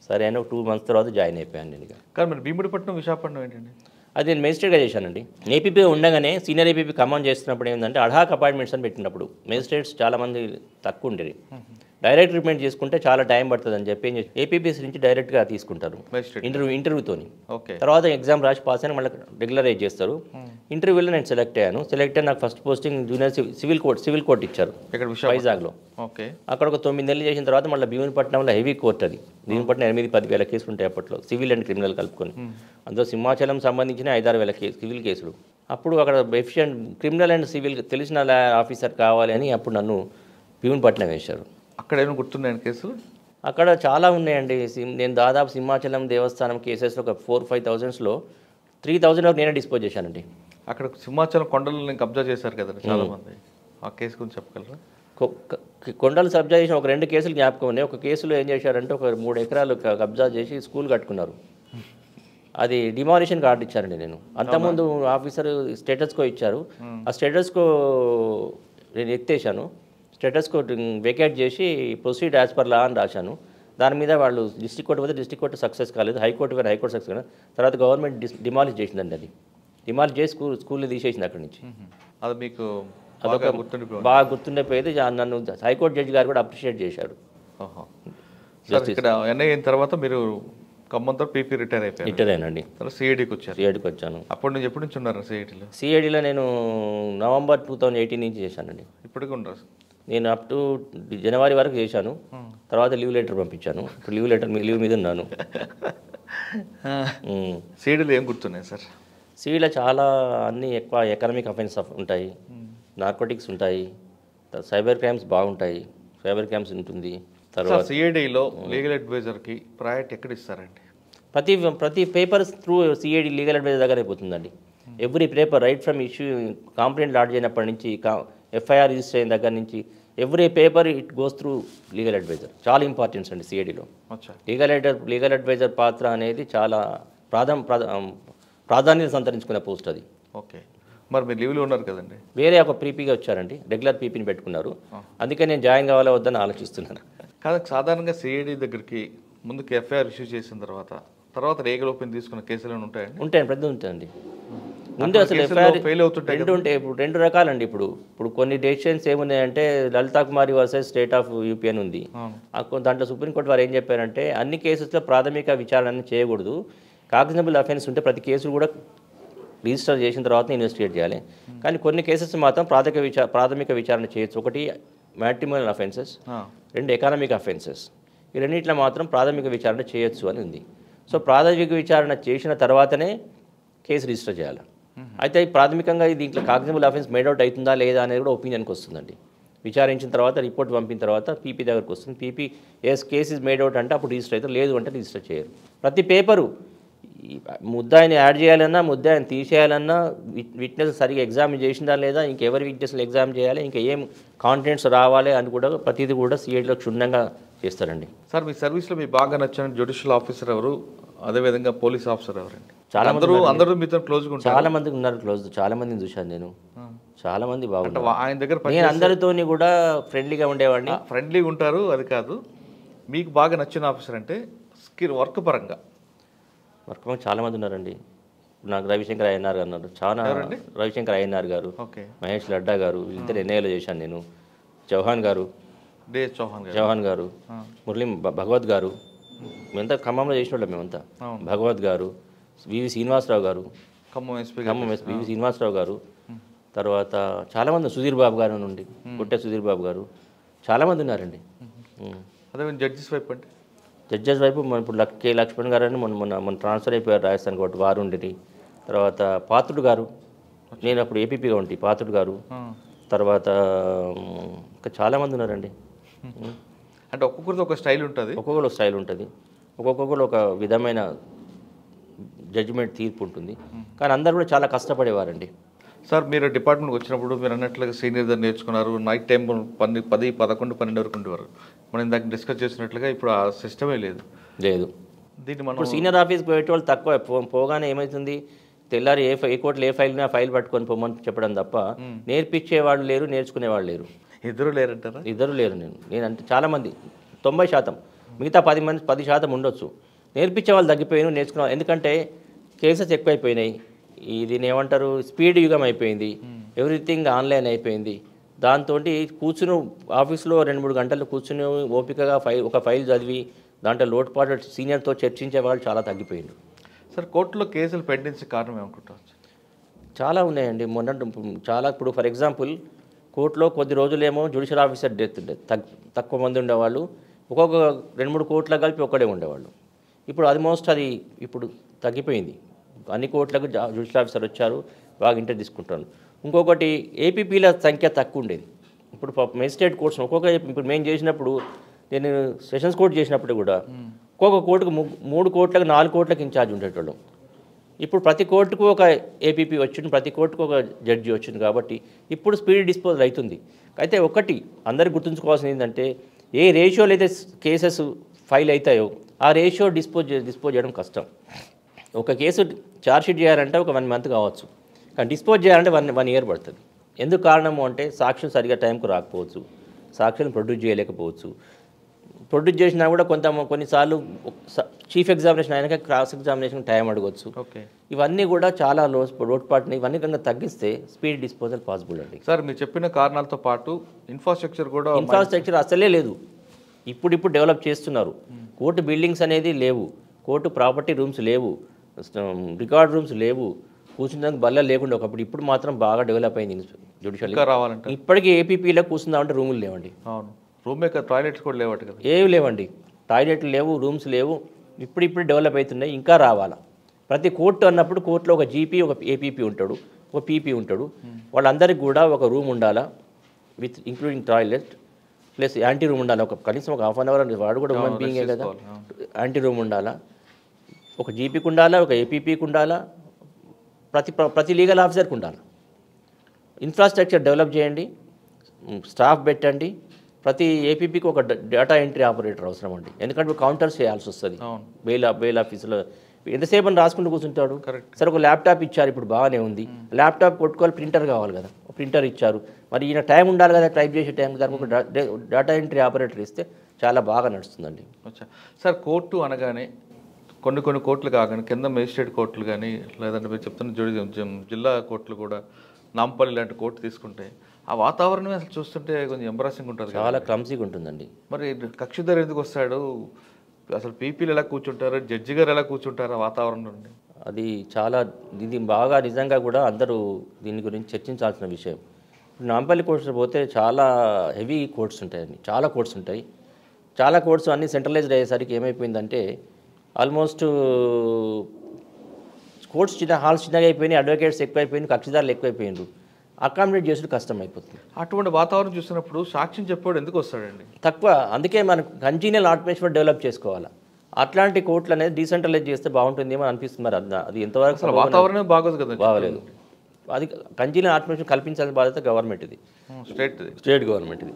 సరే అయినా 2 months తర్వాత జాయిన్ అయిపోయాను నేను. కానీ మరి భీముడిపట్నం విశాఖపట్నం ఏంటండి? అది నేను మేజిస్ట్రేట్గా చేశానండి. ఏపీపీ ఉండగానే సీనియర్ ఏపీపీ ఖమ్మం చేస్తున్నప్పుడు ఏంటంటే అడ్హాక్ అపాయింట్మెంట్స్ అని పెట్టినప్పుడు మేజిస్ట్రేట్స్ చాలామంది తక్కువ ఉండేది, డైరెక్ట్ రిప్రజెంట్ చేసుకుంటే చాలా టైం పడుతుంది అని చెప్పి ఏపీపీఎస్ నుంచి డైరెక్ట్గా తీసుకుంటారు ఇంటర్వ్యూతోని. తర్వాత ఎగ్జామ్ రాసి పాస్ అయినా మళ్ళీ రెగ్యులరైజ్ చేస్తారు. ఇంటర్వ్యూలో నేను సెలెక్ట్ అయ్యాను. సెలెక్ట్ అయ్యి నాకు first posting junior civil court ఇచ్చారు వైజాగ్లో. అక్కడ ఒక 9 నెలలు చేసిన తర్వాత మళ్ళీ భీమునిపట్నంలో హెవీ కోర్ట్ అది. భీమునిపట్నం 8-10 వేల కేసులు ఉంటాయి అప్పట్లో, సివిల్ అండ్ క్రిమినల్ కలుపుకొని. అందులో సింహాచలం సంబంధించిన 5-6 వేల సివిల్ కేసులు. అప్పుడు అక్కడ ఎఫిషియెంట్ క్రిమినల్ అండ్ సివిల్ తెలిసిన ఆఫీసర్ కావాలి అని అప్పుడు నన్ను భీమునిపట్నం వేశారు. అక్కడ ఏమైనా గుర్తున్నాయండి కేసులు? అక్కడ చాలా ఉన్నాయండి. నేను దాదాపు సింహాచలం దేవస్థానం కేసెస్లో ఒక 4-5 3,000 వరకు నేనే డిస్పోజ్ చేశానండి. అక్కడ సింహాచలం కొండలను కబ్జా చేశారు కదా చాలామంది, ఆ కేసు గురించి చెప్పగలరా? కొండలు కబ్జా చేసిన ఒక 2 కేసులు జ్ఞాపకం ఉన్నాయి. ఒక కేసులో ఏం చేశారంటే ఒక 3 ఎకరాలు కబ్జా చేసి స్కూల్ కట్టుకున్నారు. అది డిమాలిషన్కి ఆర్డర్ ఇచ్చారండి నేను. అంతకుముందు ఆఫీసర్ స్టేటస్కో ఇచ్చారు, ఆ స్టేటస్కో నేను ఎత్తేసాను. స్టేటస్కో వేకేట్ చేసి ప్రొసీడ్ యాజ్ పర్ లా అని రాశాను. దాని మీద వాళ్ళు డిస్ట్రిక్ట్ కోర్టు పోతే డిస్ట్రిక్ట్ కోర్టు సక్సెస్ కాలేదు, హైకోర్టు సక్సెస్ కాలేదు. తర్వాత గవర్నమెంట్ డిమాలిష్ చేసిందండి. అది డిమాలిష్ చేసి స్కూల్ని తీసేసింది అక్కడి నుంచి. అది మీకు అదొక బాగా గుర్తుండిపోయేది. నన్ను హైకోర్టు జడ్జి గారు కూడా అప్రిషియేట్ చేశాడు. ఇక్కడ ఎన్ఐ అయిన తర్వాత మీరు ఖమ్మంతో పీపీ రిటైర్ అయిపోయానండి. సిఐడికి వచ్చాను. అప్పటి నుంచి ఎప్పటి నుంచి ఉన్నారు సిఐడిలో? సిఐడిలో నేను నవంబర్ 2018 నుంచి చేశానండి. ఇప్పటికీ ఉన్నారు? నేను అప్ టు జనవరి వరకు చేశాను. తర్వాత లీవ్ లెటర్ పంపించాను. ఇప్పుడు లీవ్ మీద ఉన్నాను. సిఐడిలో ఏం గుర్తున్నాయి సార్? సిఐడిలో చాలా అన్ని ఎక్కువ ఎకనామిక్ అఫెన్స్ ఉంటాయి, నార్కోటిక్స్ ఉంటాయి, సైబర్ క్రైమ్స్ బాగుంటాయి, సైబర్ క్రైమ్స్ ఉంటుంది. తర్వాత సిఐడిలో లీగల్ అడ్వైజర్కి ప్రయారిటీ ఎక్కడ ఇస్తారండి? ప్రతి papers through CID legal adviser దగ్గర అయిపోతుందండి. Every paper right from issue complaint lodge అయినప్పటి నుంచి ఎఫ్ఐఆర్ రిజిస్టర్ అయిన దగ్గర నుంచి every paper it goes through legal adviser. చాలా ఇంపార్టెన్స్ అండి సిఐడిలో. లీగల్ అడ్వైజర్ పాత్ర అనేది చాలా ప్రాధాన్యత సంతరించుకునే పోస్ట్ అది. ఓకే, మరి మీరు లీవ్లో ఉన్నారు కదండి. వేరే ఒక పీపీగా వచ్చారండి, రెగ్యులర్ పీపీని పెట్టుకున్నారు. అందుకే నేను జాయిన్ కావాలా వద్దని ఆలోచిస్తున్నాను. కాదు, సాధారణంగా సిఐడి దగ్గరికి ముందుకు ఎఫ్ఐఆర్ ఇష్యూ చేసిన తర్వాత లీగల్ ఓపెన్ తీసుకున్న కేసులు ఉంటాయండి? ఉంటాయండి, ప్రతి ఉంటాయండి. ముందు అసలు ఎఫ్ఐఆర్ ఫెయిల్ అవుతుంటాయి. రెండు ఉంటాయి. ఇప్పుడు రెండు రకాలండి. ఇప్పుడు కొన్ని డెసిషన్స్ ఏమున్నాయంటే Lalita Kumari versus state of UP అని ఉంది. దాంట్లో సుప్రీంకోర్టు వారు ఏం చెప్పారంటే అన్ని కేసెస్లో ప్రాథమిక విచారణ చేయకూడదు, కాగ్నిజబుల్ అఫెన్స్ ఉంటే ప్రతి కేసులు కూడా రిజిస్టర్ చేసిన తర్వాత ఇన్వెస్టిగేట్ చేయాలి. కానీ కొన్ని కేసెస్ మాత్రం ప్రాథమిక విచారణ చేయొచ్చు. ఒకటి మ్యాట్రిమోనియల్ అఫెన్సెస్, రెండు ఎకనామిక్ అఫెన్సెస్. ఈ రెండింటిలో మాత్రం ప్రాథమిక విచారణ చేయొచ్చు అని ఉంది. సో ప్రాథమిక విచారణ చేసిన తర్వాతనే కేసు రిజిస్టర్ చేయాలి. అయితే ప్రాథమికంగా దీంట్లో కాగ్నిజబుల్ అఫెన్స్ మేడౌట్ అవుతుందా లేదా అనేది కూడా ఒపీనియన్కి వస్తుందండి. విచారించిన తర్వాత రిపోర్ట్ పంపిన తర్వాత పీపీ దగ్గరకు వస్తుంది. పీపీ కేస్ ఇస్ మేడౌట్ అంటే అప్పుడు రిజిస్టర్ అవుతారు, లేదు అంటే రిజిస్టర్ చేయరు. ప్రతి పేపరు ముద్దాయిని యాడ్ చేయాలన్నా, ముద్దాయిని తీసేయాలన్నా, విట్నెస్ సరిగా ఎగ్జామిన్ చేసిందా లేదా, ఇంకెవరి విట్నెస్లు ఎగ్జామ్ చేయాలి, ఇంకా ఏం కాంటెంట్స్ రావాలి అని కూడా ప్రతిదీ కూడా సిఐడిలో క్షుణ్ణంగా చేస్తారండి. సార్, మీ సర్వీస్లో మీకు బాగా నచ్చిన జ్యుడిషియల్ ఆఫీసర్ ఎవరు, అదేవిధంగా పోలీస్ ఆఫీసర్ ఎవరండి? చాలా అందరూ మీతో క్లోజ్గా ఉంటారు. చాలా మంది ఉన్నారు క్లోజ్, చాలా మందిని చూశాను నేను. చాలా మంది బాగుంటారు ఆయన దగ్గర. నేను అందరితోని కూడా ఫ్రెండ్లీగా ఉండేవాడిని. ఫ్రెండ్లీగా ఉంటారు, అది కాదు. మీకు బాగా నచ్చిన ఆఫీసర్ అంటే వర్క్ పరంగా చాలా మంది ఉన్నారండి. నాకు రవిశంకర్ అయ్యన్నార్ గారు ఉన్నారు, చాలా. రవిశంకర్ అయ్యన్నార్ గారు, మహేష్ లడ్డా గారు, వీళ్ళిద్దరు ఎన్ఐఏలో చేశాను నేను. చౌహాన్ గారు, మురళీ భగవత్ గారు, మేమంతా ఖమ్మంలో చేసిన వాళ్ళం మేమంతా. భగవత్ గారు, వివి శ్రీనివాసరావు గారు, ఖమ్మం వివి శ్రీనివాసరావు గారు, తర్వాత చాలామంది సుధీర్ బాబు గారు నుండి పుట్టే సుధీర్ బాబు గారు, చాలామంది ఉన్నారండి. అదే జడ్జెస్ వైపు అంటే జడ్జెస్ వైపు ఇప్పుడు కే లక్ష్మణ్ గారు అని మొన్న ట్రాన్స్ఫర్ అయిపోయారు రాజస్థాన్ కాబట్టి వారు ఉండేది. తర్వాత పాత్రుడు గారు, నేను అప్పుడు ఏపీపీగా ఉంటే పాత్రుడు గారు, తర్వాత ఇంకా చాలామంది ఉన్నారండి. అంటే ఒక్కొక్కరిది ఒక స్టైల్ ఉంటుంది, ఒక్కొక్కరు స్టైల్ ఉంటుంది, ఒక్కొక్కరు ఒక విధమైన జడ్జిమెంట్ తీర్పు ఉంటుంది. కానీ అందరు కూడా చాలా కష్టపడేవారండి. సార్, మీరు డిపార్ట్మెంట్కి వచ్చినప్పుడు మీరు అన్నట్లుగా సీనియర్ దగ్గర నేర్చుకున్నారు. నైట్ టైం 10, 11, 12 వరకు ఉండేవారు. మనం ఇందాక డిస్కస్ చేసినట్లుగా ఇప్పుడు ఆ సిస్టమే లేదు. దీన్ని మనం సీనియర్ ఆఫీస్కి పోయేటోళ్ళు తక్కువ. పోగానే ఏమవుతుంది, తెల్లారి ఏ కోర్టులో ఏ ఫైల్ ఆ ఫైల్ పట్టుకొని పోమని చెప్పడం తప్ప నేర్పించేవాళ్ళు లేరు, నేర్చుకునేవాళ్ళు లేరు. ఇద్దరు లేరంటారా? ఇద్దరు లేరు. నేను అంటే చాలామంది 90%, మిగతా 10% ఉండొచ్చు. నేర్పించే వాళ్ళు తగ్గిపోయాను, నేర్చుకునే. ఎందుకంటే కేసెస్ ఎక్కువైపోయినాయి. దీన్ని ఏమంటారు, స్పీడ్ యుగం అయిపోయింది, ఎవ్రీథింగ్ ఆన్లైన్ అయిపోయింది. దాంతో కూర్చుని ఆఫీస్లో 2-3 గంటలు కూర్చుని ఓపికగా ఒక ఫైల్ చదివి దాంట్లో లోటుపాటు సీనియర్తో చర్చించే వాళ్ళు చాలా తగ్గిపోయింది. సార్, కోర్టులో కేసులు పెండించే కారణం ఏమనుకుంటారు? చాలా ఉన్నాయండి. చాలా ఇప్పుడు ఫర్ ఎగ్జాంపుల్ కోర్టులో కొద్ది రోజులేమో జ్యుడిషియల్ ఆఫీసర్ డెత్ తక్కువ మంది ఉండేవాళ్ళు, ఒక్కొక్క 2-3 కోర్టులకు కలిపి ఒక్కడే ఉండేవాళ్ళు. ఇప్పుడు ఆల్మోస్ట్ అది ఇప్పుడు తగ్గిపోయింది. అన్ని కోర్టులకు జ్యుడిషియల్ ఆఫీసర్ వచ్చారు, బాగా ఇంటర్ తీసుకుంటారు. ఇంకొకటి ఏపీపీల సంఖ్య తక్కువ ఉండేది. ఇప్పుడు మెజిస్ట్రేట్ కోర్ట్స్ ఇప్పుడు మేము చేసినప్పుడు, నేను సెషన్స్ కోర్టు చేసినప్పుడు కూడా ఒక్కొక్క కోర్టుకు 3 కోట్లకు 4 కోట్లకు ఇన్ఛార్జ్ ఉండేటోళ్ళం. ఇప్పుడు ప్రతి కోర్టుకు ఒక ఏపీపీ వచ్చింది, ప్రతి కోర్టుకు ఒక జడ్జి వచ్చింది. కాబట్టి ఇప్పుడు స్పీడ్ డిస్పోజల్ అవుతుంది. అయితే ఒకటి అందరికి గుర్తుంచుకోవాల్సింది ఏంటంటే, ఏ రేషియోలో అయితే కేసెస్ ఫైల్ అవుతాయో ఆ రేషియో డిస్పోజ్ చేయడం కష్టం. ఒక కేసు ఛార్జ్షీట్ చేయాలంటే ఒక 1 మంత్ కావచ్చు, కానీ డిస్పోజ్ చేయాలంటే 1 ఇయర్ పడుతుంది. ఎందుకు కారణము అంటే సాక్షులు సరిగా టైంకు రాకపోవచ్చు, సాక్షులను ప్రొడ్యూస్ చేయలేకపోవచ్చు. ప్రొడ్యూస్ చేసినా కూడా కొన్నిసార్లు చీఫ్ ఎగ్జామినేషన్ అయినాక క్రాస్ ఎగ్జామినేషన్ టైం అడగవచ్చు. ఇవన్నీ కూడా చాలా లోటుపాటుని ఇవన్నీ కనుక తగ్గిస్తే స్పీడ్ డిస్పోజల్ పాసిబుల్ అండి. సార్, మీరు చెప్పిన కారణాలతో పాటు ఇన్ఫ్రాస్ట్రక్చర్ అసలే లేదు. ఇప్పుడు డెవలప్ చేస్తున్నారు. కోర్టు బిల్డింగ్స్ అనేది లేవు, కోర్టు ప్రాపర్టీ రూమ్స్ లేవు, రికార్డ్ రూమ్స్ లేవు, కూర్చుందానికి బల్లలు లేకుండా ఒకప్పుడు. ఇప్పుడు మాత్రం బాగా డెవలప్ అయింది జ్యుడిషియల్. రావాలంటే ఇప్పటికీ ఏపీపీలో కూర్చుందామంటే రూములు లేవండి. టాయిలెట్స్ కూడా లేవట కదా? ఏవి లేవండి, టాయిలెట్లు లేవు, రూమ్స్ లేవు. ఇప్పుడు డెవలప్ అవుతున్నాయి, ఇంకా రావాలా. ప్రతి కోర్టు అన్నప్పుడు కోర్టులో ఒక జీపీ, ఒక ఏపీపీ ఉంటాడు, ఒక పీపీ ఉంటాడు. వాళ్ళందరికీ కూడా ఒక రూమ్ ఉండాలా, with including toilet plus anti room ఉండాలి. కనీసం ఒక ½ అవర్ వాడు కూడా హ్యూమన్ బీయింగే కదా. యాంటీ రూమ్ ఉండాలా, ఒక జీపీకి ఉండాలా, ఒక ఏపీపీకి ఉండాలా, ప్రతి లీగల్ ఆఫీసర్కి ఉండాలి. ఇన్ఫ్రాస్ట్రక్చర్ డెవలప్ చేయండి, స్టాఫ్ పెట్టండి. ప్రతి ఏపీపీకి ఒక డేటా ఎంట్రీ ఆపరేటర్ అవసరం అండి. ఎందుకంటే కౌంటర్స్ చేయాల్సి వస్తుంది. బెయిల్ ఆఫీసులో ఎంతసేపు అని రాసుకుంటూ కూర్చుంటాడు. సరే ఒక ల్యాప్టాప్ ఇచ్చారు, ఇప్పుడు బాగానే ఉంది. ల్యాప్టాప్ కొట్టుకోవాలి, ప్రింటర్ కావాలి కదా, ప్రింటర్ ఇచ్చారు. మరి ఈయన టైం ఉండాలి కదా, టైప్ చేసే టైం. దానికి ఒక డేటా ఎంట్రీ ఆపరేటర్ ఇస్తే చాలా బాగా నడుస్తుందండి. సార్ కోర్టు అనగానే కొన్ని కోర్టులు కాగానే కింద మేజిస్ట్రేట్ కోర్టులు కానీ, లేదంటే మీరు చెప్తున్న జిల్లా కోర్టులు కూడా, నాంపల్లి లాంటి కోర్టు తీసుకుంటే ఆ వాతావరణం అసలు చూస్తుంటే కొంచెం ఎంబ్రాసింగ్ ఉంటుంది, చాలా క్లమ్సీగా ఉంటుందండి. మరి కక్షిదారు ఎందుకు వస్తాడు, అసలు పీపీలు ఎలా కూర్చుంటారు, జడ్జి గారు ఎలా కూర్చుంటారు ఆ వాతావరణం నుండి? అది చాలా ఇది బాగా నిజంగా కూడా అందరూ దీని గురించి చర్చించాల్సిన విషయం. ఇప్పుడు నాంపల్లి కోర్ట్స్ పోతే చాలా హెవీ కోర్ట్స్ ఉంటాయండి, చాలా కోర్ట్స్ ఉంటాయి. చాలా కోర్ట్స్ అన్నీ సెంట్రలైజ్డ్ అయ్యేసరికి ఏమైపోయిందంటే ఆల్మోస్ట్ కోర్ట్స్ హాల్స్ చిన్నగా అయిపోయినాయి, అడ్వకేట్స్ ఎక్కువైపోయింది, కక్షిదారులు ఎక్కువైపోయినారు. అకామిడేట్ చేసుడు కష్టం అయిపోతుంది. అటువంటి వాతావరణం చూసినప్పుడు సాక్ష్యం చెప్పాడు ఎందుకు వస్తాడండి? తక్కువ. అందుకే మనకు కంజీనియల్ ఆటోమేషన్ డెవలప్ చేసుకోవాలి. అట్లాంటి కోర్టులు అనేది డీసెంట్రలైజ్ చేస్తే బాగుంటుందేమో అనిపిస్తుంది. మరి అది ఎంతవరకు అసలు వాతావరణం బాగోదు కదా, బాగలేదు. అది కంజీనియల్ ఆటోమేషన్ కల్పించాల్సిన బాధ్యత గవర్నమెంట్ ఇది, స్టేట్ గవర్నమెంట్ ఇది.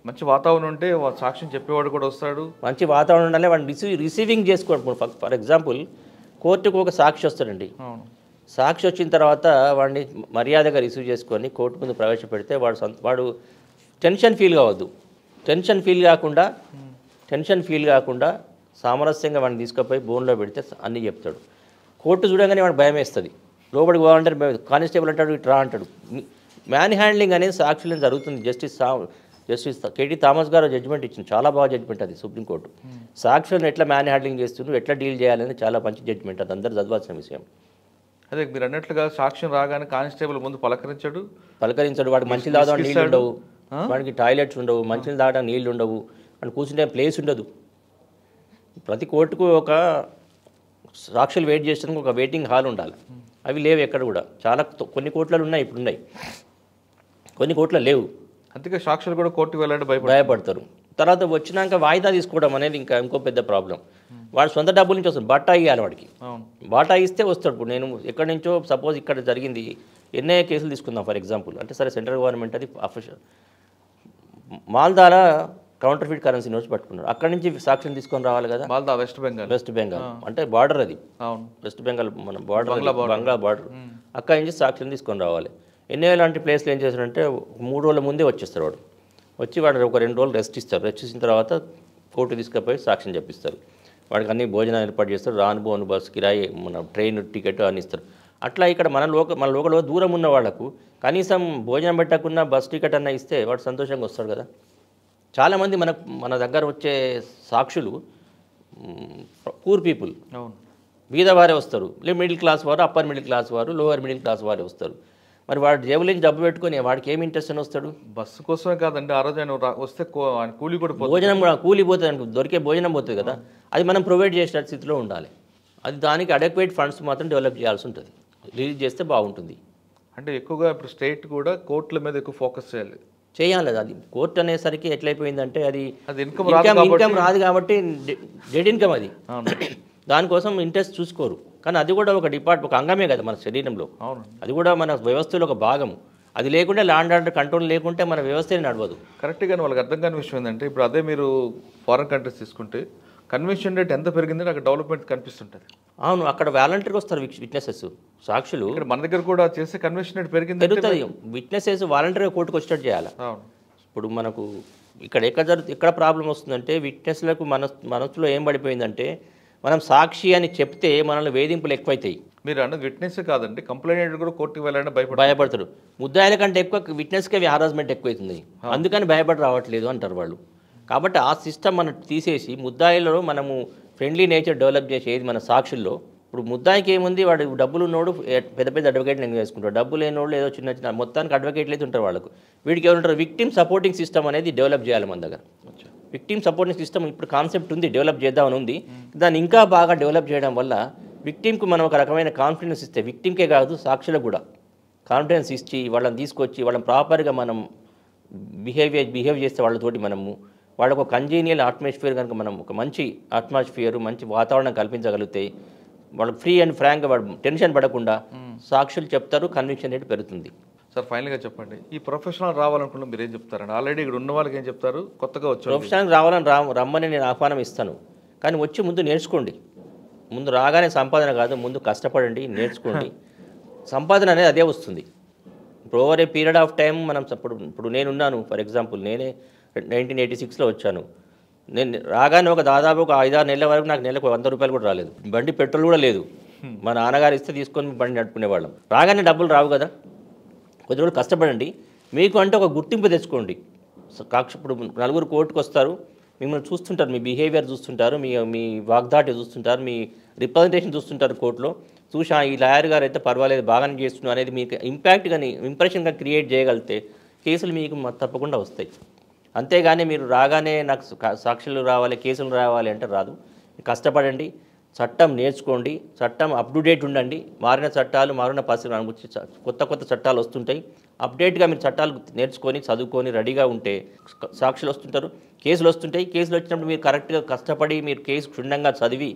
మంచి వాతావరణం ఉంటే సాక్ష్యం చెప్పేవాడు కూడా వస్తాడు. మంచి వాతావరణం ఉండాలి. వాడిని రిసీవింగ్ చేసుకోవడం. ఫర్ ఎగ్జాంపుల్ కోర్టుకు ఒక సాక్షి వస్తాడండి. సాక్షి వచ్చిన తర్వాత వాడిని మర్యాదగా రిసీవ్ చేసుకొని కోర్టు ముందు ప్రవేశపెడితే వాడు టెన్షన్ ఫీల్ కావద్దు. టెన్షన్ ఫీల్ కాకుండా సామరస్యంగా వాడిని తీసుకుపోయి బోన్లో పెడితే అన్నీ చెప్తాడు. కోర్టు చూడగానే వాడికి భయం వేస్తుంది. లోపలికి పోవాలంటే కానిస్టేబుల్ అంటాడు, ఇట్రా అంటాడు. మ్యాన్ హ్యాండ్లింగ్ అనేది సాక్షులను జరుగుతుంది. జస్టిస్ కేటీ థామస్ గారు జడ్జిమెంట్ ఇచ్చింది, చాలా బాగా జడ్జిమెంట్ అది సుప్రీంకోర్టు. సాక్షులను ఎట్లా మ్యాన్ హ్యాండ్లింగ్ చేస్తున్నారు, ఎట్లా డీల్ చేయాలని చాలా మంచి జడ్జిమెంట్. అది అందరూ చదవాల్సిన విషయం. అదే మీరు అన్నట్లుగా సాక్ష్యం రాగానే కానిస్టేబుల్ ముందు పలకరించాడు. వాడికి మంచిలు తాగడానికి నీళ్ళు ఉండవు, వాడికి టాయిలెట్స్ ఉండవు, మంచిలు తాగడానికి నీళ్ళు ఉండవు, వాడికి కూర్చుంటే ప్లేస్ ఉండదు. ప్రతి కోర్టుకు ఒక సాక్షులు వెయిట్ చేసడానికి ఒక వెయిటింగ్ హాల్ ఉండాలి. అవి లేవు ఎక్కడ కూడా. చాలా కొన్ని కోర్టులలో ఉన్నాయి, ఇప్పుడు ఉన్నాయి, కొన్ని కోర్టులో లేవు. అందుకే సాక్షులు కూడా కోర్టుకు వెళ్ళాలంటే భయపడతారు. తర్వాత వచ్చినాక వాయిదా తీసుకోవడం అనేది ఇంకో పెద్ద ప్రాబ్లం. వాడు సొంత డబ్బుల నుంచి వస్తాడు, బట్టా ఇవ్వాలి వాడికి. బట్టా ఇస్తే వస్తాడు. ఇప్పుడు నేను ఎక్కడి నుంచో సపోజ్ ఇక్కడ జరిగింది, ఎన్ఐఏ కేసులు తీసుకుందాం ఫర్ ఎగ్జాంపుల్. అంటే సరే సెంట్రల్ గవర్నమెంట్ అది అఫీషియల్ మాల్దాల కౌంటర్ ఫీట్ కరెన్సీ నోట్స్ పట్టుకున్నారు. అక్కడి నుంచి సాక్ష్యం తీసుకొని రావాలి కదా. మాల్దా వెస్ట్ బెంగాల్ అంటే బార్డర్ అది, వెస్ట్ బెంగాల్ మన బార్డర్, బంగ్లా బార్డర్. అక్కడి నుంచి సాక్ష్యం తీసుకొని రావాలి. ఎన్ఐఏ లాంటి ప్లేస్లో ఏం చేస్తారంటే 3 రోజుల ముందే వచ్చేస్తారు. వాడు ఒక 2 రోజులు రెస్ట్ ఇస్తారు. రెస్ట్ ఇచ్చిన తర్వాత కోర్టు తీసుకుపోయి సాక్ష్యం చెప్పిస్తారు. వాడికి అన్ని భోజనాలు ఏర్పాటు చేస్తారు, రాను బస్సు కిరాయి, మన ట్రైన్ టికెట్ అన్ని ఇస్తారు. అట్లా ఇక్కడ మన లోకల్ దూరం ఉన్న వాళ్ళకు కనీసం భోజనం పెట్టకుండా బస్ టికెట్ అన్న ఇస్తే వాడు సంతోషంగా వస్తాడు కదా. చాలామంది మన దగ్గర వచ్చే సాక్షులు పూర్ పీపుల్, బీదవారే వస్తారు. లేదు మిడిల్ క్లాస్ వారు, అప్పర్ మిడిల్ క్లాస్ వారు, లోవర్ మిడిల్ క్లాస్ వారే వస్తారు. మరి వాడు జేబులో నుంచి డబ్బు పెట్టుకొని వాడికి ఏమి ఇంట్రెస్ట్ అని వస్తాడు? బస్సు కోసమే కాదండి, ఆ రోజు ఆయన వస్తే కూలి కూడా భోజనం కూడా కూలి పోతుంది అనుకో, దొరికే భోజనం పోతుంది కదా. అది మనం ప్రొవైడ్ చేసే స్థితిలో ఉండాలి. అది దానికి అడెక్వేట్ ఫండ్స్ మాత్రం డెవలప్ చేయాల్సి ఉంటుంది. రిలీజ్ చేస్తే బాగుంటుంది. అంటే ఎక్కువగా ఇప్పుడు స్టేట్ కూడా కోర్టుల మీద ఎక్కువ ఫోకస్ చేయాలి. అది కోర్టు అనేసరికి ఎట్లయిపోయిందంటే అది ఇన్కమ్ రాదు కాబట్టి డెడ్ ఇన్కమ్ అది. దానికోసం ఇంట్రెస్ట్ చూసుకోరు. కానీ అది కూడా ఒక అంగమే కదా మన శరీరంలో. అది కూడా మన వ్యవస్థలో ఒక భాగము. అది లేకుంటే ల్యాండ్ ఆర్డర్ కంట్రోల్ లేకుంటే మన వ్యవస్థనే నడవదు. కరెక్ట్గా వాళ్ళకి అర్థం కాని విషయం ఏంటంటే, ఇప్పుడు అదే మీరు ఫారెన్ కంట్రీస్ తీసుకుంటే కన్వెన్షన్ రేట్ ఎంత పెరిగిందంటే అక్కడ డెవలప్మెంట్ కనిపిస్తుంటుంది. అవును, అక్కడ వాలంటీర్గా వస్తారు విట్నెసెస్, సాక్షులు. ఇక్కడ మన దగ్గర కూడా చేసే కన్వెన్షన్ రేట్ పెరుగుతుంది. విట్నెసెస్ వాలంటీర్గా కోర్టుకు వచ్చేటట్టు చేయాలి. ఇప్పుడు మనకు ఎక్కడ ప్రాబ్లం వస్తుందంటే విట్నెస్లకు మనసులో ఏం పడిపోయిందంటే, మనం సాక్షి అని చెప్తే మనల్ని వేధింపులు ఎక్కువైతాయి. మీరు అన్నది విట్నెస్ కాదండి, కంప్లైంట్ కూడా కోర్టుకు వెళ్ళాలంటే భయపడతారు. ముద్దాయిల కంటే ఎక్కువ విట్నెస్కే హారాస్మెంట్ ఎక్కువైతుంది, అందుకని భయపడి రావట్లేదు అంటారు వాళ్ళు. కాబట్టి ఆ సిస్టమ్ మనం తీసేసి ముద్దాయిలో మనము ఫ్రెండ్లీ నేచర్ డెవలప్ చేసేది మన సాక్షుల్లో. ఇప్పుడు ముద్దాయికి ఏముంది, వాడు డబ్బులు ఉన్నోడు పెద్ద అడ్వకేట్లు ఎందుకు వేసుకుంటారు, డబ్బులు లేనోళ్ళు ఏదో చిన్న మొత్తానికి అడ్వకేట్లు అయితే ఉంటారు వాళ్ళకు. వీడికి ఎవరు ఉంటారు, విక్టిమ్ సపోర్టింగ్ సిస్టమ్ అనేది డెవలప్ చేయాలి మన దగ్గర. విక్టిమ్ సపోర్టింగ్ సిస్టమ్ ఇప్పుడు కాన్సెప్ట్ ఉంది, డెవలప్ చేద్దామని ఉంది. దాన్ని ఇంకా బాగా డెవలప్ చేయడం వల్ల విక్టిమ్కి మనం ఒక రకమైన కాన్ఫిడెన్స్ ఇస్తే, విక్టిమ్కే కాదు సాక్షులకు కూడా కాన్ఫిడెన్స్ ఇచ్చి వాళ్ళని తీసుకొచ్చి వాళ్ళని ప్రాపర్గా మనం బిహేవ్ చేస్తే వాళ్ళతోటి మనము వాళ్ళకు ఒక కంజీనియల్ అట్మాస్ఫియర్ కనుక మనం ఒక మంచి అట్మాస్ఫియర్, మంచి వాతావరణం కల్పించగలిగితే వాళ్ళకి ఫ్రీ అండ్ ఫ్రాంక్గా వాడు టెన్షన్ పడకుండా సాక్షులు చెప్తారు, కన్విక్షన్ రేట్ పెరుగుతుంది. సార్ ఫైనల్గా చెప్పండి, ఈ ప్రొఫెషనల్ రావాలనుకున్న మీరు ఏం చెప్తారండి? ఆల్రెడీ ఇక్కడ ఉన్న వాళ్ళకి ఏం చెప్తారు, కొత్తగా వచ్చి ప్రొఫెషనల్ రావాలని రమ్మని నేను ఆహ్వానం ఇస్తాను. కానీ వచ్చి ముందు నేర్చుకోండి. ముందు రాగానే సంపాదన కాదు, ముందు కష్టపడండి, నేర్చుకోండి. సంపాదన అనేది అదే వస్తుంది. ఇప్పుడు over a period of time మనం ఇప్పుడు నేనున్నాను, ఫర్ ఎగ్జాంపుల్ నేనే 1986లో వచ్చాను. నేను రాగానే దాదాపు ఒక 5-6 నెలల వరకు నాకు నెలకు 100 రూపాయలు కూడా రాలేదు. బండి పెట్రోల్ కూడా లేదు. మా నాన్నగారు ఇస్తే తీసుకొని బండి నడుపుకునేవాళ్ళం. రాగానే డబ్బులు రావు కదా. కొద్ది రోజులు కష్టపడండి, మీకు అంటే ఒక గుర్తింపు తెచ్చుకోండి. ఇప్పుడు నలుగురు కోర్టుకు వస్తారు, మిమ్మల్ని చూస్తుంటారు, మీ బిహేవియర్ చూస్తుంటారు, మీ వాగ్దాటి చూస్తుంటారు, మీ రిప్రజెంటేషన్ చూస్తుంటారు కోర్టులో. చూసి ఈ లాయర్ గారు అయితే పర్వాలేదు, బాగానే చేస్తున్నారు అనేది మీకు ఇంపాక్ట్ కానీ ఇంప్రెషన్గా క్రియేట్ చేయగలిగితే కేసులు మీకు తప్పకుండా వస్తాయి. అంతేగాని మీరు రాగానే నాకు సాక్షులు రావాలి, కేసులు రావాలి అంటే రాదు. కష్టపడండి, చట్టం నేర్చుకోండి, చట్టం అప్ టు డేట్ ఉండండి. మారిన చట్టాలు, మారిన పరిస్థితులు, కొత్త చట్టాలు వస్తుంటాయి. అప్డేట్గా మీరు చట్టాలు నేర్చుకొని చదువుకొని రెడీగా ఉంటే సాక్షులు వస్తుంటారు, కేసులు వస్తుంటాయి. కేసులు వచ్చినప్పుడు మీరు కరెక్ట్గా కష్టపడి మీరు కేసు క్షుణ్ణంగా చదివి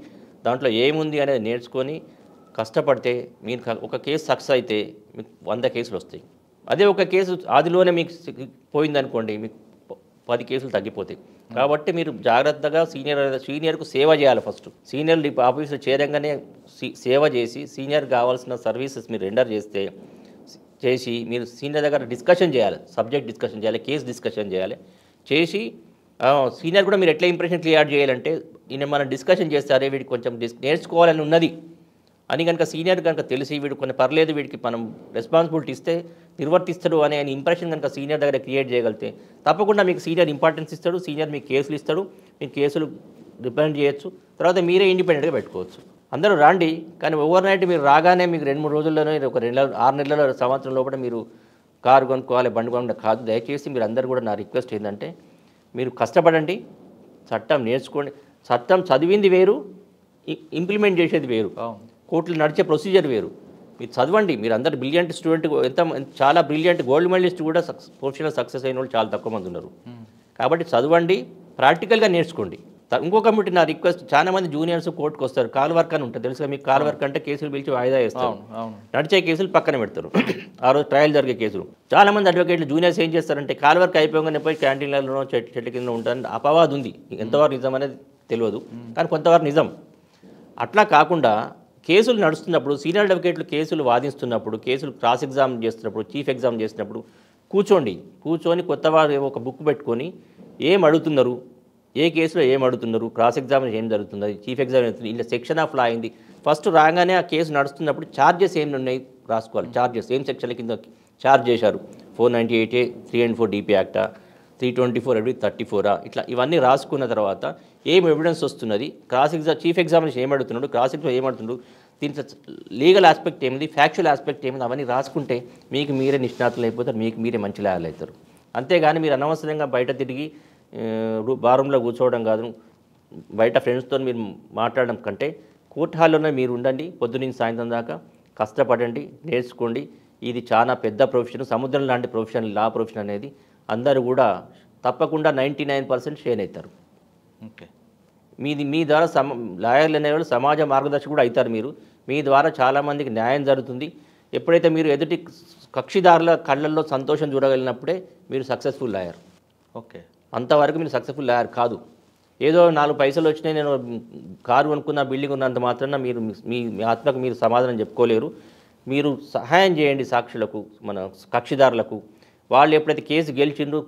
దాంట్లో ఏముంది అనేది నేర్చుకొని కష్టపడితే మీరు ఒక కేసు సక్సెస్ అయితే మీకు 100 కేసులు వస్తాయి. అదే ఒక కేసు ఆదిలోనే మీకు పోయిందనుకోండి, మీకు 10 కేసులు తగ్గిపోతాయి. కాబట్టి మీరు జాగ్రత్తగా సీనియర్కు సేవ చేయాలి. ఫస్ట్ సీనియర్ ఆఫీసులో చేరంగానే సేవ చేసి సీనియర్ కావాల్సిన సర్వీసెస్ మీరు రెండర్ చేసి మీరు సీనియర్ దగ్గర డిస్కషన్ చేయాలి, సబ్జెక్ట్ డిస్కషన్ చేయాలి, కేసు డిస్కషన్ చేసి సీనియర్ కూడా మీరు ఎట్లా ఇంప్రెషన్ క్లియర్ చేయాలంటే ఈయన మనం డిస్కషన్ చేస్తే వీడికి కొంచెం నేర్చుకోవాలని ఉన్నది అని కనుక సీనియర్ కనుక తెలిసి వీడు కొన్ని పర్లేదు, వీడికి మనం రెస్పాన్సిబిలిటీ ఇస్తే నిర్వర్తిస్తాడు అనే ఇంప్రెషన్ కనుక సీనియర్ దగ్గర క్రియేట్ చేయగలిగితే తప్పకుండా మీకు సీనియర్ ఇంపార్టెన్స్ ఇస్తాడు, సీనియర్ మీకు కేసులు ఇస్తాడు, మీకు కేసులు రిప్రజెంట్ చేయొచ్చు, తర్వాత మీరే ఇండిపెండెంట్గా పెట్టుకోవచ్చు. అందరూ రాండి, కానీ ఓవర్ నైట్ మీరు రాగానే మీకు 2-3 రోజుల్లోనే ఒక 6 నెలల సంవత్సరం లోపల మీరు కారు కొనుక్కోవాలి, బండి కొనుక్కోవాలి కాదు. దయచేసి మీరు అందరూ కూడా నా రిక్వెస్ట్ ఏంటంటే మీరు కష్టపడండి, చట్టం నేర్చుకోండి. చట్టం చదివింది వేరు, ఇంప్లిమెంట్ చేసేది వేరు, కోర్టులు నడిచే ప్రొసీజర్ వేరు. మీరు చదవండి. మీరు అందరు బ్రిలియంట్ స్టూడెంట్, చాలా బ్రిలియంట్ గోల్డ్ మెడలిస్ట్ కూడా ప్రొఫెషనల్ సక్సెస్ అయిన వాళ్ళు చాలా తక్కువ మంది ఉన్నారు. కాబట్టి చదవండి, ప్రాక్టికల్గా నేర్చుకోండి. ఇంకొక నా రిక్వెస్ట్, చాలా మంది జూనియర్స్ కోర్టుకు వస్తారు, కాల్ వర్క్ అని ఉంటుంది తెలుసుగా మీకు. కాల్ వర్క్ అంటే కేసులు పిలిచి వాయిదా వేస్తారు, నడిచే కేసులు పక్కన పెడతారు, ఆ రోజు ట్రయల్ జరిగే కేసులు. చాలా మంది అడ్వకేట్లు జూనియర్స్ ఏం చేస్తారంటే కాల్ వర్క్ అయిపోగానే పోయి క్యాంటీన్లలో చెట్ల కింద ఉంటారని అపవాదు ఉంది. ఎంతవరకు నిజం అనేది తెలియదు, కానీ కొంతవరకు నిజం. అట్లా కాకుండా కేసులు నడుస్తున్నప్పుడు సీనియర్ అడ్వకేట్లు కేసులు వాదిస్తున్నప్పుడు, కేసులు క్రాస్ ఎగ్జామ్ చేస్తున్నప్పుడు, చీఫ్ ఎగ్జామ్ చేసినప్పుడు కూర్చొని కొత్తవారు ఒక బుక్ పెట్టుకొని ఏం అడుగుతున్నారు, ఏ కేసులో ఏం అడుగుతున్నారు, క్రాస్ ఎగ్జామినేషన్ ఏం జరుగుతుంది, చీఫ్ ఎగ్జామ్ అవుతుంది, ఇలా సెక్షన్ ఆఫ్ లా అయింది. ఫస్ట్ రాగానే ఆ కేసు నడుస్తున్నప్పుడు ఛార్జెస్ ఏమి ఉన్నాయి రాసుకోవాలి. ఛార్జెస్ ఏం సెక్షన్ల కింద ఛార్జ్ చేశారు, 498A 3 and 4 DP యాక్టా, 324 34 ఇట్లా ఇవన్నీ రాసుకున్న తర్వాత ఏం ఎవిడెన్స్ వస్తున్నది, చీఫ్ ఎగ్జామినేషన్ ఏం అడుగుతున్నాడు, క్రాస్ ఎగ్జామ్ ఏం అడుగుతున్నాడు, దీంట్లో లీగల్ ఆస్పెక్ట్ ఏమిది, ఫ్యాక్చువల్ ఆస్పెక్ట్ ఏమిది, అవన్నీ రాసుకుంటే మీకు మీరే నిష్ణాతులు అయిపోతారు, మీకు మీరే మంచి లాయర్లు అవుతారు. అంతేగాని మీరు అనవసరంగా బయట తిరిగి బారూంలో కూర్చోవడం కాదు, బయట ఫ్రెండ్స్తో మీరు మాట్లాడడం కంటే కోర్టు హాల్లోనే మీరు ఉండండి. పొద్దున్న సాయంత్రం దాకా కష్టపడండి, నేర్చుకోండి. ఇది చాలా పెద్ద ప్రొఫెషన్, సముద్రం లాంటి ప్రొఫెషన్ లా ప్రొఫెషన్ అనేది. అందరూ కూడా తప్పకుండా 99% షేర్ అవుతారు. ఓకే, మీ ద్వారా లాయర్లు అనేవాళ్ళు సమాజ మార్గదర్శకులు కూడా అవుతారు. మీ ద్వారా చాలామందికి న్యాయం జరుగుతుంది. ఎప్పుడైతే మీరు ఎదుటి కక్షిదారుల కళ్ళల్లో సంతోషం చూడగలిగినప్పుడే మీరు సక్సెస్ఫుల్ లాయర్. ఓకే, అంతవరకు మీరు సక్సెస్ఫుల్ లాయర్ కాదు. ఏదో 4 పైసలు వచ్చినాయి, నేను కారు కొనుక్కున్న, బిల్డింగ్ ఉన్నంత మాత్రాన మీరు మీ ఆత్మకు మీరు సమాధానం చెప్పుకోలేరు. మీరు సహాయం చేయండి సాక్షులకు, మన కక్షిదారులకు. వాళ్ళు ఎప్పుడైతే కేసు గెలిచిండ్రు,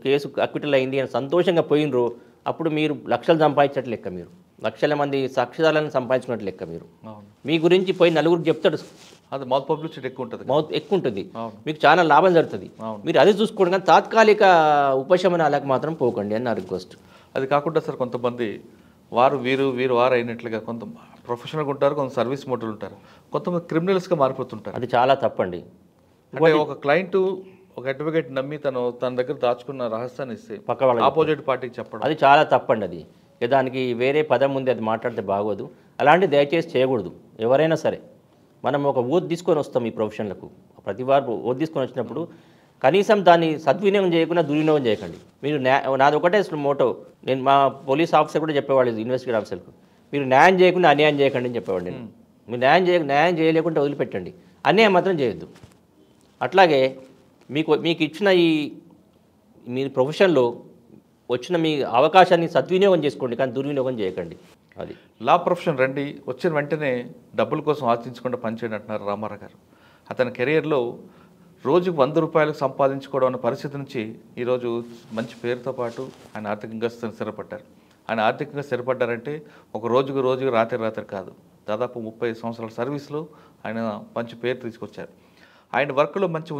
కేసు అక్విటల్ అయింది అని సంతోషంగా పోయినరు, అప్పుడు మీరు లక్షలు సంపాదించినట్లు లెక్క. మీరు లక్షల మంది సాక్షిదారులను సంపాదించుకున్నట్లు లెక్క. మీరు మీ గురించి పోయి నలుగురికి చెప్తాడు, అది మౌత్ పబ్లిసిటీ ఎక్కువ ఉంటుంది, మీకు చాలా లాభం జరుగుతుంది. మీరు అది చూసుకోండి, కానీ తాత్కాలిక ఉపశమనాలకు మాత్రం పోకండి అని నా రిక్వెస్ట్. అది కాకుండా సార్ కొంతమంది వారు అయినట్లుగా కొంత ప్రొఫెషనల్గా ఉంటారు, కొంత సర్వీస్ మోటలు ఉంటారు, కొంతమంది క్రిమినల్స్గా మారిపోతుంటారు. అది చాలా తప్పండి. అంటే ఒక క్లయింట్ ఒక అడ్వకేట్ నమ్మి తన దగ్గర దాచుకున్న రహస్యాన్ని ఇస్తే పక్క వాళ్ళ ఆపోజిట్ పార్టీకి చెప్పడం, అది చాలా తప్పండి. అది దానికి వేరే పదం ఉంది, అది మాట్లాడితే బాగోదు. అలాంటి దయచేసి చేయకూడదు. ఎవరైనా సరే మనం ఒక ఓత్ తీసుకొని వస్తాం ఈ ప్రొఫెషన్లకు. ప్రతి వారు ఓత్ తీసుకొని వచ్చినప్పుడు కనీసం దాన్ని సద్వినియోగం చేయకుండా దుర్వినియోగం చేయకండి. మీరు నాది ఒకటే మోటో, నేను మా పోలీస్ ఆఫీసర్ కూడా చెప్పేవాళ్ళు, ఇన్వెస్టిగేట్ ఆఫీసర్కు, మీరు న్యాయం చేయకుండా అన్యాయం చేయకండి అని చెప్పేవాడు నేను. మీరు న్యాయం చేయలేకుండా వదిలిపెట్టండి, అన్యాయం మాత్రం చేయొద్దు. అట్లాగే మీకు ఇచ్చిన మీ ప్రొఫెషన్లో వచ్చిన మీ అవకాశాన్ని సద్వినియోగం చేసుకోండి, కానీ దుర్వినియోగం చేయకండి. అది లా ప్రొఫెషన్ రండి, వచ్చిన వెంటనే డబ్బుల కోసం ఆశించకుండా పనిచేయండి అంటున్నారు రామారావు గారు. అతని కెరియర్లో రోజుకు 100 రూపాయలు సంపాదించుకోవడం అనే పరిస్థితి నుంచి ఈరోజు మంచి పేరుతో పాటు ఆయన ఆర్థికంగా స్థిరపడ్డారు. ఆయన ఆర్థికంగా స్థిరపడ్డారంటే ఒక రోజుకు రాత్రి కాదు, దాదాపు 30 సంవత్సరాల సర్వీస్లో ఆయన మంచి పేరు తీసుకొచ్చారు. ఆయన వర్క్లో మంచి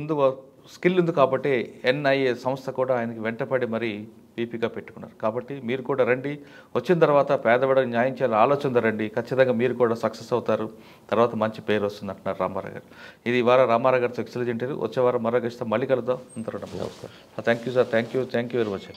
స్కిల్ ఉంది కాబట్టి NIA సంస్థ కూడా ఆయనకి వెంటపడి మరీ పీపీగా పెట్టుకున్నారు. కాబట్టి మీరు కూడా రండి, వచ్చిన తర్వాత పేదవాడికి న్యాయం చేయాలని ఆలోచన రండి, ఖచ్చితంగా మీరు కూడా సక్సెస్ అవుతారు, తర్వాత మంచి పేరు వస్తుంది అంటున్నారు రామారావు గారు. ఇది వారం రామారావు గారితో ఎక్సలెంట్ ఇంటర్వ్యూ. వచ్చే వారం మరొక మళ్ళీ కలుద్దాం. అంతరం నమస్కారం. Thank you sir, thank you very much.